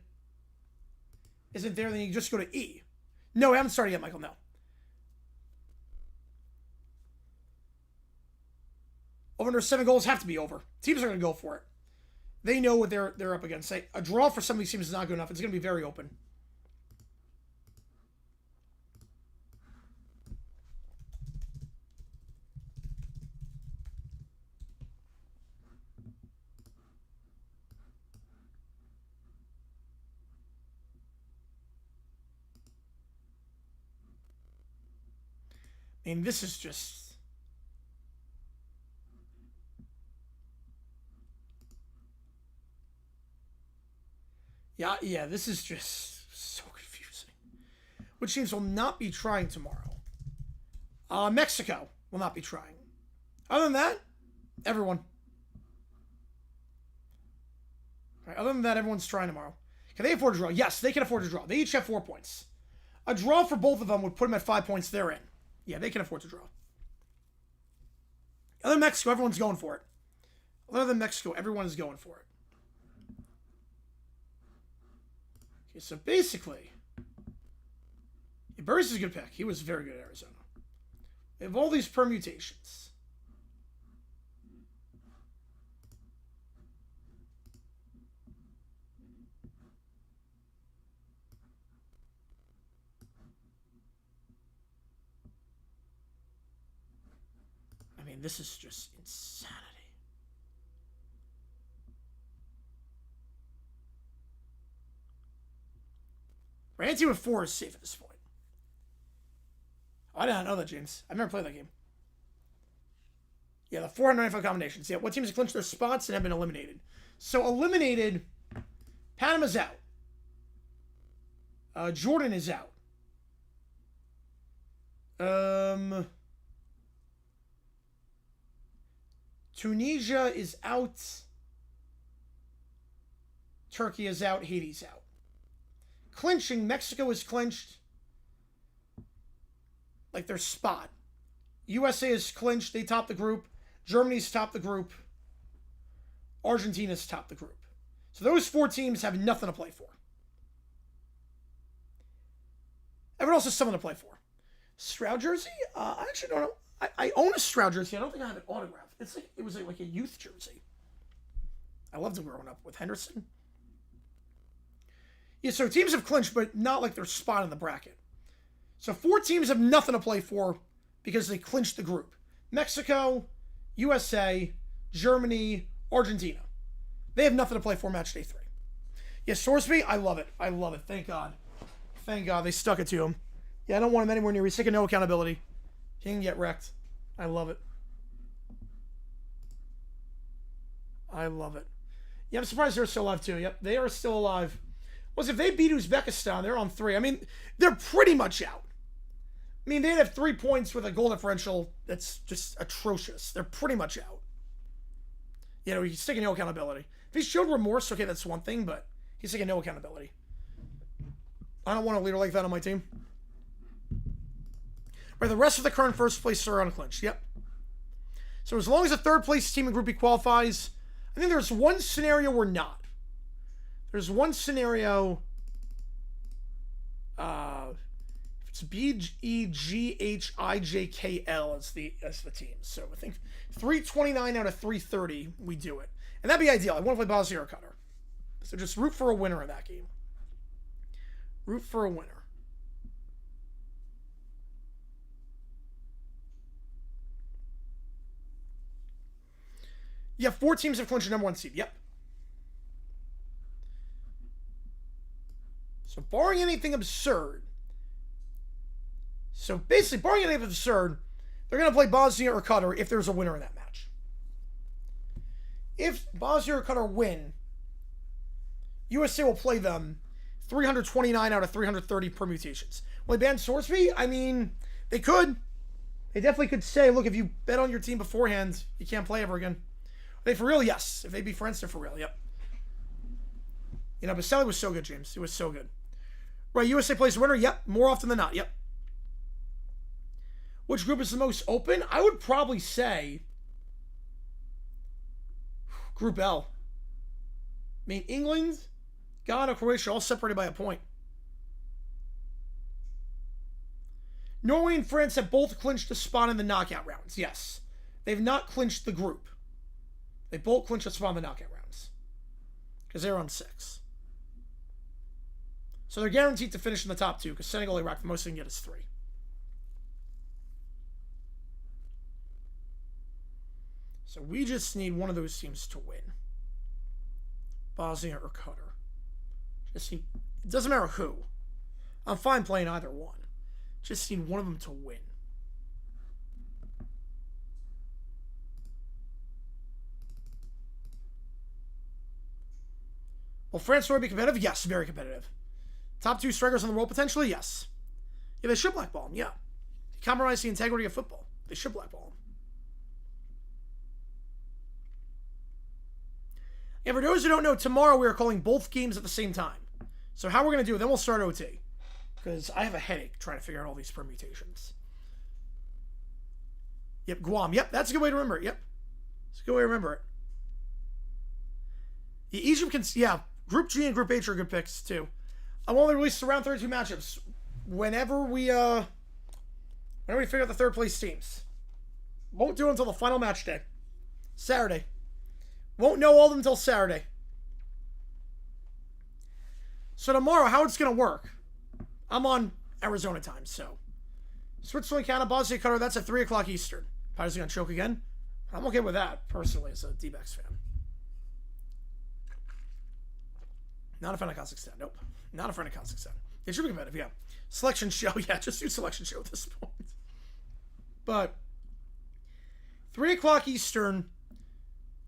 isn't there, then you just go to E. No, we haven't started yet, Michael, no. Over under 7 goals have to be over. Teams are going to go for it. They know what they're up against. A draw for some of these teams is not good enough. It's going to be very open. I mean, this is just... Yeah, this is just so confusing. Which teams will not be trying tomorrow? Mexico will not be trying. Other than that, everyone. All right, other than that, everyone's trying tomorrow. Can they afford to draw? Yes, they can afford to draw. They each have 4 points. A draw for both of them would put them at 5 points. They're in. Yeah, they can afford to draw. Other than Mexico, everyone's going for it. Other than Mexico, everyone is going for it. Okay, so basically, Burris is a good pick. He was very good at Arizona. They have all these permutations. I mean, this is just insanity. Ranty with 4 is safe at this point. Oh, I did not know that, James. I've never played that game. Yeah, the 495 combinations. Yeah, what teams have clinched their spots and have been eliminated? So eliminated, Panama's out. Jordan is out. Tunisia is out. Turkey is out. Haiti's out. Clinching, Mexico is clinched. Like their spot. USA is clinched. They top the group. Germany's top the group. Argentina's top the group. So those 4 teams have nothing to play for. Everyone else has something to play for. Stroud jersey? I actually don't know. I own a Stroud jersey. I don't think I have it autographed. It's like it was like a youth jersey. I loved it growing up with Henderson. Yeah, so teams have clinched, but not like their spot in the bracket. So 4 teams have nothing to play for because they clinched the group. Mexico, USA, Germany, Argentina. They have nothing to play for match day 3. Yeah, Sorsby, I love it. I love it. Thank God. Thank God they stuck it to him. Yeah, I don't want him anywhere near. He's taking no accountability. He can get wrecked. I love it. I love it. Yeah, I'm surprised they're still alive too. Yep, they are still alive. If they beat Uzbekistan, they're on 3. I mean, they're pretty much out. I mean, they'd have 3 points with a goal differential that's just atrocious. They're pretty much out. You know, he's taking no accountability. If he showed remorse, okay, that's one thing, but he's taking no accountability. I don't want a leader like that on my team. Right, the rest of the current first place are unclinched. Yep. So as long as the third place team in Group B qualifies, I think there's one scenario we're not. There's one scenario. It's BEGHIJKL as the team. So I think 329 out of 330 we do it, and that'd be ideal. I want to play Bosnia or Qatar. So just root for a winner in that game. Root for a winner. Yeah, 4 teams have clinched the number 1 seed. Yep. So barring anything absurd. So basically, barring anything absurd, they're going to play Bosnia or Qatar if there's a winner in that match. If Bosnia or Qatar win, USA will play them 329 out of 330 permutations. Will they ban Sorsby? I mean, they could. They definitely could say, look, if you bet on your team beforehand, you can't play ever again. Are they for real? Yes. If they beat France, they're for real. Yep. You know, Baselli was so good, James. He was so good. Right, USA plays the winner? Yep, more often than not. Yep. Which group is the most open? I would probably say Group L. I mean, England, Ghana, Croatia, all separated by a point. Norway and France have both clinched a spot in the knockout rounds. Yes. They've not clinched the group. They both clinched a spot in the knockout rounds. Because they're on 6. So they're guaranteed to finish in the top 2, because Senegal, Iraq, the most they can get is 3. So we just need one of those teams to win. Bosnia or Qatar. It doesn't matter who. I'm fine playing either one. Just need one of them to win. Will France be competitive? Yes, very competitive. Top 2 strikers on the roll potentially? Yes. Yeah, they should blackball them, yeah. Compromise the integrity of football. They should blackball them. And for those who don't know, tomorrow we are calling both games at the same time. So how we're going to do it, then we'll start OT. Because I have a headache trying to figure out all these permutations. Yep, Guam. Yep, that's a good way to remember it. Yep. It's a good way to remember it. Yeah, Egypt can... Yeah, Group G and Group H are good picks, too. I will only release the round 32 matchups whenever we figure out the third place teams. Won't do it until the final match day. Saturday. Won't know all of them until Saturday. So tomorrow, how it's going to work. I'm on Arizona time, so. Switzerland, Canada, Bosnia, Qatar, that's at 3 o'clock Eastern. Pirates going to choke again? I'm okay with that, personally, as a D-backs fan. Not a fan of Kazakhstan. Nope. Not a fan of Kazakhstan. It should be competitive, yeah. Selection show. Yeah, just do selection show at this point. But 3 o'clock Eastern,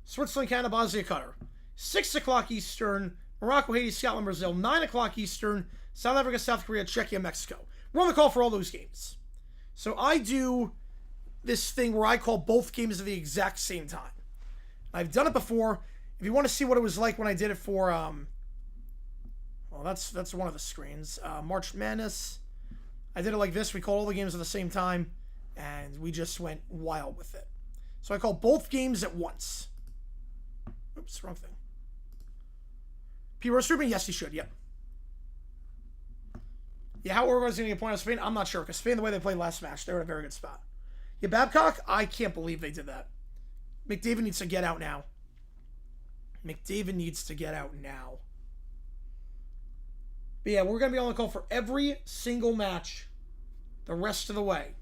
Switzerland, Canada, Bosnia, Qatar. 6 o'clock Eastern, Morocco, Haiti, Scotland, Brazil. 9 o'clock Eastern, South Africa, South Korea, Czechia, Mexico. We're on the call for all those games. So I do this thing where I call both games at the exact same time. I've done it before. If you want to see what it was like when I did it for... well, that's one of the screens. March Madness. I did it like this. We called all the games at the same time, and we just went wild with it. So I call both games at once. Oops, wrong thing. P-Rose streaming? Yes, he should. Yep. Yeah, how Uruguay's going to get points on Spain? I'm not sure, because Spain, the way they played last match, they were in a very good spot. Yeah, Babcock? I can't believe they did that. McDavid needs to get out now. McDavid needs to get out now. But yeah, we're going to be on the call for every single match the rest of the way.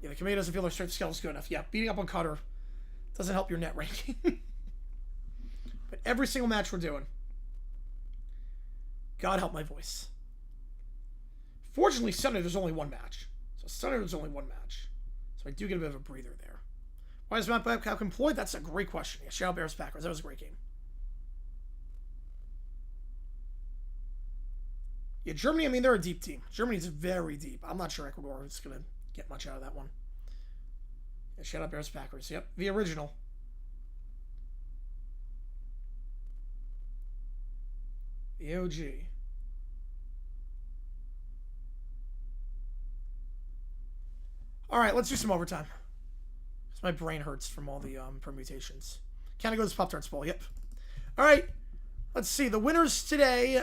Yeah, the committee doesn't feel their strength scale is good enough. Yeah, beating up on Qatar doesn't help your net ranking. But every single match we're doing. God help my voice. Fortunately, Sunday there's only one match. So Sunday there's only one match. So I do get a bit of a breather there. Why is Matt Babcock employed? That's a great question. Yeah, shout out Bears Packers. That was a great game. Yeah, Germany, I mean, they're a deep team. Germany's very deep. I'm not sure Ecuador is going to get much out of that one. Yeah, shout out Bears Packers. Yep, the original. The OG. All right, let's do some overtime. Because my brain hurts from all the permutations. Can I go to this Pop-Tarts Bowl? Yep. All right. Let's see. The winners today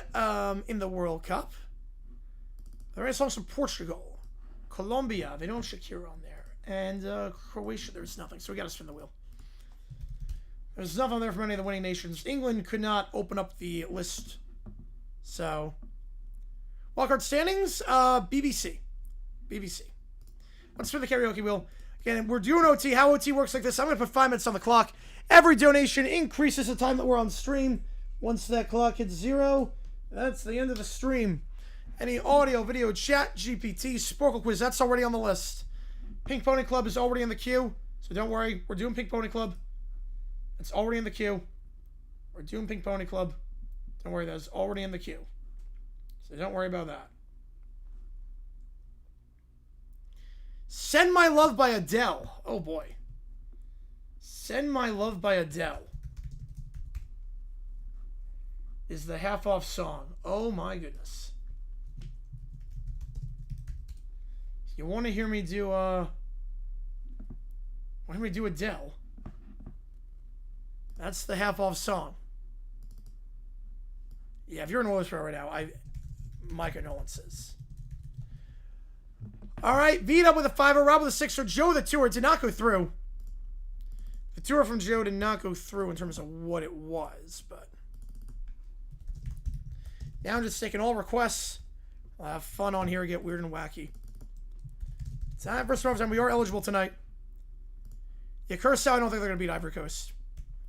in the World Cup. There are songs from Portugal. Colombia. They don't have Shakira on there. And Croatia, there's nothing. So we got to spin the wheel. There's nothing there from any of the winning nations. England could not open up the list. So, wildcard standings, BBC. BBC. Let's spin the karaoke wheel. Again, we're doing OT. How OT works like this, I'm going to put 5 minutes on the clock. Every donation increases the time that we're on stream. Once that clock hits 0, that's the end of the stream. Any audio, video, chat, GPT, Sporkle quiz, that's already on the list. Pink Pony Club is already in the queue. So don't worry, we're doing Pink Pony Club. It's already in the queue. We're doing Pink Pony Club. Don't worry, that's already in the queue. So don't worry about that. Send My Love by Adele. Oh boy. Send My Love by Adele. is the half-off song. Oh my goodness. You want to hear me do, want to hear me do Adele? That's the half-off song. Yeah, if you're in Williamsburg right now, my condolences. All right, Vita with a 5er, Rob with a 6er, Joe with a 2er. Did not go through. The 2er from Joe did not go through in terms of what it was, but now I'm just taking all requests. I'll have fun on here and get weird and wacky. Time for overtime. We are eligible tonight. Yeah, Curacao, I don't think they're going to beat Ivory Coast.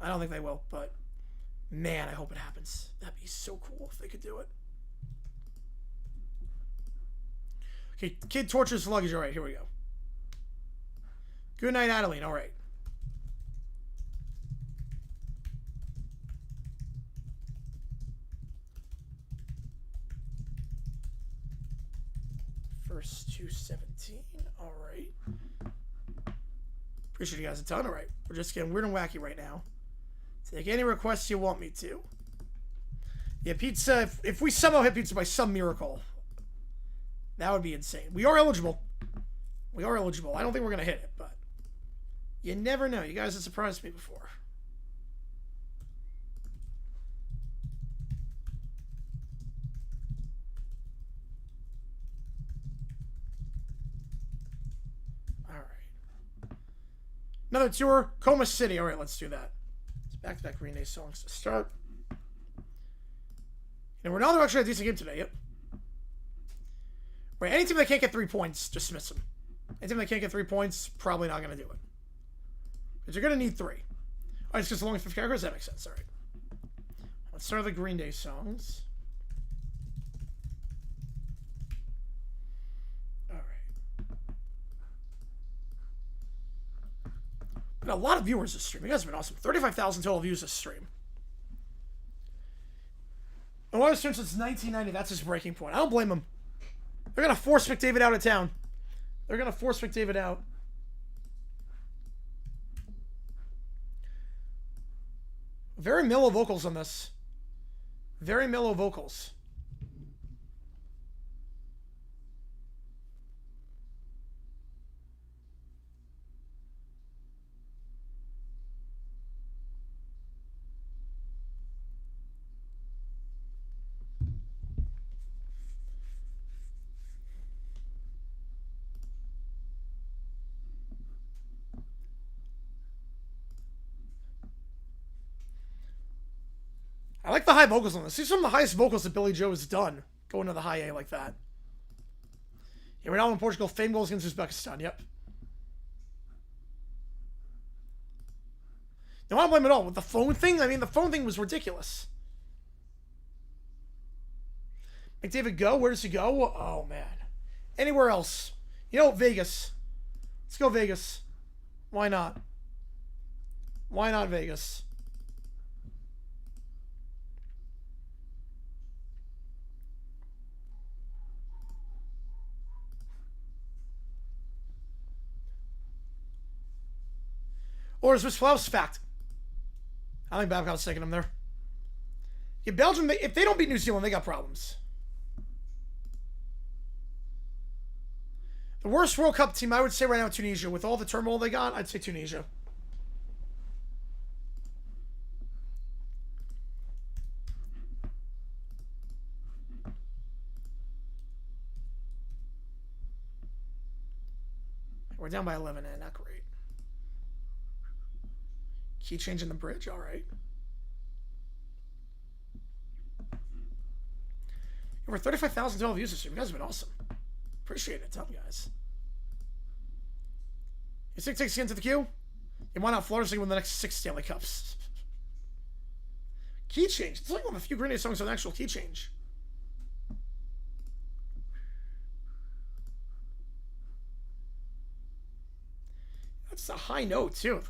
I don't think they will, but man, I hope it happens. That'd be so cool if they could do it. Okay, kid tortures luggage. All right, here we go. Good night, Adeline. All right. First 217. All right. Appreciate you guys a ton. All right. We're just getting weird and wacky right now. Take any requests you want me to. Yeah, pizza. If we somehow hit pizza by some miracle, that would be insane. We are eligible. We are eligible. I don't think we're going to hit it, but you never know. You guys have surprised me before. Another tour, Coma City. All right, let's do that. It's back-to-back Green Day songs to start. And Ronaldo actually had a decent game today. Yep. Right, any team that can't get 3 points, dismiss them. Any team that can't get 3 points, probably not going to do it. Because you're going to need 3. All right, it's just as long as 50 characters. That makes sense. All right. Let's start with the Green Day songs. A lot of viewers this stream. You guys have been awesome. 35,000 total views this stream. And one of the streams since 1990. That's his breaking point. I don't blame him. They're going to force McDavid out of town. They're going to force McDavid out. Very mellow vocals on this. Very mellow vocals. I like the high vocals on this. These are some of the highest vocals that Billy Joe has done. Going to the high A like that. Yeah, we're now in Portugal. Fame goals against Uzbekistan. Yep. No, I don't blame him at all. With the phone thing, I mean, the phone thing was ridiculous. McDavid go? Where does he go? Oh, man. Anywhere else. You know, Vegas. Let's go Vegas. Why not? Why not Vegas? Or is this Flaus fact? I think Babcock's taking them there. Yeah, Belgium, if they don't beat New Zealand, they got problems. The worst World Cup team, I would say right now, Tunisia. With all the turmoil they got, I'd say Tunisia. We're down by 11 and not great. Key change in the bridge, all right. Over 35,000 total views this year. You guys have been awesome. Appreciate it. Tell me, guys. You think takes you into the queue? And why not Florida's going to win the next 6 Stanley Cups? Key change. It's like one of the few Green Day songs with an actual key change. That's a high note, too.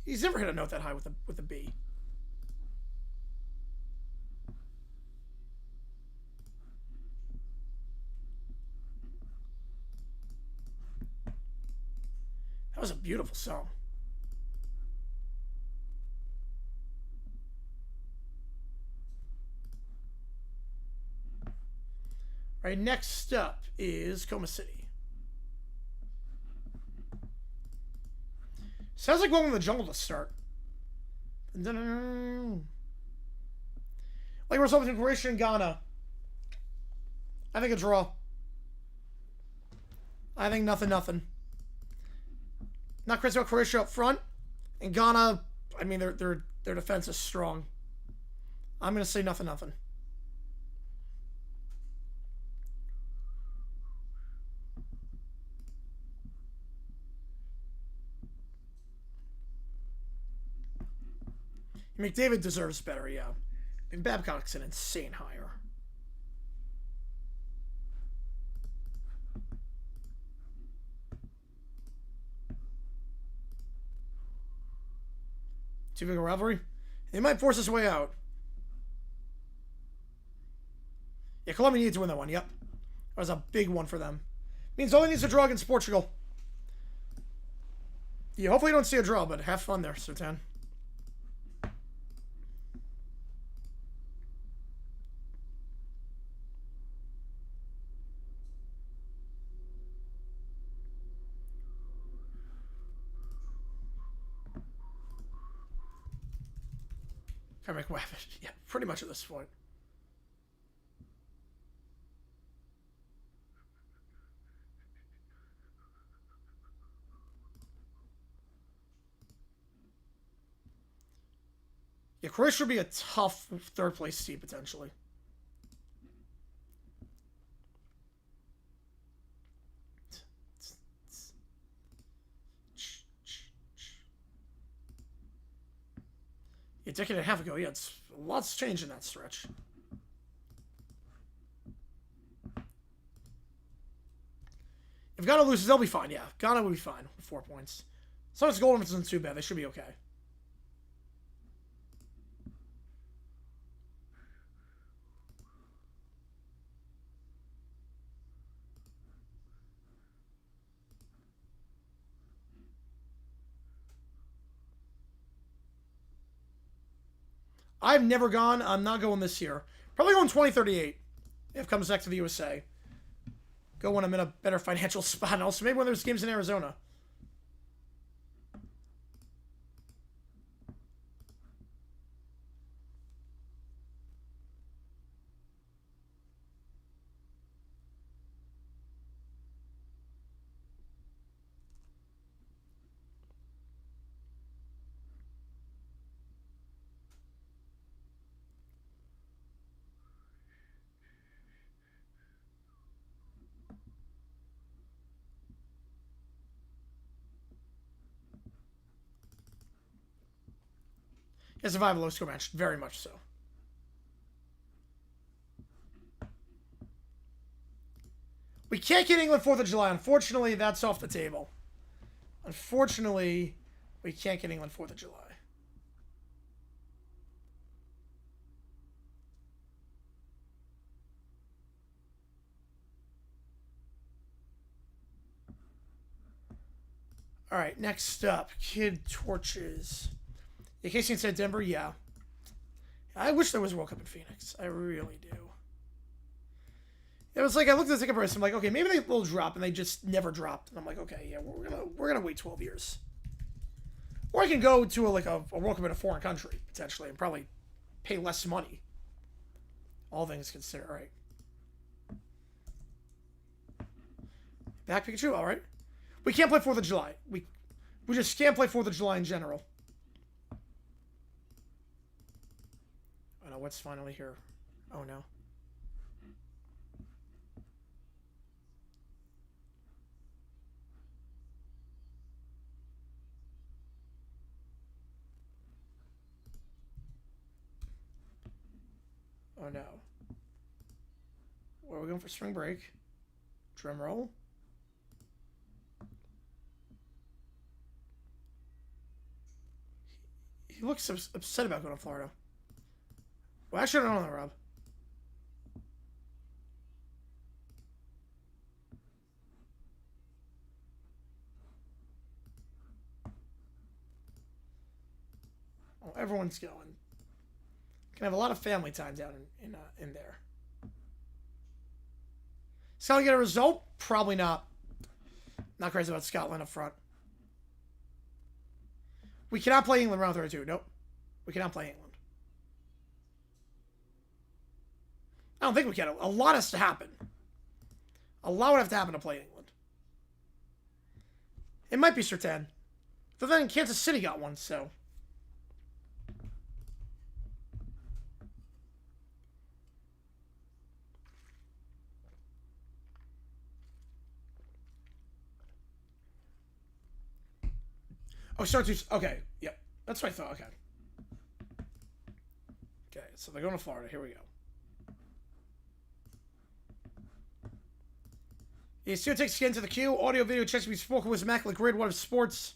He's never hit a note that high with a B. That was a beautiful song. All right, next up is Coma City. Sounds like Welcome to the Jungle to start. Like we're between Croatia and Ghana. I think a draw. I think nothing. Not crazy about Croatia up front. And Ghana, I mean, their defense is strong. I'm going to say nothing. McDavid deserves better, yeah. And Babcock's an insane hire. Too big a rivalry? They might force us way out. Yeah, Colombia needs to win that one, yep. That was a big one for them. Means only needs to draw against Portugal. Yeah, hopefully you don't see a draw, but have fun there, Sertan. Can I make weapon? Yeah, pretty much at this point. Yeah, Croatia would be a tough third place team, potentially. Yeah, a decade and a half ago, yeah, it's lots changed in that stretch. If Ghana loses, they'll be fine, yeah. Ghana will be fine with 4 points. As long as goal difference isn't too bad, they should be okay. I've never gone. I'm not going this year. Probably going 2038 if it comes back to the USA. Go when I'm in a better financial spot. And also maybe when there's games in Arizona. Yeah, survival low score match. Very much so. We can't get England 4th of July. Unfortunately, that's off the table. Unfortunately, we can't get England 4th of July. All right, next up, Kid Torches. Yeah, Casey said Denver, yeah. I wish there was a World Cup in Phoenix. I really do. It was like I looked at the ticket price. I'm like, okay, maybe they will drop, and they just never dropped. And I'm like, okay, yeah, we're gonna wait 12 years, or I can go to a World Cup in a foreign country potentially, and probably pay less money. All things considered, all right. Back Pikachu, all right. We can't play 4th of July. We just can't play 4th of July in general. Oh no, what's finally here? Oh no. Oh no. Where are we going for spring break? Drum roll. He looks upset about going to Florida. Well, actually, I don't know, Rob. Oh, everyone's going. Can have a lot of family time down in there. Scotland get a result? Probably not. Not crazy about Scotland up front. We cannot play England round 32. Nope. We cannot play England. I don't think we can. A lot has to happen. A lot would have to happen to play England. It might be Sertan. But then Kansas City got one, so... Oh, start to... Okay, yep. That's what I thought, okay. Okay, so they're going to Florida. Here we go. Yeah, still takes again to the queue. Audio, video, checks to be spoken with Immaculate Grid, What of Sports.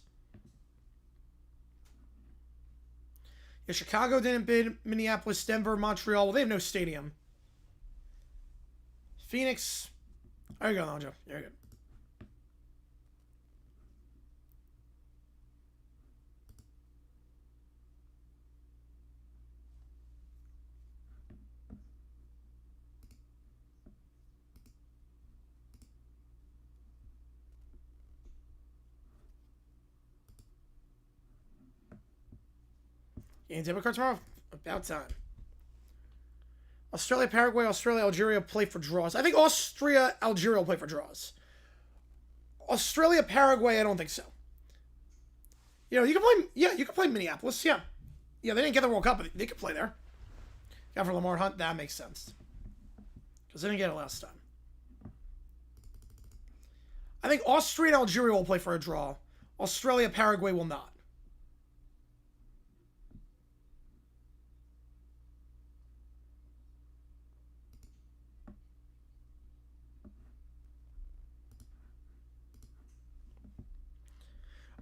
Yeah, Chicago didn't bid. Minneapolis, Denver, Montreal. Well, they have no stadium. Phoenix. There you go, Lonjo. You're good. Game debit card tomorrow? About time. Australia, Paraguay, Australia, Algeria play for draws. I think Austria, Algeria will play for draws. Australia, Paraguay, I don't think so. You know, you can play, yeah, you can play Minneapolis, yeah. Yeah, they didn't get the World Cup, but they could play there. Got for Lamar Hunt, that makes sense. Because they didn't get it last time. I think Austria and Algeria will play for a draw. Australia, Paraguay will not.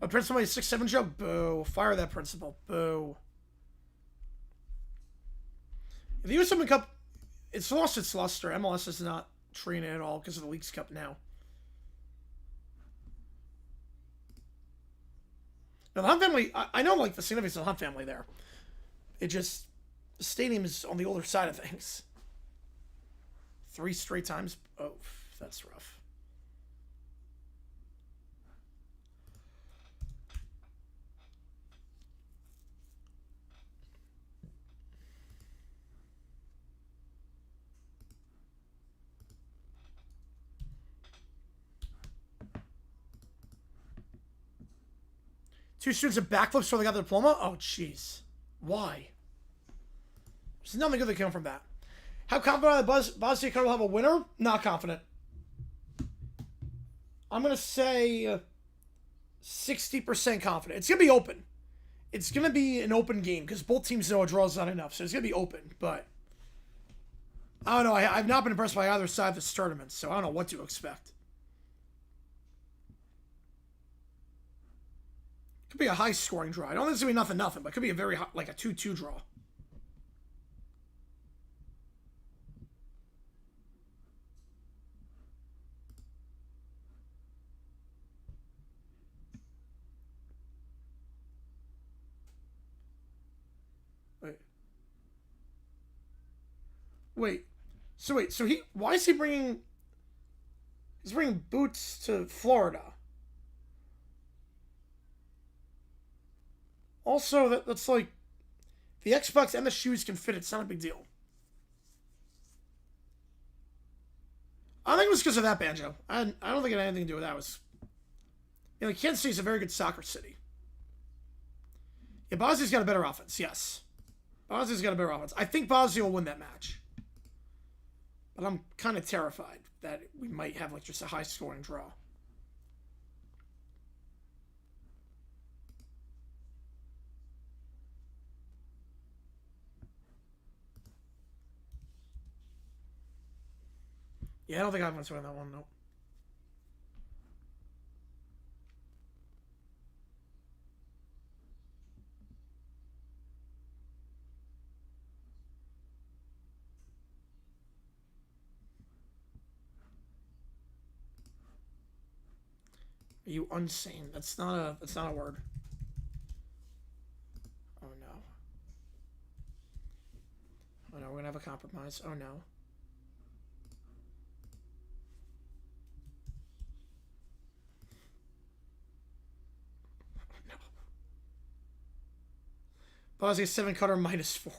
A principal is 6-7 joke? Boo. Fire that principal. Boo. The US Open Cup, it's lost its luster. MLS is not treating it at all because of the Leagues Cup now. Now, the Hunt family, I know, like, the significance of the Hunt family there. It just, the stadium is on the older side of things. 3 straight times? Oh, that's rough. Two students of backflips before they got their diploma? Oh, jeez. Why? There's nothing good that came from that. How confident the Bosnia will have a winner? Not confident. I'm going to say 60% confident. It's going to be open. It's going to be an open game because both teams know a draw is not enough. So it's going to be open. But I don't know. I've not been impressed by either side of this tournament. So I don't know what to expect. Could be a high-scoring draw. I don't think it's going to be nothing, but it could be a very high, like a 2-2 draw. Wait. So he... Why is he bringing... He's bringing boots to Florida. Also, that's like... The Xbox and the shoes can fit. It's not a big deal. I think it was because of that, Banjo. I don't think it had anything to do with that. It was... You know, Kansas City is a very good soccer city. Yeah, Bosnia's got a better offense, yes. Bosnia's got a better offense. I think Bosnia will win that match. But I'm kind of terrified that we might have like just a high-scoring draw. Yeah, I don't think I want to win that one, nope. Are you insane? That's not a word. Oh no. Oh no, we're gonna have a compromise. Oh no. Bosnia 7, Qatar -4.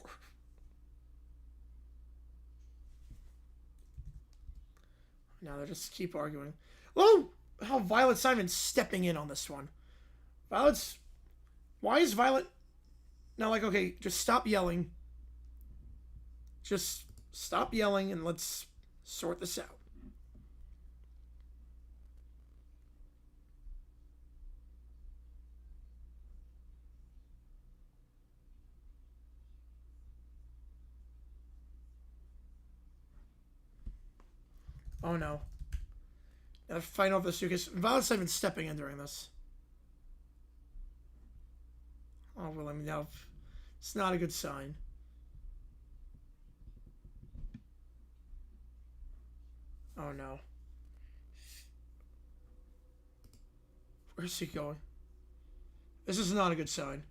Now they just keep arguing. Oh, how Violet's not even stepping in on this one. Violet's... Why is Violet... Now, like, okay, just stop yelling. Just stop yelling and let's sort this out. Oh no. Now fighting over the suitcase. Violet's not even stepping in during this. Oh, well, I mean, now it's not a good sign. Oh no. Where's he going? This is not a good sign.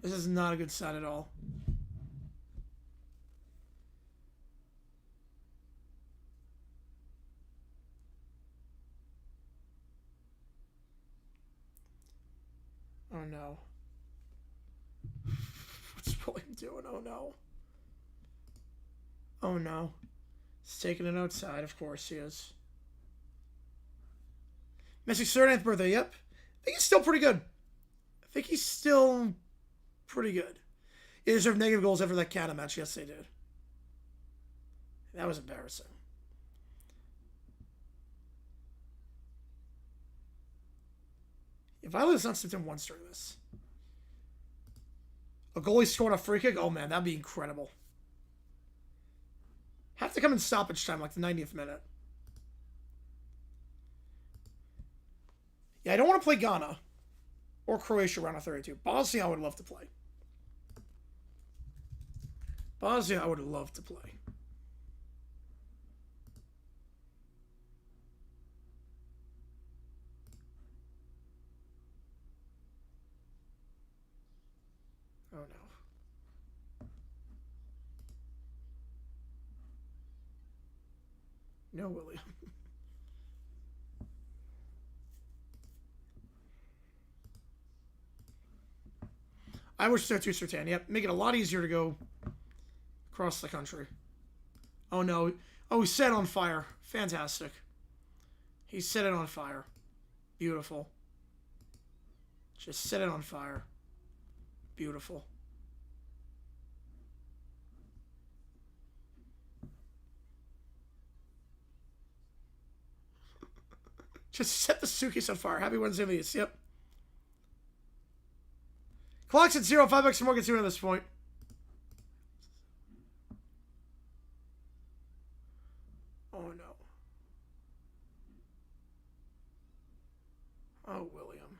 This is not a good sign at all. Oh no. What's William doing? Oh no. Oh no. He's taking it outside, of course he is. Messi's 39th birthday, yep. I think he's still pretty good. I think he's still pretty good. They deserve negative goals after that Canada match. Yes, they did. That was embarrassing. If Violet's not stepped in once during this. A goalie scoring a free kick? Oh man, that'd be incredible. Have to come in stoppage time, like the 90th minute. Yeah, I don't want to play Ghana or Croatia round of 32. Bosnia, I would love to play. Bosnia, I would love to play. Oh no. No, William. I wish so too, Sertan. Yep, make it a lot easier to go across the country. Oh no. Oh, he's set on fire. Fantastic. He set it on fire. Beautiful. Just set it on fire. Beautiful. Just set the suitcase on fire. Happy Wednesday, Leeds. Yep. Clock's at 0. $5 more gets you at this point. Oh no. Oh, William.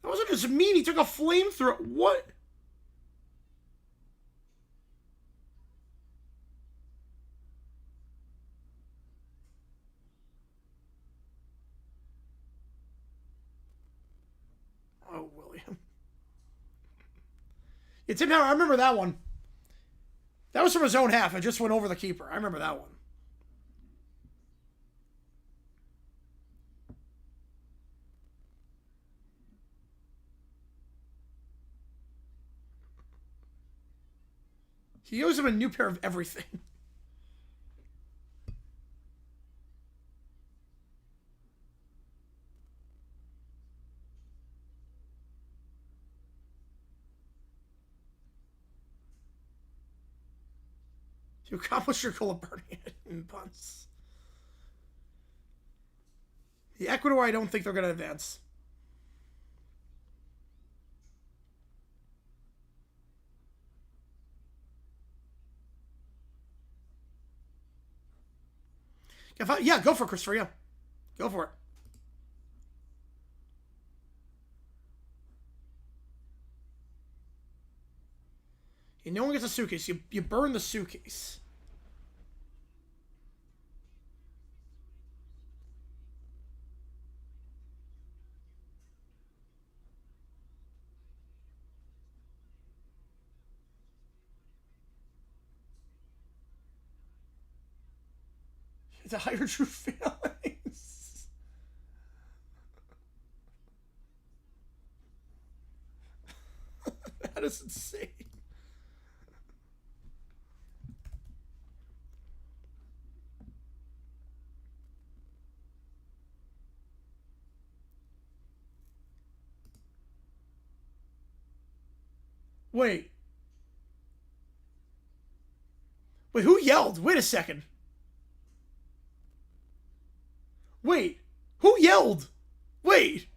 That wasn't just mean. He took a flamethrower. What? Oh, William. Yeah, Tim Howard, I remember that one. That was from his own half. It just went over the keeper. I remember that one. He owes him a new pair of everything. You accomplished your goal of burning it in punts. The Ecuador, I don't think they're going to advance. Yeah, go for it, Christopher. Yeah. Go for it. No one gets a suitcase. You burn the suitcase. To higher true feelings. That is insane. Wait. Wait, who yelled? Wait a second. Wait. Who yelled? Wait.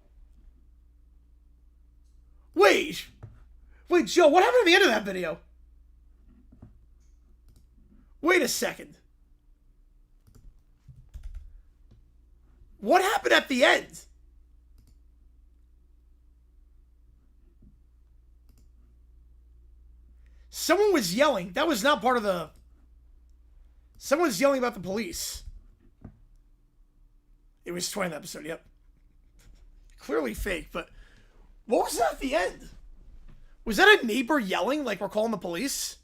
Wait. Wait, Joe, what happened at the end of that video? Wait a second. What happened at the end? Someone was yelling. That was not part of the... Someone was yelling about the police. It was 20th episode, yep. Clearly fake, but... What was that at the end? Was that a neighbor yelling like we're calling the police?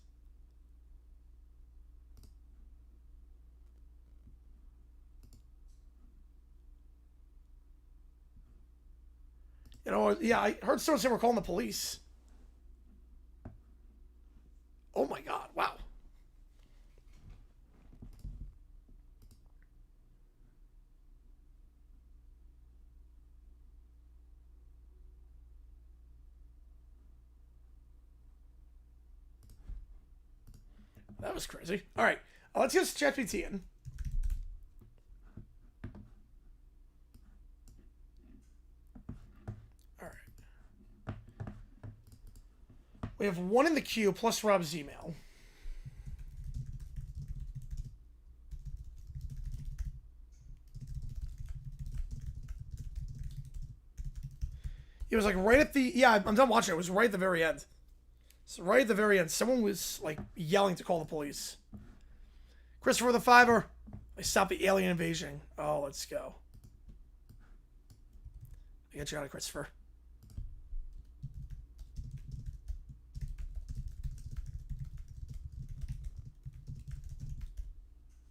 You know, yeah, I heard someone say we're calling the police. Oh my god, wow. That was crazy. All right, let's get ChatGPT in. All right. We have one in the queue plus Rob's email. It was like right at the... Yeah, I'm done watching it. It was right at the very end. So right at the very end, someone was like yelling to call the police. Christopher the Fiver, I stopped the alien invasion. Oh, let's go. I got you out of Christopher.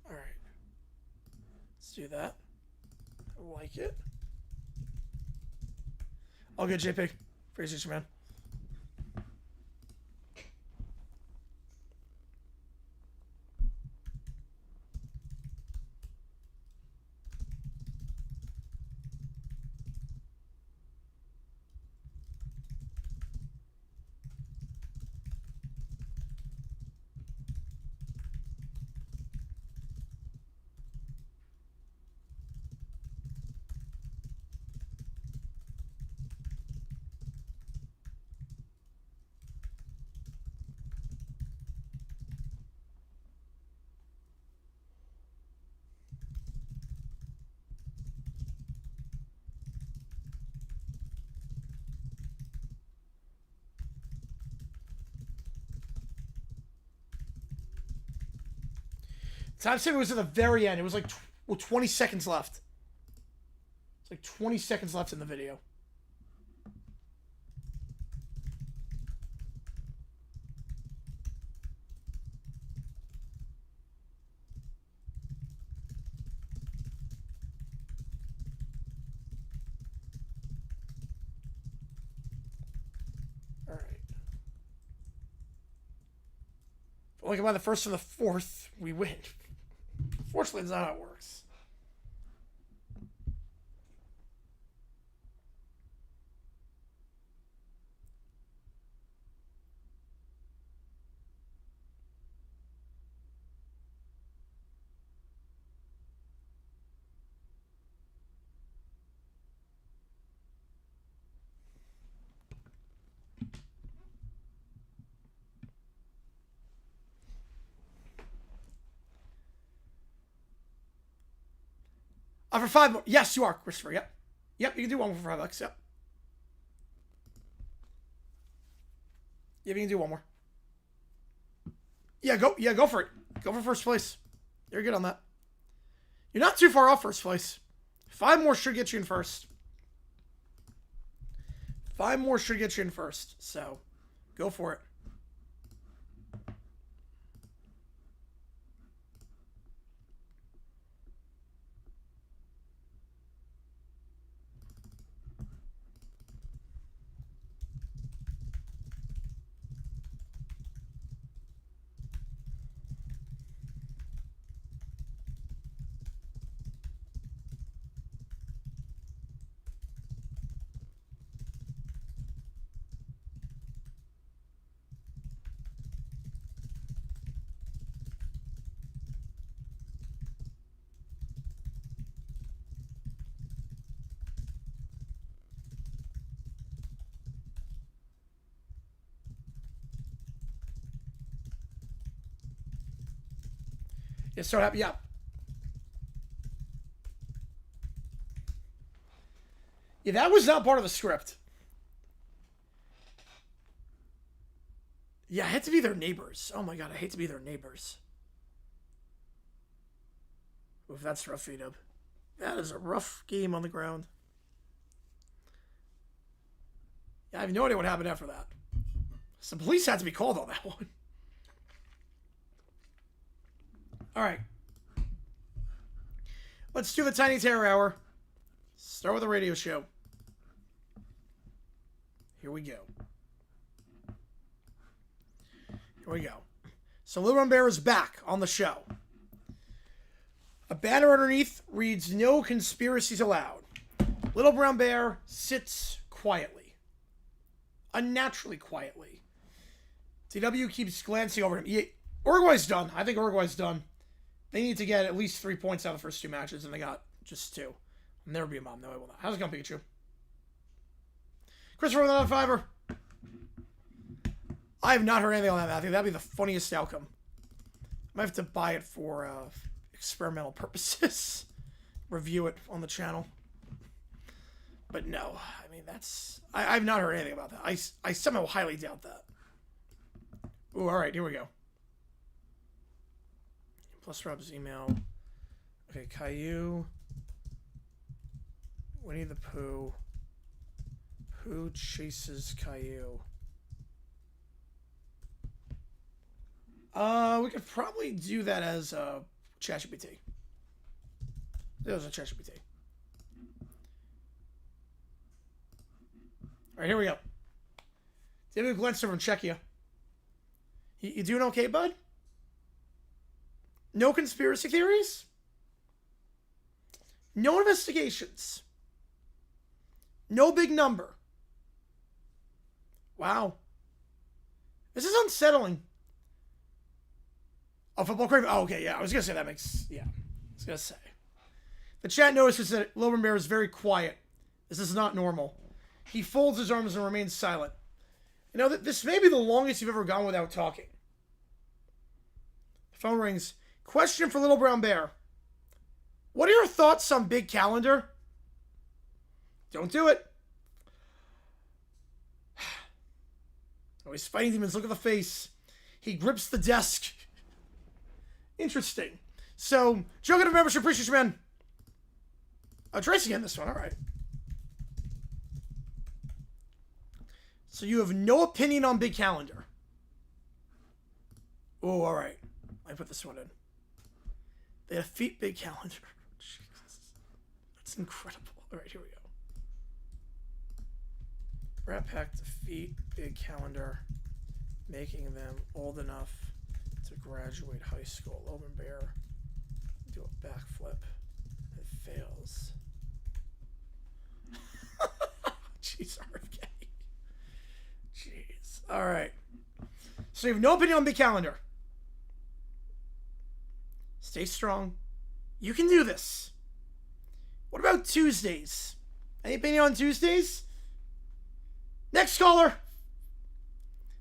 All right. Let's do that. I like it. All good, JP. Appreciate you, man. Time saver was at the very end. It was like 20 seconds left. It's like 20 seconds left in the video. All right. Like by the first or the fourth, we win. Fortunately, that's not how it works. For 5 more. Yes, you are, Christopher. Yep. Yep, you can do one more for $5. Yep. Yep, you can do one more. Yeah, go for it. Go for first place. You're good on that. You're not too far off first place. 5 more should get you in first. 5 more should get you in first. So, go for it. Get so happy. Yeah. Yeah, that was not part of the script. Yeah, I hate to be their neighbors. Oh my god, I hate to be their neighbors. Oof, that's rough, V-dub. That is a rough game on the ground. Yeah, I have no idea what happened after that. Some police had to be called on that one. Alright. Let's do the Tiny Terror Hour. Start with a radio show. Here we go. Here we go. So Little Brown Bear is back on the show. A banner underneath reads, "No conspiracies allowed." Little Brown Bear sits quietly. Unnaturally quietly. TW keeps glancing over him. Uruguay's done. I think Uruguay's done. They need to get at least 3 points out of the first 2 matches, and they got just 2. I'll never be a mom. No, I will not. How's it going, Pikachu? Christopher with another $5. I have not heard anything on that, Matthew. That'd be the funniest outcome. I might have to buy it for experimental purposes. Review it on the channel. But no, I mean, that's... I've not heard anything about that. I somehow highly doubt that. Ooh, alright, here we go. Plus Rob's email. Okay, Caillou. Winnie the Pooh. Pooh chases Caillou. We could probably do that as ChatGPT. That was a ChatGPT. Alright, here we go. David Glenster from Czechia. You doing okay, bud? No conspiracy theories? No investigations? No big number? Wow. This is unsettling. Oh, football craving. Oh, okay, yeah. I was going to say that makes... Yeah. I was going to say. The chat notices that Little Bear is very quiet. This is not normal. He folds his arms and remains silent. You know, this may be the longest you've ever gone without talking. The phone rings. Question for Little Brown Bear. What are your thoughts on Big Calendar? Don't do it. Oh, he's fighting demons. Look at the face. He grips the desk. Interesting. So, Joe, get a membership. Appreciate you, man. Tracy in this one. All right. So you have no opinion on Big Calendar. Oh, all right. I put this one in. They defeat Big Calendar. Jesus. That's incredible. All right, here we go. Rat Pack defeat Big Calendar, making them old enough to graduate high school. Little Bear do a backflip. It fails. Jeez, RFK. Jeez. All right. So you have no opinion on Big Calendar. Stay strong. You can do this. What about Tuesdays? Any opinion on Tuesdays? Next caller.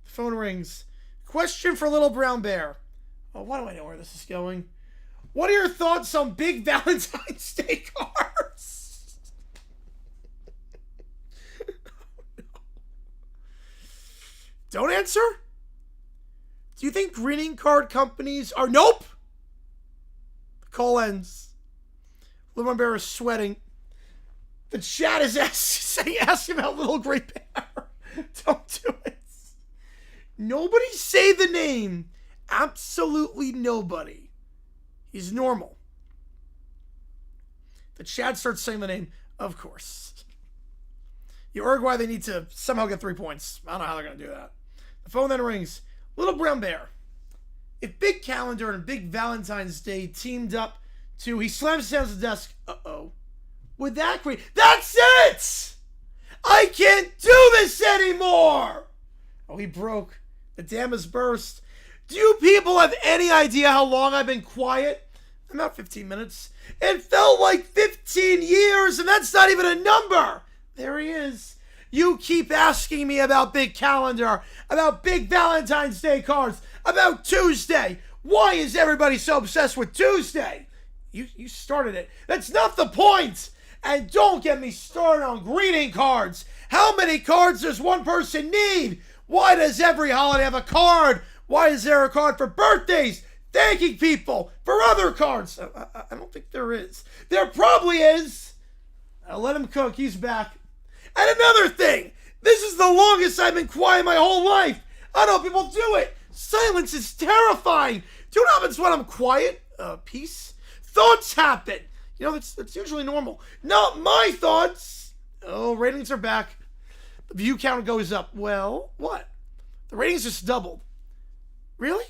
The phone rings. Question for Little Brown Bear. Oh, why do I know where this is going? What are your thoughts on Big Valentine's Day cards? Oh, no. Don't answer? Do you think greeting card companies are... Nope! The call ends. Little Brown Bear is sweating. The chat is asking about Little Gray Bear. Don't do it. Nobody say the name. Absolutely nobody. He's normal. The chat starts saying the name. Of course. Uruguay, they need to somehow get 3 points. I don't know how they're going to do that. The phone then rings. Little Brown Bear. If Big Calendar and Big Valentine's Day teamed up to... He slams down the desk. Uh-oh. Would that create... That's it! I can't do this anymore! Oh, he broke. The dam has burst. Do you people have any idea how long I've been quiet? About 15 minutes. It felt like 15 years, and that's not even a number. There he is. You keep asking me about Big Calendar, about Big Valentine's Day cards, about Tuesday. Why is everybody so obsessed with Tuesday? You started it. That's not the point. And don't get me started on greeting cards. How many cards does one person need? Why does every holiday have a card? Why is there a card for birthdays? Thanking people for other cards. I don't think there is. There probably is. I'll let him cook. He's back. And another thing. This is the longest I've been quiet my whole life. I know people do it. Silence is terrifying. Do you know what happens when I'm quiet? Peace. Thoughts happen. You know, that's usually normal. Not my thoughts. Oh, ratings are back. The view count goes up. Well, what? The ratings just doubled. Really?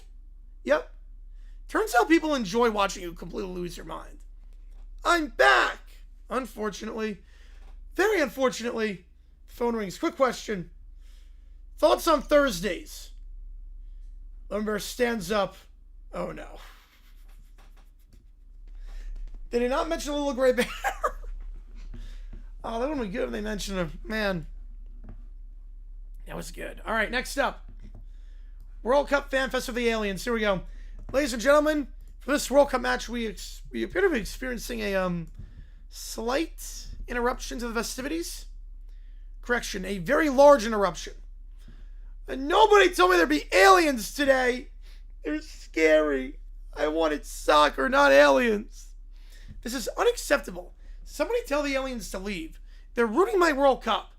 Yep. Turns out people enjoy watching you completely lose your mind. I'm back. Unfortunately. Very unfortunately. Phone rings. Quick question. Thoughts on Thursdays? Lumber stands up. Oh no. They did not mention a little gray bear. Oh, that would be good if they mentioned him. Man. That was good. All right, next up. World Cup Fan Fest of the Aliens. Here we go. Ladies and gentlemen, for this World Cup match, we appear to be experiencing a slight interruption to the festivities. Correction, a very large interruption. And nobody told me there'd be aliens today. They're scary. I wanted soccer, not aliens. This is unacceptable. Somebody tell the aliens to leave. They're ruining my World Cup.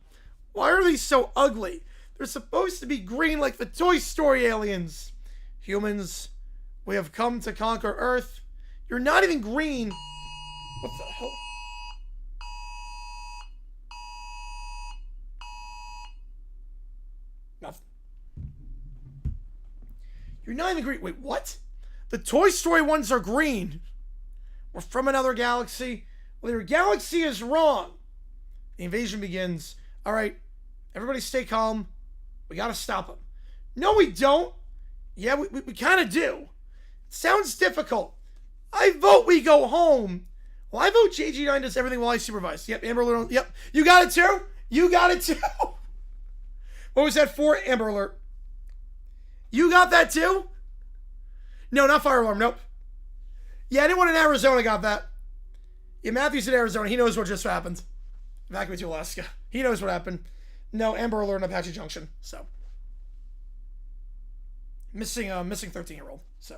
Why are they so ugly? They're supposed to be green like the Toy Story aliens. Humans, we have come to conquer Earth. You're not even green. What the hell? Nothing. You're not even green. Wait, what? The Toy Story ones are green. We're from another galaxy. Well, your galaxy is wrong. The invasion begins. All right, everybody stay calm. We got to stop them. No, we don't. Yeah, we kind of do. It sounds difficult. I vote we go home. Well, I vote JG9 does everything while I supervise. Yep, Amber Alert. Yep, you got it too? You got it too? What was that for, Amber Alert? You got that too? No, not fire alarm. Nope. Yeah, anyone in Arizona got that. Yeah, Matthew's in Arizona. He knows what just happened. Evacuate to Alaska. He knows what happened. No, Amber Alert in Apache Junction. So. Missing 13-year-old. So.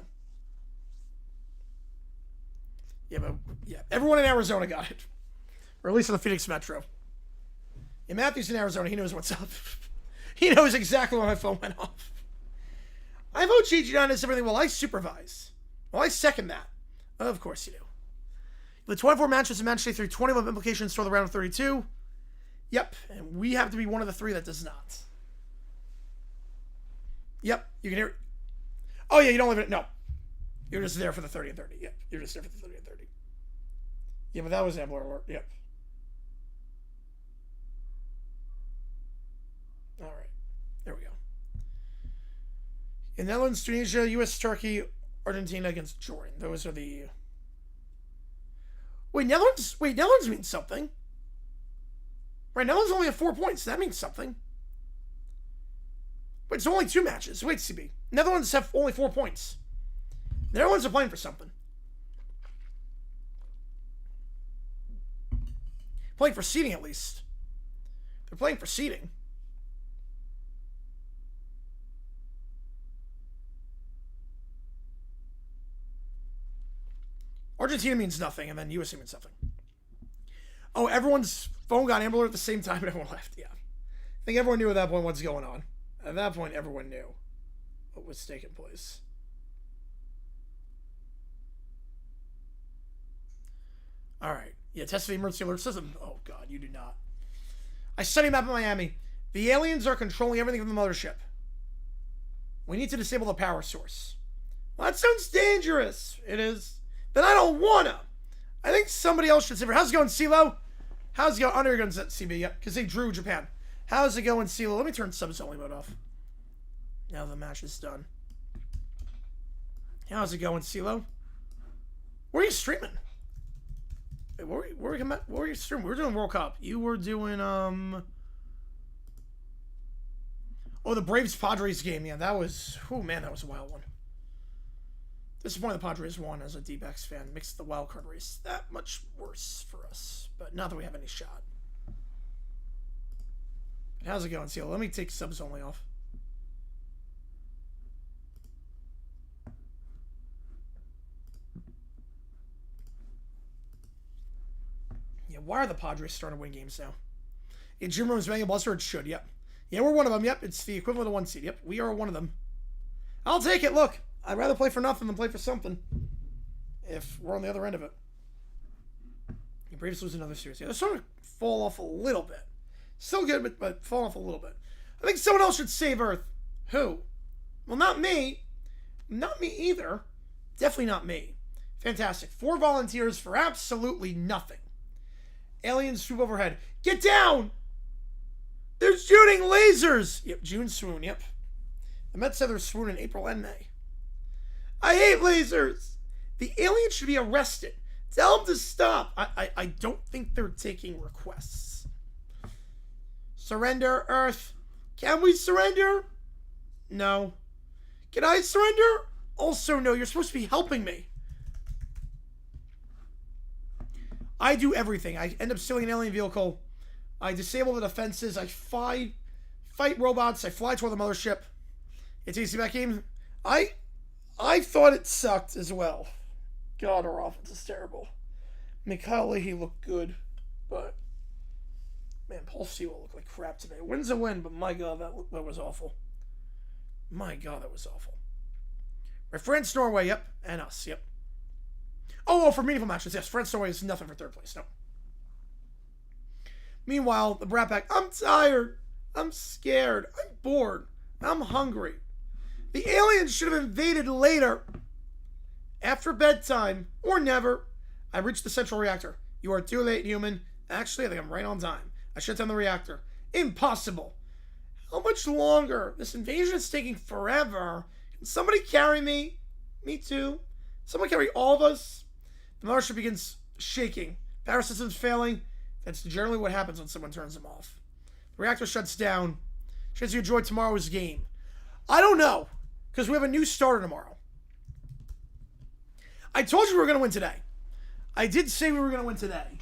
Yeah, but yeah, everyone in Arizona got it. Or at least in the Phoenix Metro. Yeah, Matthew's in Arizona. He knows what's up. He knows exactly when my phone went off. I vote GG9 does everything while I supervise. Well, I second that. Of course you do. The 24 matches in match day through 21 implications for the round of 32. Yep, and we have to be one of the three that does not. Yep, you can hear it. Oh yeah, you don't live in it. No. You're just there for the 30 and 30. Yep, you're just there for the 30 and 30. Yeah, but that was Amber Alert. Yep. All right, there we go. In Netherlands, Tunisia, U.S., Turkey, Argentina against Jordan. Those are the... Wait, Netherlands means something. Right, Netherlands only have 4 points. That means something. But it's only 2 matches. Wait, CB. Netherlands have only 4 points. The Netherlands are playing for something. Playing for seeding, at least. They're playing for seeding. Argentina means nothing, and then USA means something. Oh, everyone's phone got Amber Alert at the same time, and everyone left. Yeah. I think everyone knew at that point what's going on. At that point, everyone knew what was taking place. All right. Yeah, test the emergency alert system. Oh, God, you do not. I study map of Miami. The aliens are controlling everything from the mothership. We need to disable the power source. Well, that sounds dangerous. It is. Then I don't wanna. I think somebody else should save her. How's it going, CeeLo? How's it going? Under your guns at CB, yep, because they drew Japan. How's it going, CeeLo? Let me turn subs only mode off. Now the match is done. How's it going, CeeLo? Where are you streaming? Wait, what were you streaming? We were doing World Cup. You were doing, oh, the Braves-Padres game. Yeah, that was, oh man, that was a wild one. Disappointed the Padres won as a D-backs fan. Makes the wild card race that much worse for us. But not that we have any shot. How's it going, Seal? Let me take subs only off. Yeah, why are the Padres starting to win games now? Yeah, Jim Rome's banging Buster. It should, yep. Yeah, we're one of them, yep. It's the equivalent of one seed, yep. We are one of them. I'll take it, look. I'd rather play for nothing than play for something. If we're on the other end of it. The Braves lose another series. Yeah, they're starting to fall off a little bit. Still good, but fall off a little bit. I think someone else should save Earth. Who? Well, not me. Not me either. Definitely not me. Fantastic. 4 volunteers for absolutely nothing. Aliens swoop overhead. Get down! They're shooting lasers! Yep, June swoon, yep. The Mets said they're swoon in April and May. I hate lasers! The aliens should be arrested. Tell them to stop. I don't think they're taking requests. Surrender, Earth. Can we surrender? No. Can I surrender? Also, no. You're supposed to be helping me. I do everything. I end up stealing an alien vehicle. I disable the defenses. I fight robots. I fly toward the mothership. It's easy back game. I thought it sucked as well. God, our offense is terrible. Mikhail Leahy looked good, but man, Paul Sewell looked like crap today. Win's a win, but my God, that was awful. My God, that was awful. Right, France, Norway, yep, and us, yep. Oh, for meaningful matches, yes. France, Norway is nothing for third place, no. Meanwhile, the Brat Pack, I'm tired. I'm scared. I'm bored. I'm hungry. The aliens should have invaded later. After bedtime, or never. I reached the central reactor. You are too late, human. Actually, I think I'm right on time. I shut down the reactor. Impossible. How much longer? This invasion is taking forever. Can somebody carry me? Me too. Someone carry all of us? The mothership begins shaking. Power systems failing. That's generally what happens when someone turns them off. The reactor shuts down. Chance you enjoy tomorrow's game. I don't know, because we have a new starter tomorrow. I told you we were going to win today. I did say we were going to win today,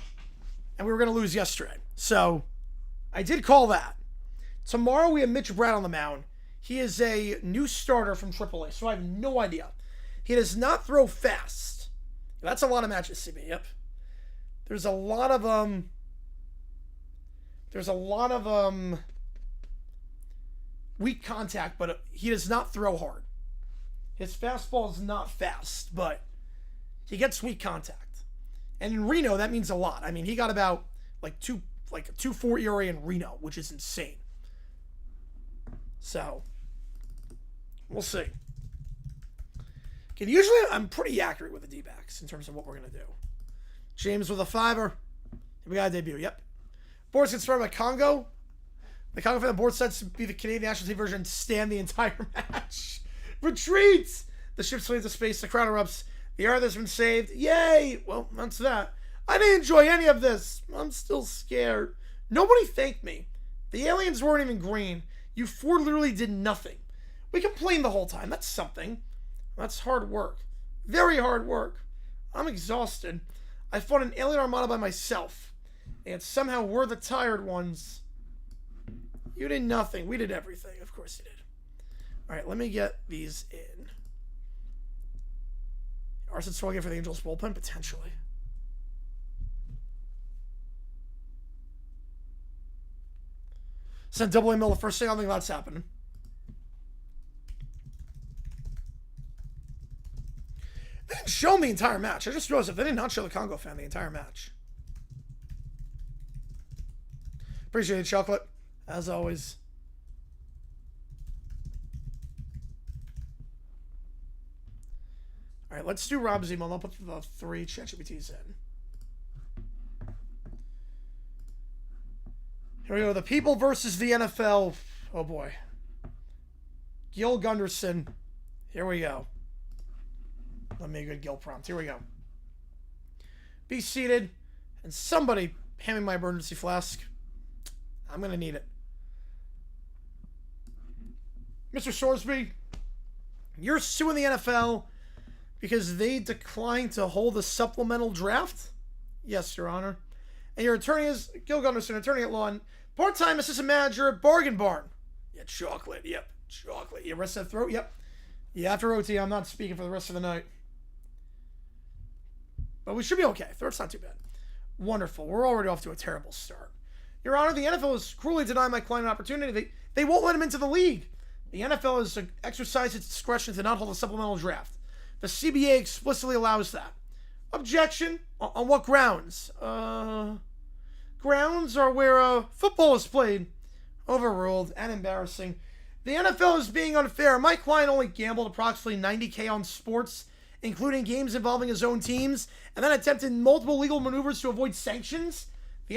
and we were going to lose yesterday. So, I did call that. Tomorrow we have Mitch Brad on the mound. He is a new starter from AAA, so I have no idea. He does not throw fast. That's a lot of matches, CB, yep. There's a lot of weak contact, but he does not throw hard. His fastball is not fast, but he gets weak contact. And in Reno, that means a lot. I mean, he got about a 2.4 ERA in Reno, which is insane. So, we'll see. Usually, I'm pretty accurate with the D-backs in terms of what we're going to do. James with a 5-er. We got a debut, yep. Board's confirmed by Congo. The Congo fan board sets to be the Canadian national team version and stand the entire match. Retreat! The ship swings to space. The crowd erupts. The Earth has been saved. Yay! Well, that's that. I didn't enjoy any of this. I'm still scared. Nobody thanked me. The aliens weren't even green. You 4 literally did nothing. We complained the whole time. That's something. That's hard work. Very hard work. I'm exhausted. I fought an alien armada by myself. And somehow we're the tired ones. You did nothing. We did everything. Of course you did. Alright, let me get these in. Arson Swagger for the Angels bullpen? Potentially. Sent double A mill the first thing. I don't think that's happening. They didn't show me the entire match. I just realized if they did not show the Congo fan the entire match. Appreciate it, chocolate. As always. Alright, let's do Rob Zemo. I'll put the 3 ChatGPTs in. Here we go. The people versus the NFL. Oh boy. Gil Gunderson. Here we go. Let me a good Gil prompt. Here we go. Be seated. And somebody hand me my emergency flask. I'm going to need it. Mr. Sorsby, you're suing the NFL because they declined to hold a supplemental draft? Yes, Your Honor. And your attorney is Gil Gunderson, attorney at law and part-time assistant manager at Bargain Barn. Yeah, chocolate. Yep, chocolate. You rest that throat? Yep. Yeah, after OT, I'm not speaking for the rest of the night. But we should be okay. Throat's not too bad. Wonderful. We're already off to a terrible start. Your Honor, the NFL has cruelly denied my client an opportunity. They won't let him into the league. The NFL has exercised its discretion to not hold a supplemental draft. The CBA explicitly allows that. Objection? On what grounds? Grounds are where football is played. Overruled and embarrassing. The NFL is being unfair. My client only gambled approximately $90K on sports, including games involving his own teams, and then attempted multiple legal maneuvers to avoid sanctions. The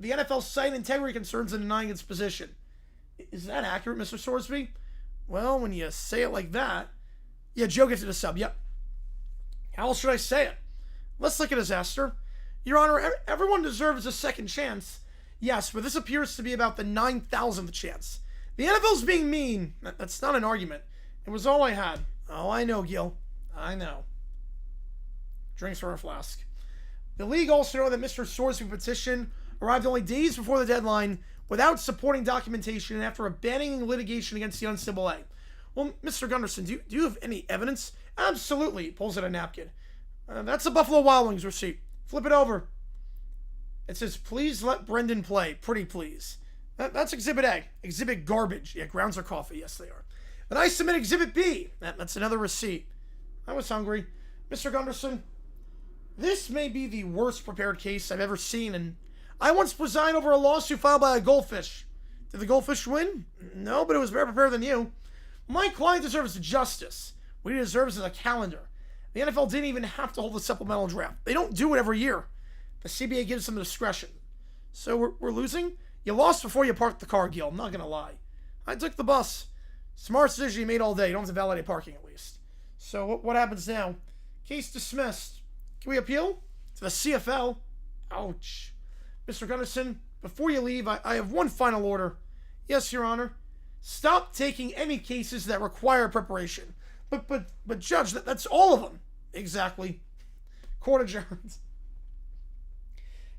NFL cited integrity concerns in denying its position. Is that accurate, Mr. Sorsby? Well, when you say it like that... Yeah, Joe gifted a sub, yep. How else should I say it? Let's look at disaster. Your Honor, everyone deserves a second chance. Yes, but this appears to be about the 9,000th chance. The NFL's being mean. That's not an argument. It was all I had. Oh, I know, Gil. I know. Drinks from a flask. The league also know that Mr. Sorsby's petition arrived only days before the deadline without supporting documentation and after abandoning litigation against the NCAA. Well, Mr. Gunderson, do you have any evidence? Absolutely. He pulls out a napkin. That's a Buffalo Wild Wings receipt. Flip it over. It says, please let Brendan play. Pretty please. That's Exhibit A. Exhibit garbage. Yeah, grounds are coffee. Yes, they are. Then I submit Exhibit B. That's another receipt. I was hungry. Mr. Gunderson, this may be the worst prepared case I've ever seen, and I once presided over a lawsuit filed by a goldfish. Did the goldfish win? No, but it was better prepared than you. My client deserves justice. What he deserves is a calendar. The NFL didn't even have to hold a supplemental draft. They don't do it every year. The CBA gives them the discretion. So we're losing? You lost before you parked the car, Gil. I'm not going to lie. I took the bus. Smart decision you made all day. You don't have to validate parking at least. So what happens now? Case dismissed. Can we appeal? To the CFL? Ouch. Mr. Gunderson, before you leave, I have one final order. Yes, Your Honor. Stop taking any cases that require preparation. But Judge, that's all of them. Exactly. Court adjourned.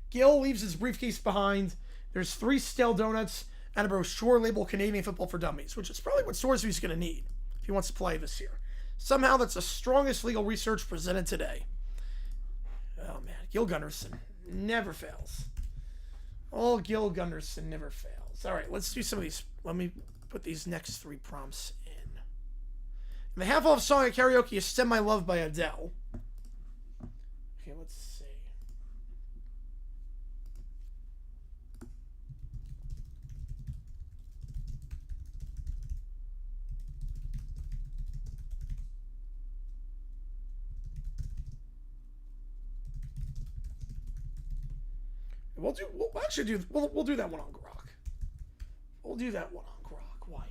Gil leaves his briefcase behind. There's 3 stale donuts and a brochure labeled Canadian Football for Dummies, which is probably what Sorsby's going to need if he wants to play this year. Somehow that's the strongest legal research presented today. Oh man, Gil Gunderson never fails. Oh, Gil Gunderson never fails. All right, let's do some of these. Let me put these next 3 prompts in. In the half-off song at karaoke, You Stem My Love by Adele. Okay, let's see. We'll do that one on Grok. We'll do that one on Grok. Why not?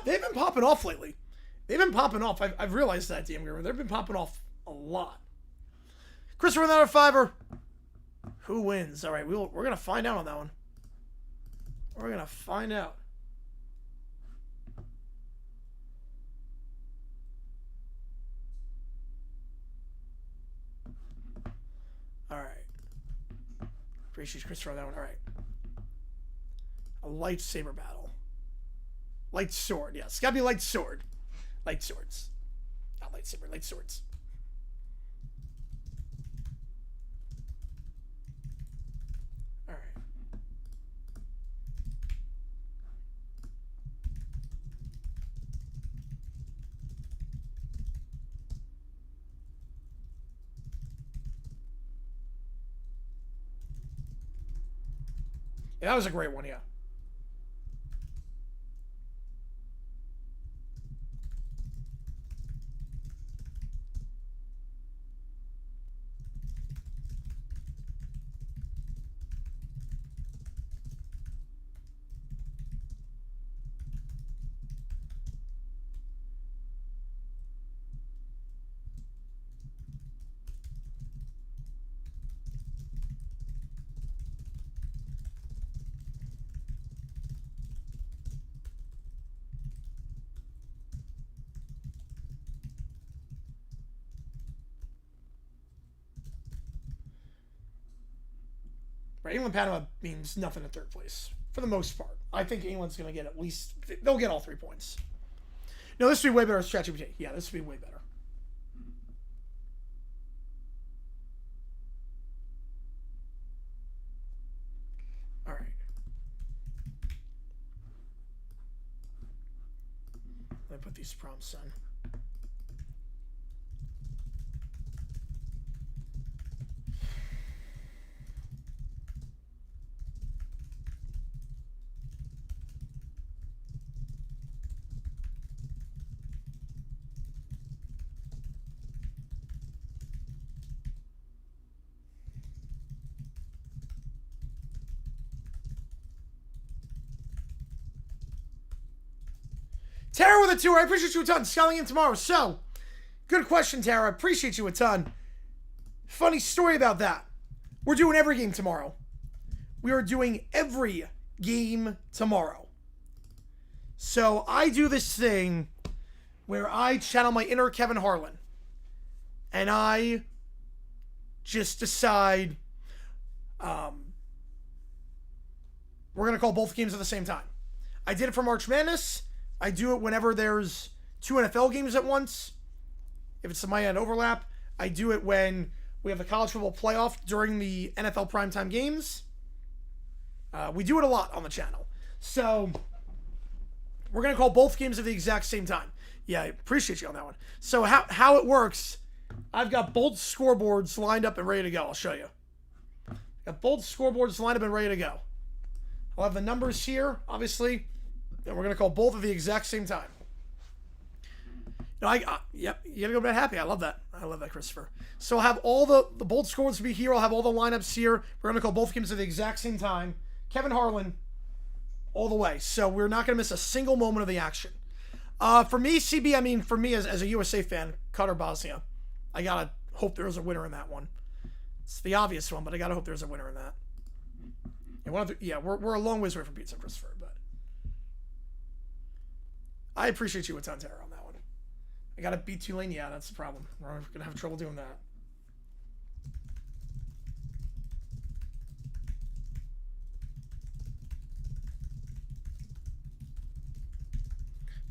They've been popping off lately. They've been popping off. I've realized that, DM Gamer. They've been popping off a lot. Christopher with another $5. Who wins? All right, we're gonna find out on that one. We're gonna find out. All right. Appreciate Christopher on that one. All right. A lightsaber battle. Light sword, yes. It's gotta be light sword. Light swords. Not lightsaber, light swords. Alright. Yeah, that was a great one, yeah. Right, England Panama means nothing in third place for the most part. I think England's going to get at least, they'll get all 3 points. No, this would be way better as ChatGPT. Yeah, this would be way better. All right. Let me put these prompts in. Tara with a 2. I appreciate you a ton. Scaling in tomorrow. So, good question, Tara. I appreciate you a ton. Funny story about that. We're doing every game tomorrow. We are doing every game tomorrow. So, I do this thing where I channel my inner Kevin Harlan. And I just decide we're going to call both games at the same time. I did it for March Madness. I do it whenever there's 2 NFL games at once. If it's the Miami overlap. I do it when we have the college football playoff during the NFL primetime games. We do it a lot on the channel. So, we're going to call both games at the exact same time. Yeah, I appreciate you on that one. So, how it works, I've got both scoreboards lined up and ready to go. I'll show you. Got both scoreboards lined up and ready to go. I'll have the numbers here, obviously. And we're going to call both at the exact same time. Yep, you got to go to bed happy. I love that. I love that, Christopher. So I'll have all the bold scores to be here. I'll have all the lineups here. We're going to call both games at the exact same time. Kevin Harlan, all the way. So we're not going to miss a single moment of the action. For me, CB, I mean, for me as a USA fan, Qatar Bosnia, I got to hope there's a winner in that one. It's the obvious one, but I got to hope there's a winner in that. And we're a long ways away from pizza, Christopher, but I appreciate you a ton, Tara, on that one. I got to beat Tulane. Yeah, that's the problem. We're going to have trouble doing that.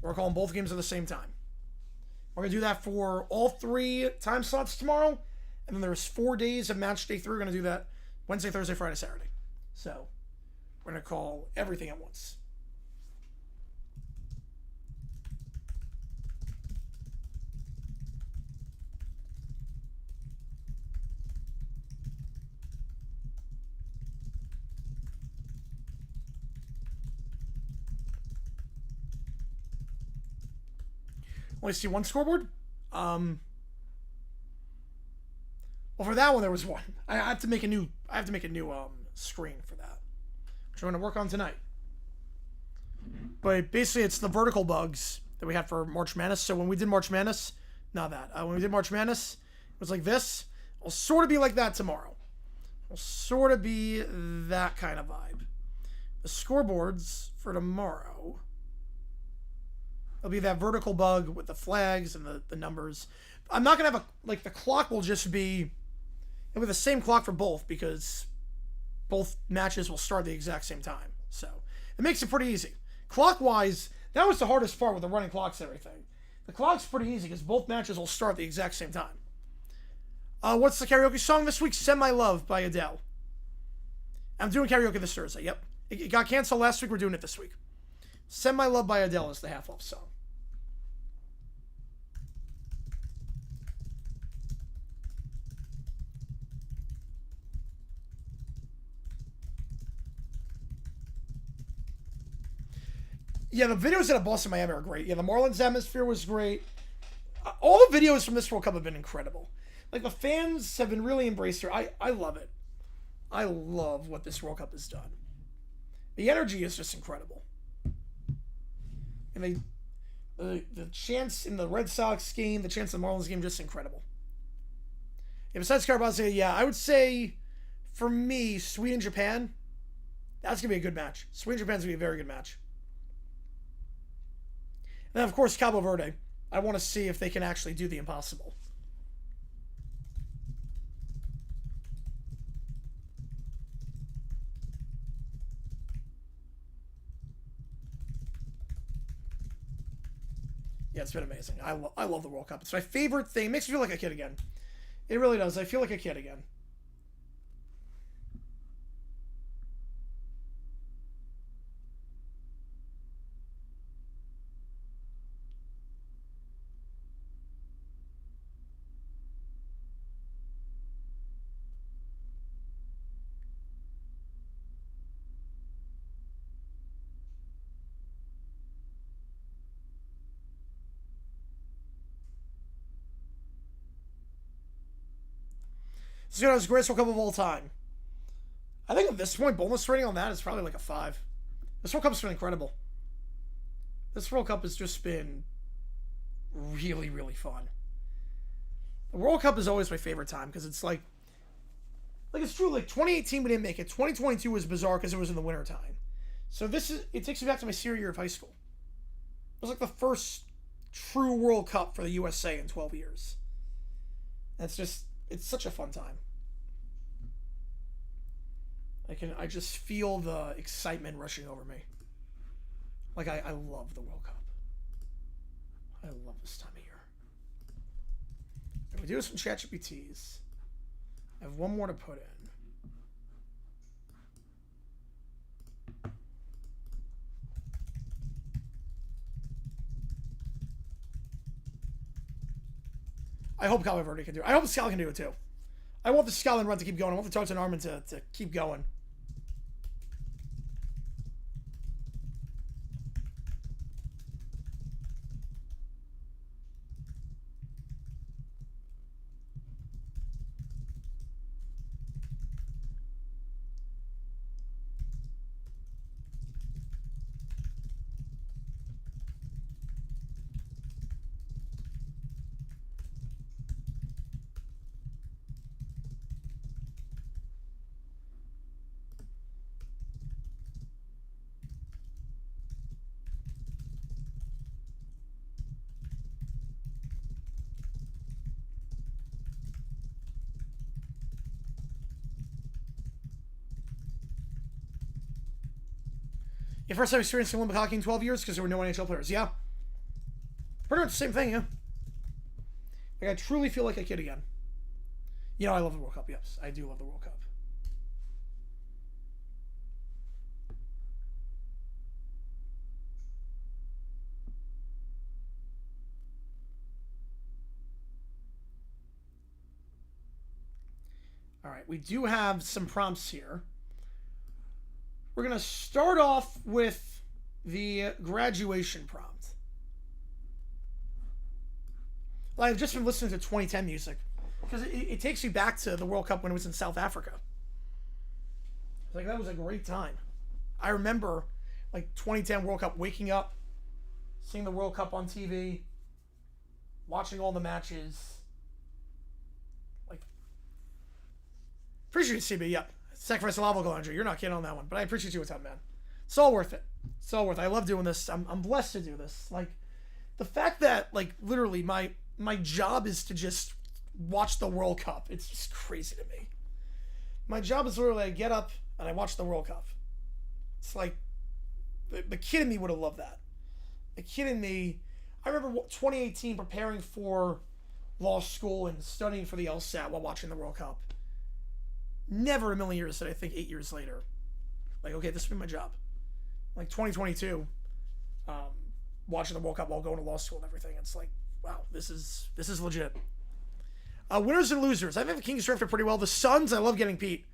We're calling both games at the same time. We're going to do that for all 3 time slots tomorrow. And then there's 4 days of match day 3. We're going to do that Wednesday, Thursday, Friday, Saturday. So we're going to call everything at once. Only see one scoreboard? Well, for that one there was one. I have to make a new screen for that, which I'm going to work on tonight. But basically it's the vertical bugs that we had for March Madness. So when we did March Madness, not that. When we did March Madness, it was like this. It'll sort of be like that tomorrow. It'll sort of be that kind of vibe. The scoreboards for tomorrow, it'll be that vertical bug with the flags and the numbers. I'm not going to have the clock will just be, it'll be the same clock for both because both matches will start at the exact same time. So it makes it pretty easy. Clockwise, that was the hardest part with the running clocks and everything. The clock's pretty easy because both matches will start at the exact same time. What's the karaoke song this week? Send My Love by Adele. I'm doing karaoke this Thursday. Yep. It got canceled last week. We're doing it this week. Send My Love by Adele is the half-off song. Yeah, the videos at Boston, Miami are great. Yeah, the Marlins atmosphere was great. All the videos from this World Cup have been incredible. Like, the fans have been really embraced here. I love it. I love what this World Cup has done. The energy is just incredible. And the chants in the Red Sox game, the chants in the Marlins game, just incredible. Yeah, besides Carabao, yeah, I would say, for me, Sweden, Japan, that's going to be a good match. Sweden, Japan's going to be a very good match. And then, of course, Cabo Verde. I want to see if they can actually do the impossible. Yeah, it's been amazing. I love the World Cup. It's my favorite thing. It makes me feel like a kid again. It really does. I feel like a kid again. This is the greatest World Cup of all time. I think at this point, bonus rating on that is probably like a 5. This World Cup's been incredible. This World Cup has just been really, really fun. The World Cup is always my favorite time because it's like it's true. Like 2018, we didn't make it. 2022 was bizarre because it was in the winter time. So it takes me back to my senior year of high school. It was like the first true World Cup for the USA in 12 years. It's such a fun time. I just feel the excitement rushing over me. Like, I love the World Cup. I love this time of year. We do some ChatGPTs. I have one more to put in. I hope Cabo Verde can do it. I hope Scotland can do it too. I want the Scotland run to keep going. I want the Tartan Armin to keep going. Your first time experiencing Olympic hockey in 12 years because there were no NHL players. Yeah. Pretty much the same thing, yeah. Like, I truly feel like a kid again. You know, I love the World Cup, yes. I do love the World Cup. All right, we do have some prompts here. We're going to start off with the graduation prompt. Well, I've just been listening to 2010 music because it takes you back to the World Cup when it was in South Africa. Like, that was a great time. I remember, like, 2010 World Cup, waking up, seeing the World Cup on TV, watching all the matches. Like, appreciate you, CB, yep. Sacrifice a lava Galandra. You're not kidding on that one, but I appreciate you with that, man. It's all worth it. It's all worth it. I love doing this. I'm blessed to do this. Like, the fact that, like, literally my job is to just watch the World Cup. It's just crazy to me. My job is literally I get up and I watch the World Cup. It's like the kid in me would have loved that. The kid in me. I remember 2018 preparing for law school and studying for the LSAT while watching the World Cup. Never a million years did I think 8 years later, like, okay, this will be my job. Like 2022, watching the World Cup while going to law school and everything. It's like, wow, this is legit. Winners and losers. I think the Kings drafted pretty well. The Suns, I love getting Pete.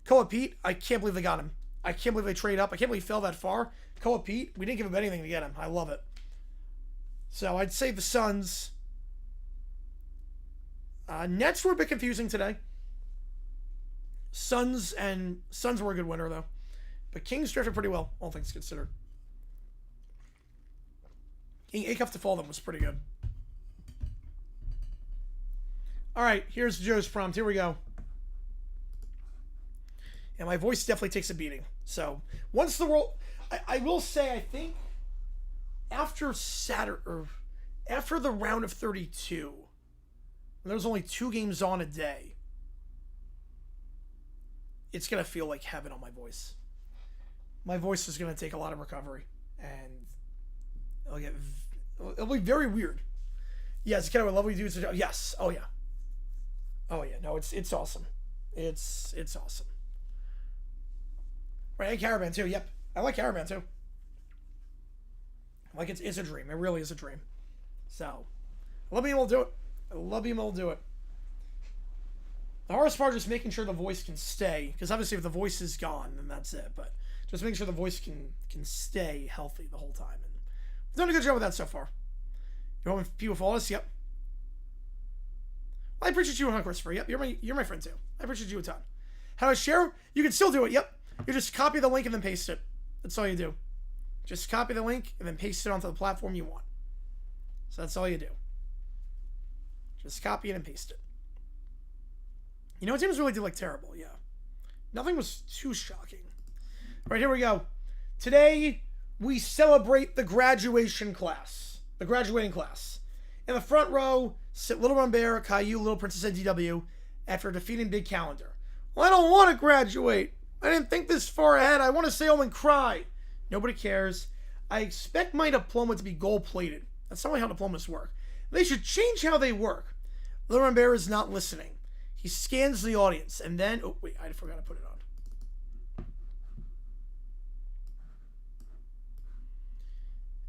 Koa Pete, I can't believe they got him. I can't believe they trade up. I can't believe he fell that far. Koa Pete, we didn't give him anything to get him. I love it. So I'd say the Suns. Nets were a bit confusing today. Suns were a good winner, though. But Kings drafted pretty well, all things considered. King Acuff to fall them was pretty good. All right, here's Joe's prompt. Here we go. And my voice definitely takes a beating. So once the world, I will say, I think after Saturday, or after the round of 32, when there's only 2 games on a day, it's gonna feel like heaven on my voice. My voice is gonna take a lot of recovery, and it'll be very weird. Yes, kind of a lovely dude. Yes, oh yeah, oh yeah. No, it's awesome. It's awesome. Right, and Caravan too. Yep, I like Caravan too. Like it's a dream. It really is a dream. So, I love being able to do it. I love being able to do it. The hardest part is just making sure the voice can stay, because obviously if the voice is gone, then that's it. But just making sure the voice can stay healthy the whole time. And we've done a good job with that so far. You want people follow us? Yep. Well, I appreciate you, Christopher. Yep, you're my friend too. I appreciate you a ton. How do I share? You can still do it. Yep. You just copy the link and then paste it. That's all you do. Just copy the link and then paste it onto the platform you want. So that's all you do. Just copy it and paste it. You know, teams really did look terrible, yeah. Nothing was too shocking. All right, here we go. Today, we celebrate the graduation class. The graduating class. In the front row, sit Little Ron Bear, Caillou, Little Princess, NDW, after defeating Big Calendar. Well, I don't want to graduate. I didn't think this far ahead. I want to stay home and cry. Nobody cares. I expect my diploma to be gold-plated. That's not how diplomas work. They should change how they work. Little Ron Bear is not listening. He scans the audience, and then... Oh, wait, I forgot to put it on.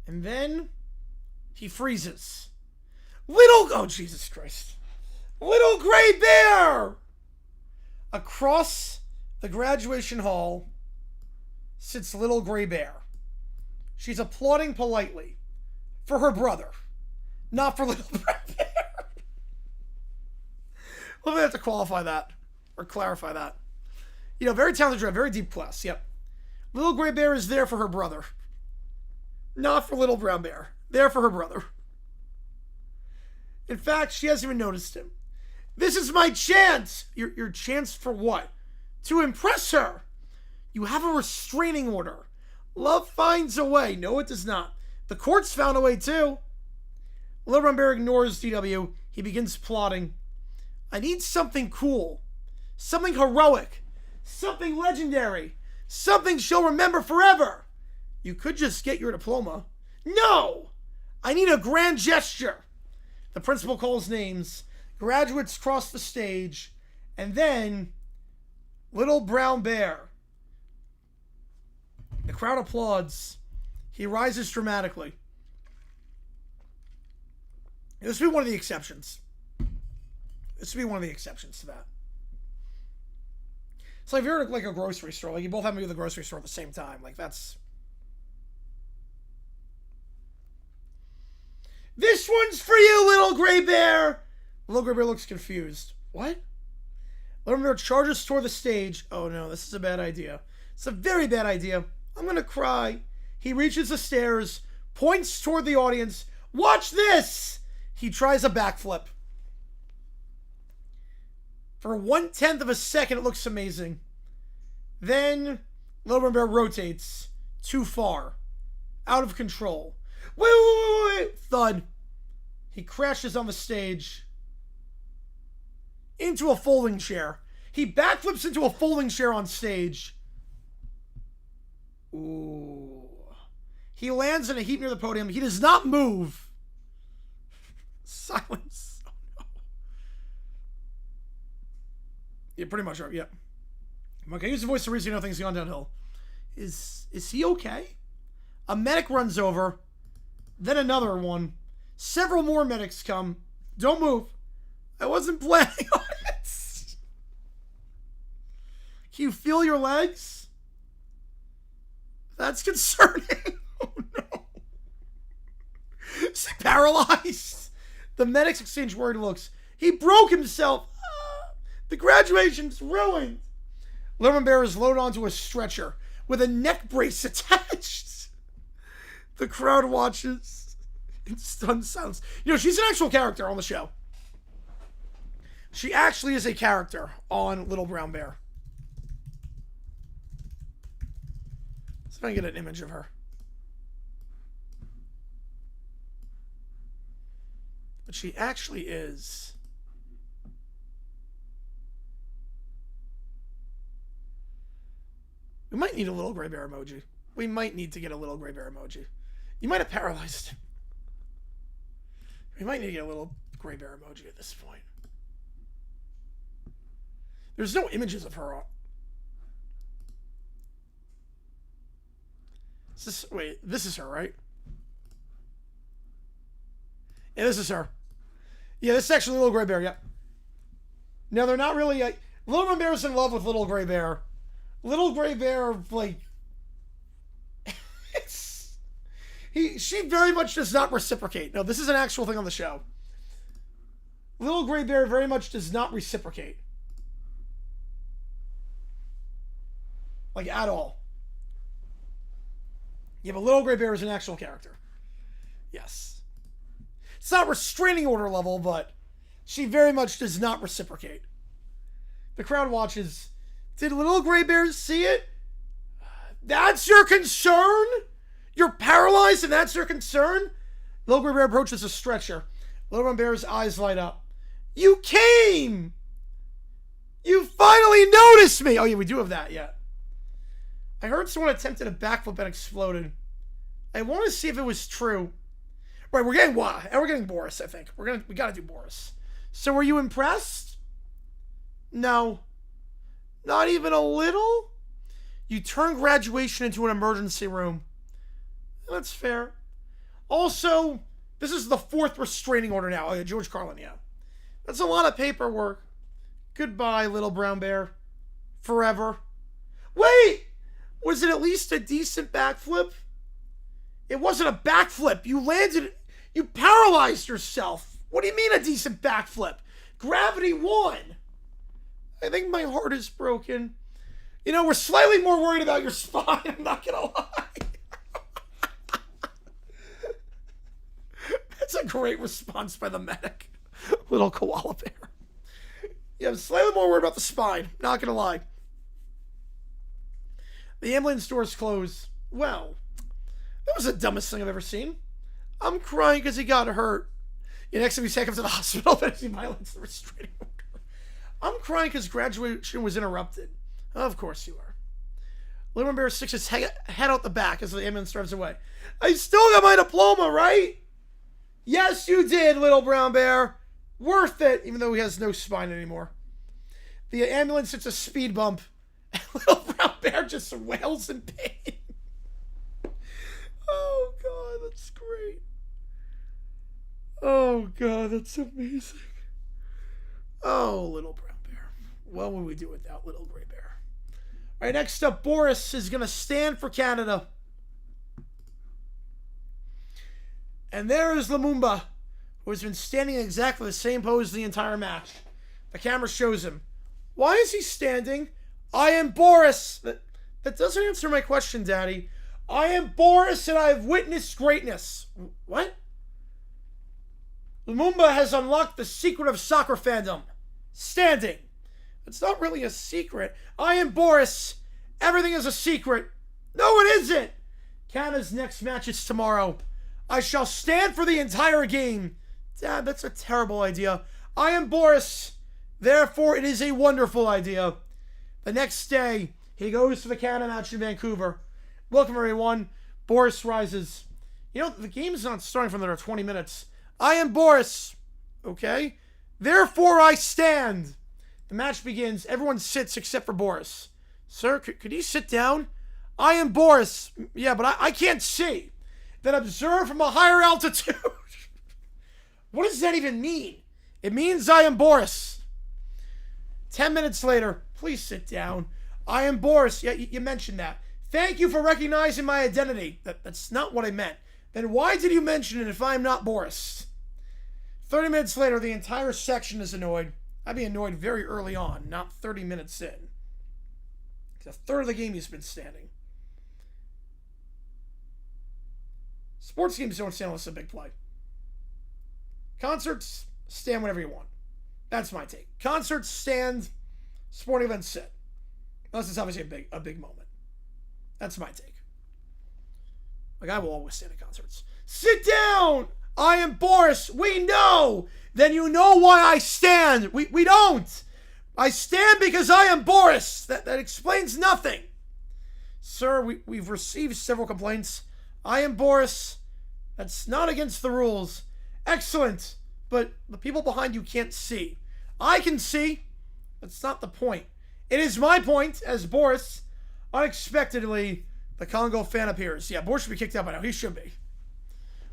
And then he freezes. Oh, Jesus Christ. Little Gray Bear! Across the graduation hall sits Little Gray Bear. She's applauding politely for her brother, not for Little Gray Bear. We'll have to qualify that or clarify that. You know, very talented draft, very deep class. Yep. Little Gray Bear is there for her brother, not for Little Brown Bear. There for her brother. In fact, she hasn't even noticed him. This is my chance. Your chance for what? To impress her. You have a restraining order. Love finds a way. No, it does not. The court's found a way too. Little Brown Bear ignores DW. He begins plotting. I need something cool, something heroic, something legendary, something she'll remember forever. You could just get your diploma. No! I need a grand gesture. The principal calls names. Graduates cross the stage. And then, Little Brown Bear. The crowd applauds. He rises dramatically. This would be one of the exceptions. This would be one of the exceptions to that. It's like if you're at like a grocery store, like you both have to be at the grocery store at the same time. Like that's... This one's for you, Little Gray Bear! Little Gray Bear looks confused. What? Little Bear charges toward the stage. Oh no, this is a bad idea. It's a very bad idea. I'm gonna cry. He reaches the stairs, points toward the audience. Watch this! He tries a backflip. For 1/10 of a second, it looks amazing. Then, Little Bear rotates too far. Out of control. Wait. Thud. He crashes on the stage. Into a folding chair. He backflips into a folding chair on stage. Ooh. He lands in a heap near the podium. He does not move. Silence. Yeah, pretty much. Yeah. Okay, use the voice to reason you know things gone downhill. Is he okay? A medic runs over. Then another one. Several more medics come. Don't move. I wasn't planning on it. Can you feel your legs? That's concerning. Oh, no. Is he paralyzed? The medics exchange worried looks. He broke himself. The graduation's ruined. Lemon Bear is loaded onto a stretcher with a neck brace attached. The crowd watches in stunned silence. You know, she's an actual character on the show. She actually is a character on Little Brown Bear. Let's see if I can get an image of her. But she actually is. We might need a little gray bear emoji. We might need to get a little gray bear emoji. You might have paralyzed him. We might need to get a little gray bear emoji at this point. There's no images of her on. Wait, this is her, right? Yeah, this is her. Yeah, this is actually Little Gray Bear, yep. No, they're not really... Little Gray Bear's in love with Little Gray Bear. Little Gray Bear, like... She very much does not reciprocate. No, this is an actual thing on the show. Little Gray Bear very much does not reciprocate. Like, at all. Yeah, but Little Gray Bear is an actual character. Yes. It's not restraining order level, but she very much does not reciprocate. The crowd watches. Did Little Gray Bear see it? That's your concern? You're paralyzed and that's your concern? Little Gray Bear approaches a stretcher. Little Gray Bear's eyes light up. You came! You finally noticed me! Oh yeah, we do have that, yeah. I heard someone attempted a backflip and exploded. I want to see if it was true. Right, we're getting Wah, and we're getting Boris, I think. We gotta do Boris. So were you impressed? No. Not even a little? You turned graduation into an emergency room. That's fair. Also, this is the 4th restraining order now. Oh, yeah, George Carlin, yeah. That's a lot of paperwork. Goodbye, Little Brown Bear. Forever. Wait! Was it at least a decent backflip? It wasn't a backflip. You landed... You paralyzed yourself. What do you mean a decent backflip? Gravity won. I think my heart is broken. You know, we're slightly more worried about your spine. I'm not going to lie. That's a great response by the medic. Little koala bear. Yeah, I'm slightly more worried about the spine. Not going to lie. The ambulance doors close. Well, that was the dumbest thing I've ever seen. I'm crying because he got hurt. Yeah, next time you take him to the hospital, that's violence and restraining order. I'm crying because graduation was interrupted. Of course you are. Little Bear sticks his head out the back as the ambulance drives away. I still got my diploma, right? Yes, you did, Little Brown Bear. Worth it, even though he has no spine anymore. The ambulance hits a speed bump. Little Brown Bear just wails in pain. Oh, God, that's great. Oh, God, that's amazing. Oh, Little Brown Bear. What would we do without Little Gray Bear? All right, next up, Boris is going to stand for Canada. And there is Lumumba, who has been standing in exactly the same pose the entire match. The camera shows him. Why is he standing? I am Boris. That doesn't answer my question, Daddy. I am Boris and I have witnessed greatness. What? Lumumba has unlocked the secret of soccer fandom. Standing. It's not really a secret. I am Boris. Everything is a secret. No, it isn't. Canada's next match is tomorrow. I shall stand for the entire game. Dad, that's a terrible idea. I am Boris. Therefore, it is a wonderful idea. The next day, he goes to the Canada match in Vancouver. Welcome, everyone. Boris rises. You know, the game's not starting for another 20 minutes. I am Boris. Okay? Therefore, I stand. The match begins. Everyone sits except for Boris. Sir, could you sit down? I am Boris. Yeah, but I can't see. Then observe from a higher altitude. What does that even mean? It means I am Boris. 10 minutes later, please sit down. I am Boris. Yeah, you mentioned that. Thank you for recognizing my identity. That's not what I meant. Then why did you mention it if I'm not Boris? 30 minutes later, the entire section is annoyed. I'd be annoyed very early on, not 30 minutes in. A third of the game he's been standing. Sports games don't stand unless it's a big play. Concerts, stand whenever you want. That's my take. Concerts, stand. Sporting events, sit. Unless it's obviously a big moment. That's my take. Like, I will always stand at concerts. Sit down! I am Boris. We know. Then you know why I stand. We don't. I stand because I am Boris. That explains nothing. Sir, we've received several complaints. I am Boris. That's not against the rules. Excellent. But the people behind you can't see. I can see. That's not the point. It is my point as Boris. Unexpectedly, the Congo fan appears. Yeah, Boris should be kicked out by now. He should be.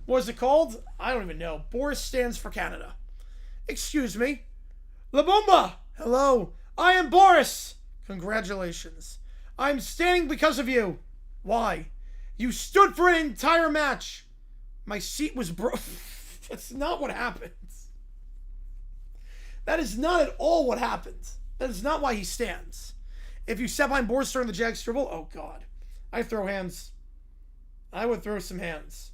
What is it called? I don't even know. Boris stands for Canada. Excuse me. La Bomba! Hello. I am Boris! Congratulations. I'm standing because of you. Why? You stood for an entire match. My seat was broke. That's not what happened. That is not at all what happened. That is not why he stands. If you step behind Boris during the jag dribble, oh God. I throw hands. I would throw some hands.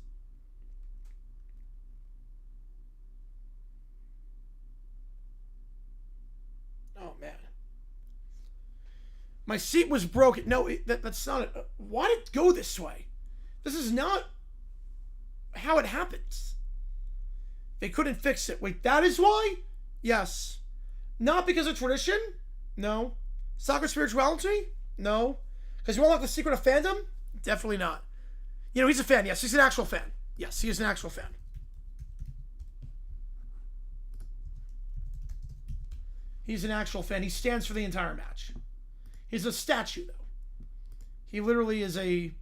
Oh, man. My seat was broken. No, that's not it. Why did it go this way? This is not how it happens. They couldn't fix it. Wait, that is why? Yes. Not because of tradition? No. Soccer spirituality? No. Because you won't like the secret of fandom? Definitely not. You know, he's a fan. Yes, he's an actual fan. Yes, he is an actual fan. He's an actual fan. He stands for the entire match. He's a statue, though. He literally is a...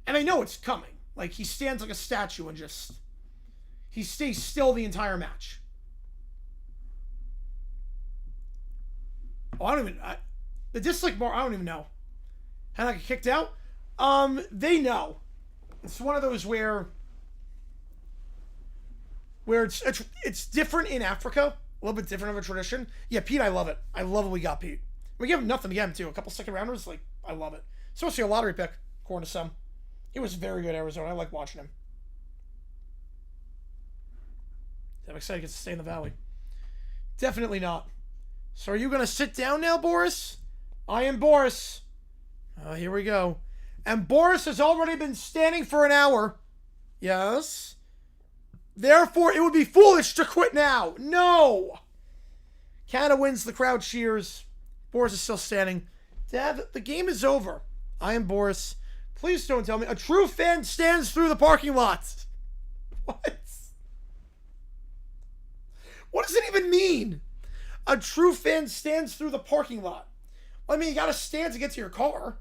And I know it's coming. Like, he stands like a statue and just... He stays still the entire match. Oh, I don't even... the dislike bar, I don't even know. How I get kicked out? They know. It's one of those where it's different in Africa. A little bit different of a tradition. Yeah, Pete, I love it. I love it we got Pete. We give him nothing to get him, too. A couple second rounders, like, I love it. Especially a lottery pick, according to some. He was very good at Arizona. I like watching him. I'm excited he gets to stay in the Valley. Definitely not. So are you going to sit down now, Boris? I am Boris. Here we go. And Boris has already been standing for an hour. Yes. Therefore, it would be foolish to quit now. No. Canada wins. The crowd cheers. Boris is still standing. Dad, the game is over. I am Boris. Please don't tell me. A true fan stands through the parking lot. What? What does it even mean? A true fan stands through the parking lot. Well, I mean, you gotta stand to get to your car.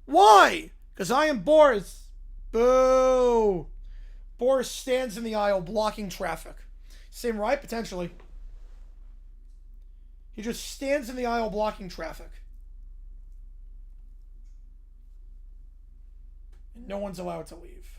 Why? Because I am Boris. Boo. Boris stands in the aisle blocking traffic. Same right? Potentially. He just stands in the aisle blocking traffic. And no one's allowed to leave.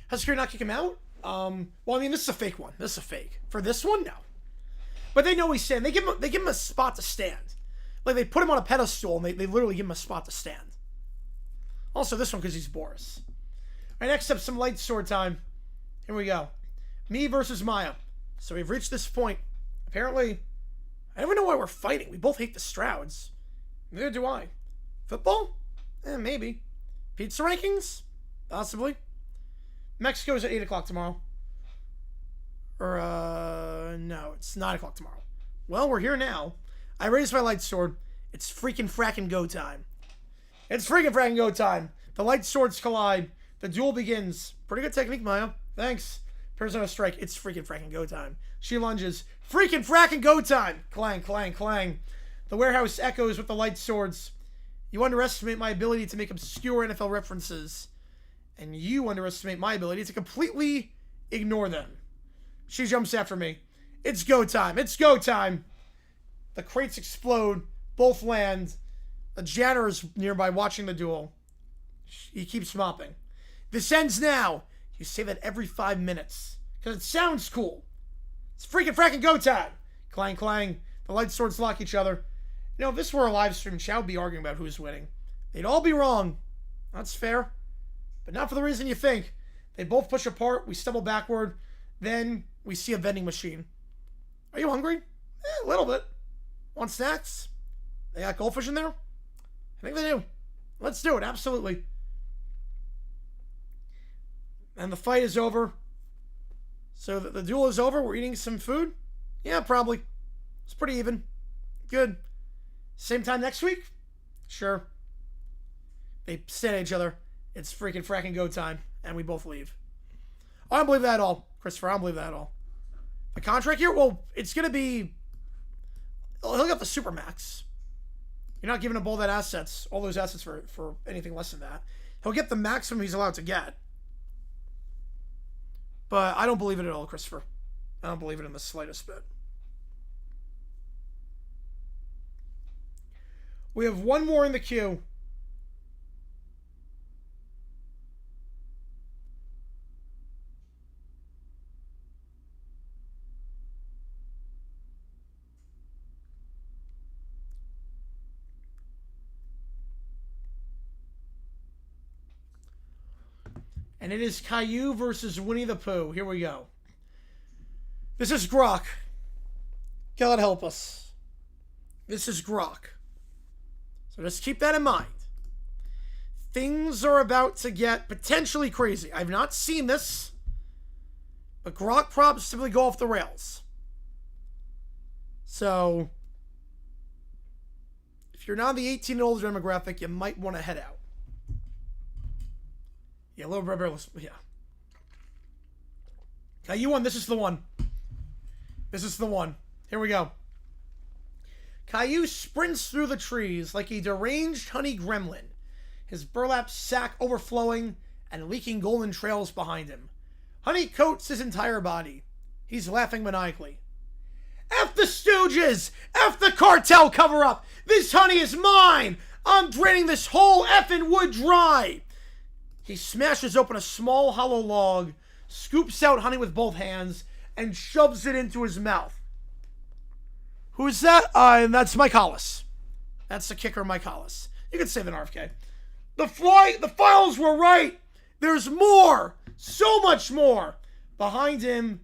Has security not kick him out? Well, I mean, this is a fake one. This is a fake. For this one, no. But they know he's standing. They give him a spot to stand. Like, they put him on a pedestal, and they literally give him a spot to stand. Also, this one, because he's Boris. All right, next up, some light sword time. Here we go. Me versus Maya. So we've reached this point. Apparently, I don't even know why we're fighting. We both hate the Strouds. Neither do I. Football? Maybe. Pizza rankings? Possibly. Mexico's at 8 o'clock tomorrow. Or, no, it's 9 o'clock tomorrow. Well, we're here now. I raise my light sword. It's freaking fracking go time. It's freaking fracking go time. The light swords collide. The duel begins. Pretty good technique, Maya. Thanks. Persona strike. It's freaking fracking go time. She lunges. Freaking fracking go time. Clang, clang, clang. The warehouse echoes with the light swords. You underestimate my ability to make obscure NFL references. And you underestimate my ability to completely ignore them. She jumps after me. It's go time. It's go time. The crates explode. Both land. The janitor is nearby watching the duel. He keeps mopping. This ends now. You say that every 5 minutes. Because it sounds cool. It's freaking fracking go time. Clang, clang. The light swords lock each other. You know, if this were a live stream, Chow would be arguing about who's winning. They'd all be wrong. That's fair. But not for the reason you think. They both push apart. We stumble backward. Then we see a vending machine. Are you hungry? A little bit. Want snacks? They got goldfish in there? I think they do. Let's do it. Absolutely. And the fight is over. So the duel is over. We're eating some food? Yeah, probably. It's pretty even. Good. Same time next week? Sure. They stand at each other. It's freaking fracking go time. And we both leave. I don't believe that at all. Christopher, I don't believe that at all. The contract here? Well, it's going to be... He'll get the Supermax. You're not giving up all those assets for anything less than that. He'll get the maximum he's allowed to get. But I don't believe it at all, Christopher. I don't believe it in the slightest bit. We have one more in the queue. And it is Caillou versus Winnie the Pooh. Here we go. This is Grok. God help us. This is Grok. So just keep that in mind. Things are about to get potentially crazy. I've not seen this, but Grok props simply go off the rails. So, if you're not in the 18 and older demographic, you might want to head out. Yeah, little rebellious. Yeah. Caillou won. This is the one. This is the one. Here we go. Caillou sprints through the trees like a deranged honey gremlin, his burlap sack overflowing and leaking golden trails behind him. Honey coats his entire body. He's laughing maniacally. F the Stooges! F the cartel cover-up! This honey is mine! I'm draining this whole effing wood dry! He smashes open a small hollow log, scoops out honey with both hands, and shoves it into his mouth. Who's that? That's Mike Hollis. That's the kicker, Mike Hollis. You can save an RFK. The files were right. There's more. So much more. Behind him,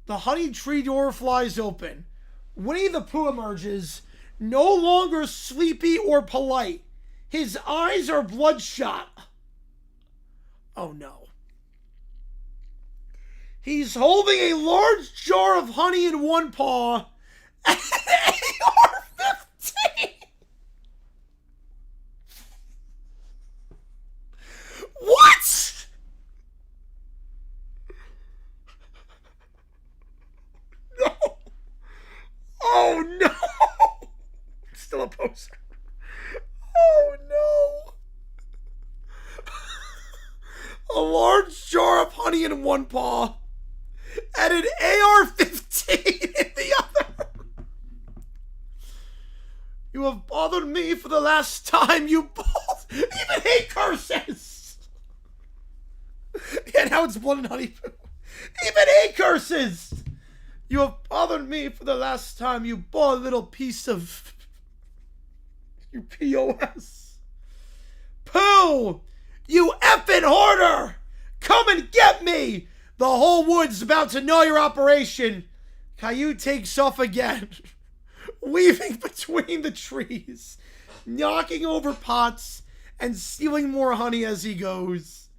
the honey tree door flies open. Winnie the Pooh emerges, no longer sleepy or polite. His eyes are bloodshot. Oh no. He's holding a large jar of honey in one paw and an AR-15. What? No. Oh no. Still a poser. Oh no. A large jar of honey in one paw and an AR-15 in the other. You have bothered me for the last time, you both. Even he curses. Yeah, now it's blood and honey. Even he curses. You have bothered me for the last time, you bald little piece of... You POS. Pooh! You effing hoarder! Come and get me! The whole wood's about to know your operation. Caillou takes off again, weaving between the trees, knocking over pots, and stealing more honey as he goes.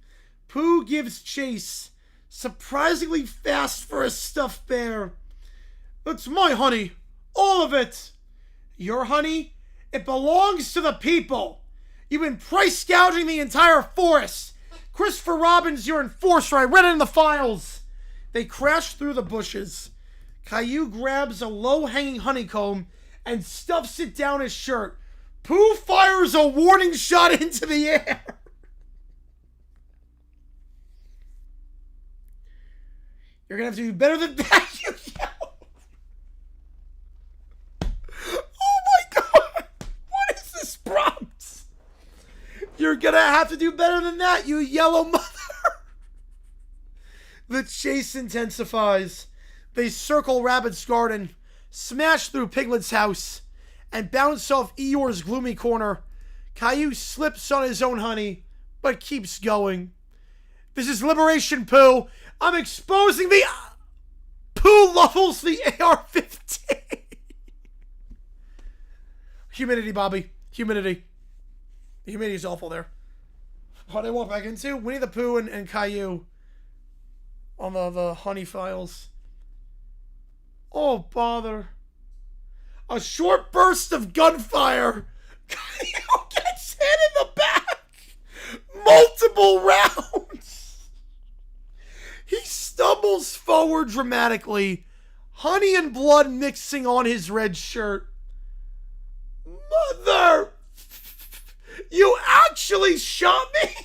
Pooh gives chase, surprisingly fast for a stuffed bear. That's my honey, all of it. Your honey? It belongs to the people. You've been price gouging the entire forest. Christopher Robbins, your enforcer. I read it in the files. They crash through the bushes. Caillou grabs a low-hanging honeycomb and stuffs it down his shirt. Pooh fires a warning shot into the air. You're going to have to do better than that, you yell. Oh my God. What is this prompt? You're going to have to do better than that, you yellow mother. The chase intensifies. They circle Rabbit's garden, smash through Piglet's house, and bounce off Eeyore's gloomy corner. Caillou slips on his own honey, but keeps going. This is Liberation Pooh. I'm exposing the... Pooh levels the AR-15. Humidity, Bobby. Humidity. The humidity is awful there. What did I walk back into? Winnie the Pooh and Caillou on the honey files. Oh, bother. A short burst of gunfire. Caillou gets hit in the back. Multiple rounds. He stumbles forward dramatically, honey and blood mixing on his red shirt. Mother! You actually shot me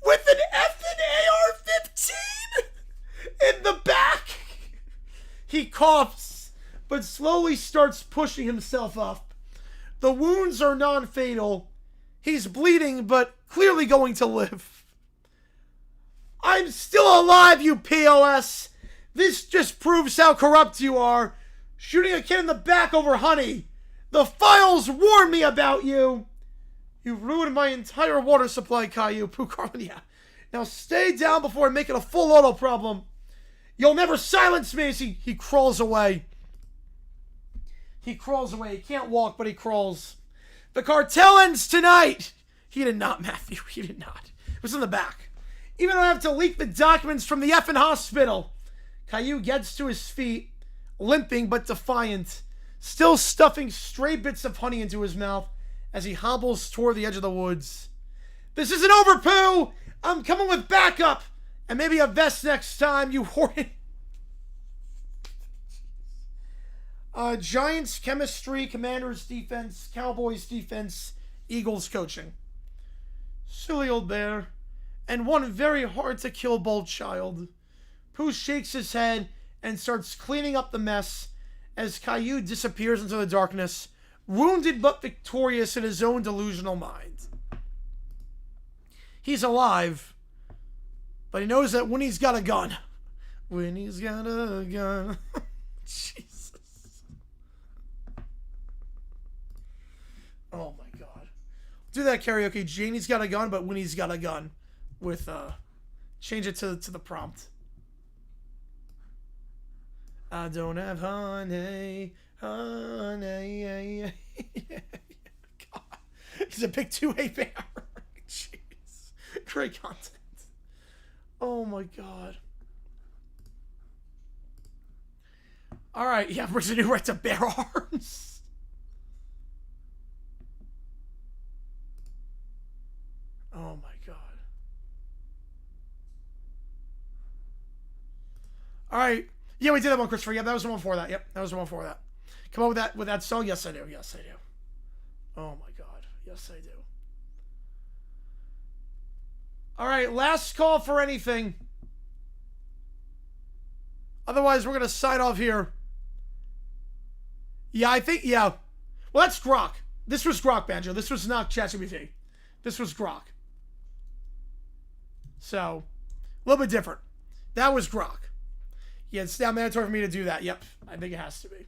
with an effing AR-15 in the back. He coughs, but slowly starts pushing himself up. The wounds are non-fatal. He's bleeding, but clearly going to live. I'm still alive, you POS. This just proves how corrupt you are. Shooting a kid in the back over honey. The files warn me about you. You've ruined my entire water supply, Caillou. Pooh Carlin, yeah. Now stay down before I make it a full auto problem. You'll never silence me as he crawls away. He crawls away. He can't walk, but he crawls. The cartel ends tonight. He did not, Matthew. He did not. It was in the back. Even though I have to leak the documents from the effing hospital. Caillou gets to his feet, limping but defiant, still stuffing stray bits of honey into his mouth as he hobbles toward the edge of the woods. This isn't over, Pooh! I'm coming with backup! And maybe a vest next time, you horrid... Giants chemistry, Commanders defense, Cowboys defense, Eagles coaching. Silly old bear. And one very hard-to-kill bold child. Pooh shakes his head and starts cleaning up the mess as Caillou disappears into the darkness, wounded but victorious in his own delusional mind. He's alive, but he knows that Winnie's got a gun. Winnie's got a gun. Jesus. Oh my God. Do that karaoke. Janie's got a gun, but Winnie's got a gun. With, change it to the prompt. I don't have honey. God. He's a big 2A bear. Jeez. Great content. Oh my God. Alright, yeah, brings a new right to bear arms. Oh my God. Alright. Yeah, we did that one, Christopher. Yeah, that was the one before that. Yep, that was the one before that. Come up with that song? Yes, I do. Yes, I do. Oh my God. Yes, I do. Alright, last call for anything. Otherwise, we're going to sign off here. Yeah, I think, yeah. Well, that's Grok. This was Grok, Banjo. This was not ChatGPT. This was Grok. So, a little bit different. That was Grok. Yeah, it's now mandatory for me to do that. Yep, I think it has to be.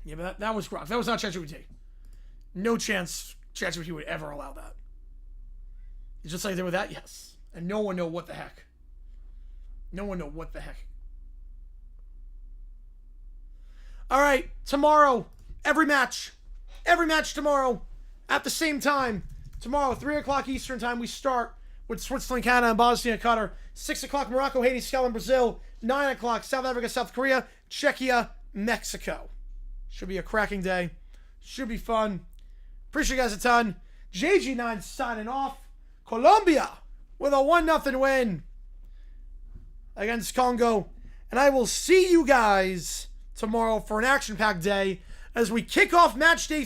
Yeah, but that was Grok. That was not ChatGPT. No chance ChatGPT would ever allow that. It's just like they did with that, yes. And no one know what the heck. No one know what the heck. All right, tomorrow, every match tomorrow at the same time. Tomorrow, 3 o'clock Eastern time, we start with Switzerland, Canada, and Bosnia, Qatar. 6 o'clock, Morocco, Haiti, Scotland, Brazil. 9 o'clock, South Africa, South Korea, Czechia, Mexico. Should be a cracking day. Should be fun. Appreciate you guys a ton. JG9 signing off. Colombia with a 1-0 win against Congo. And I will see you guys tomorrow for an action-packed day as we kick off match day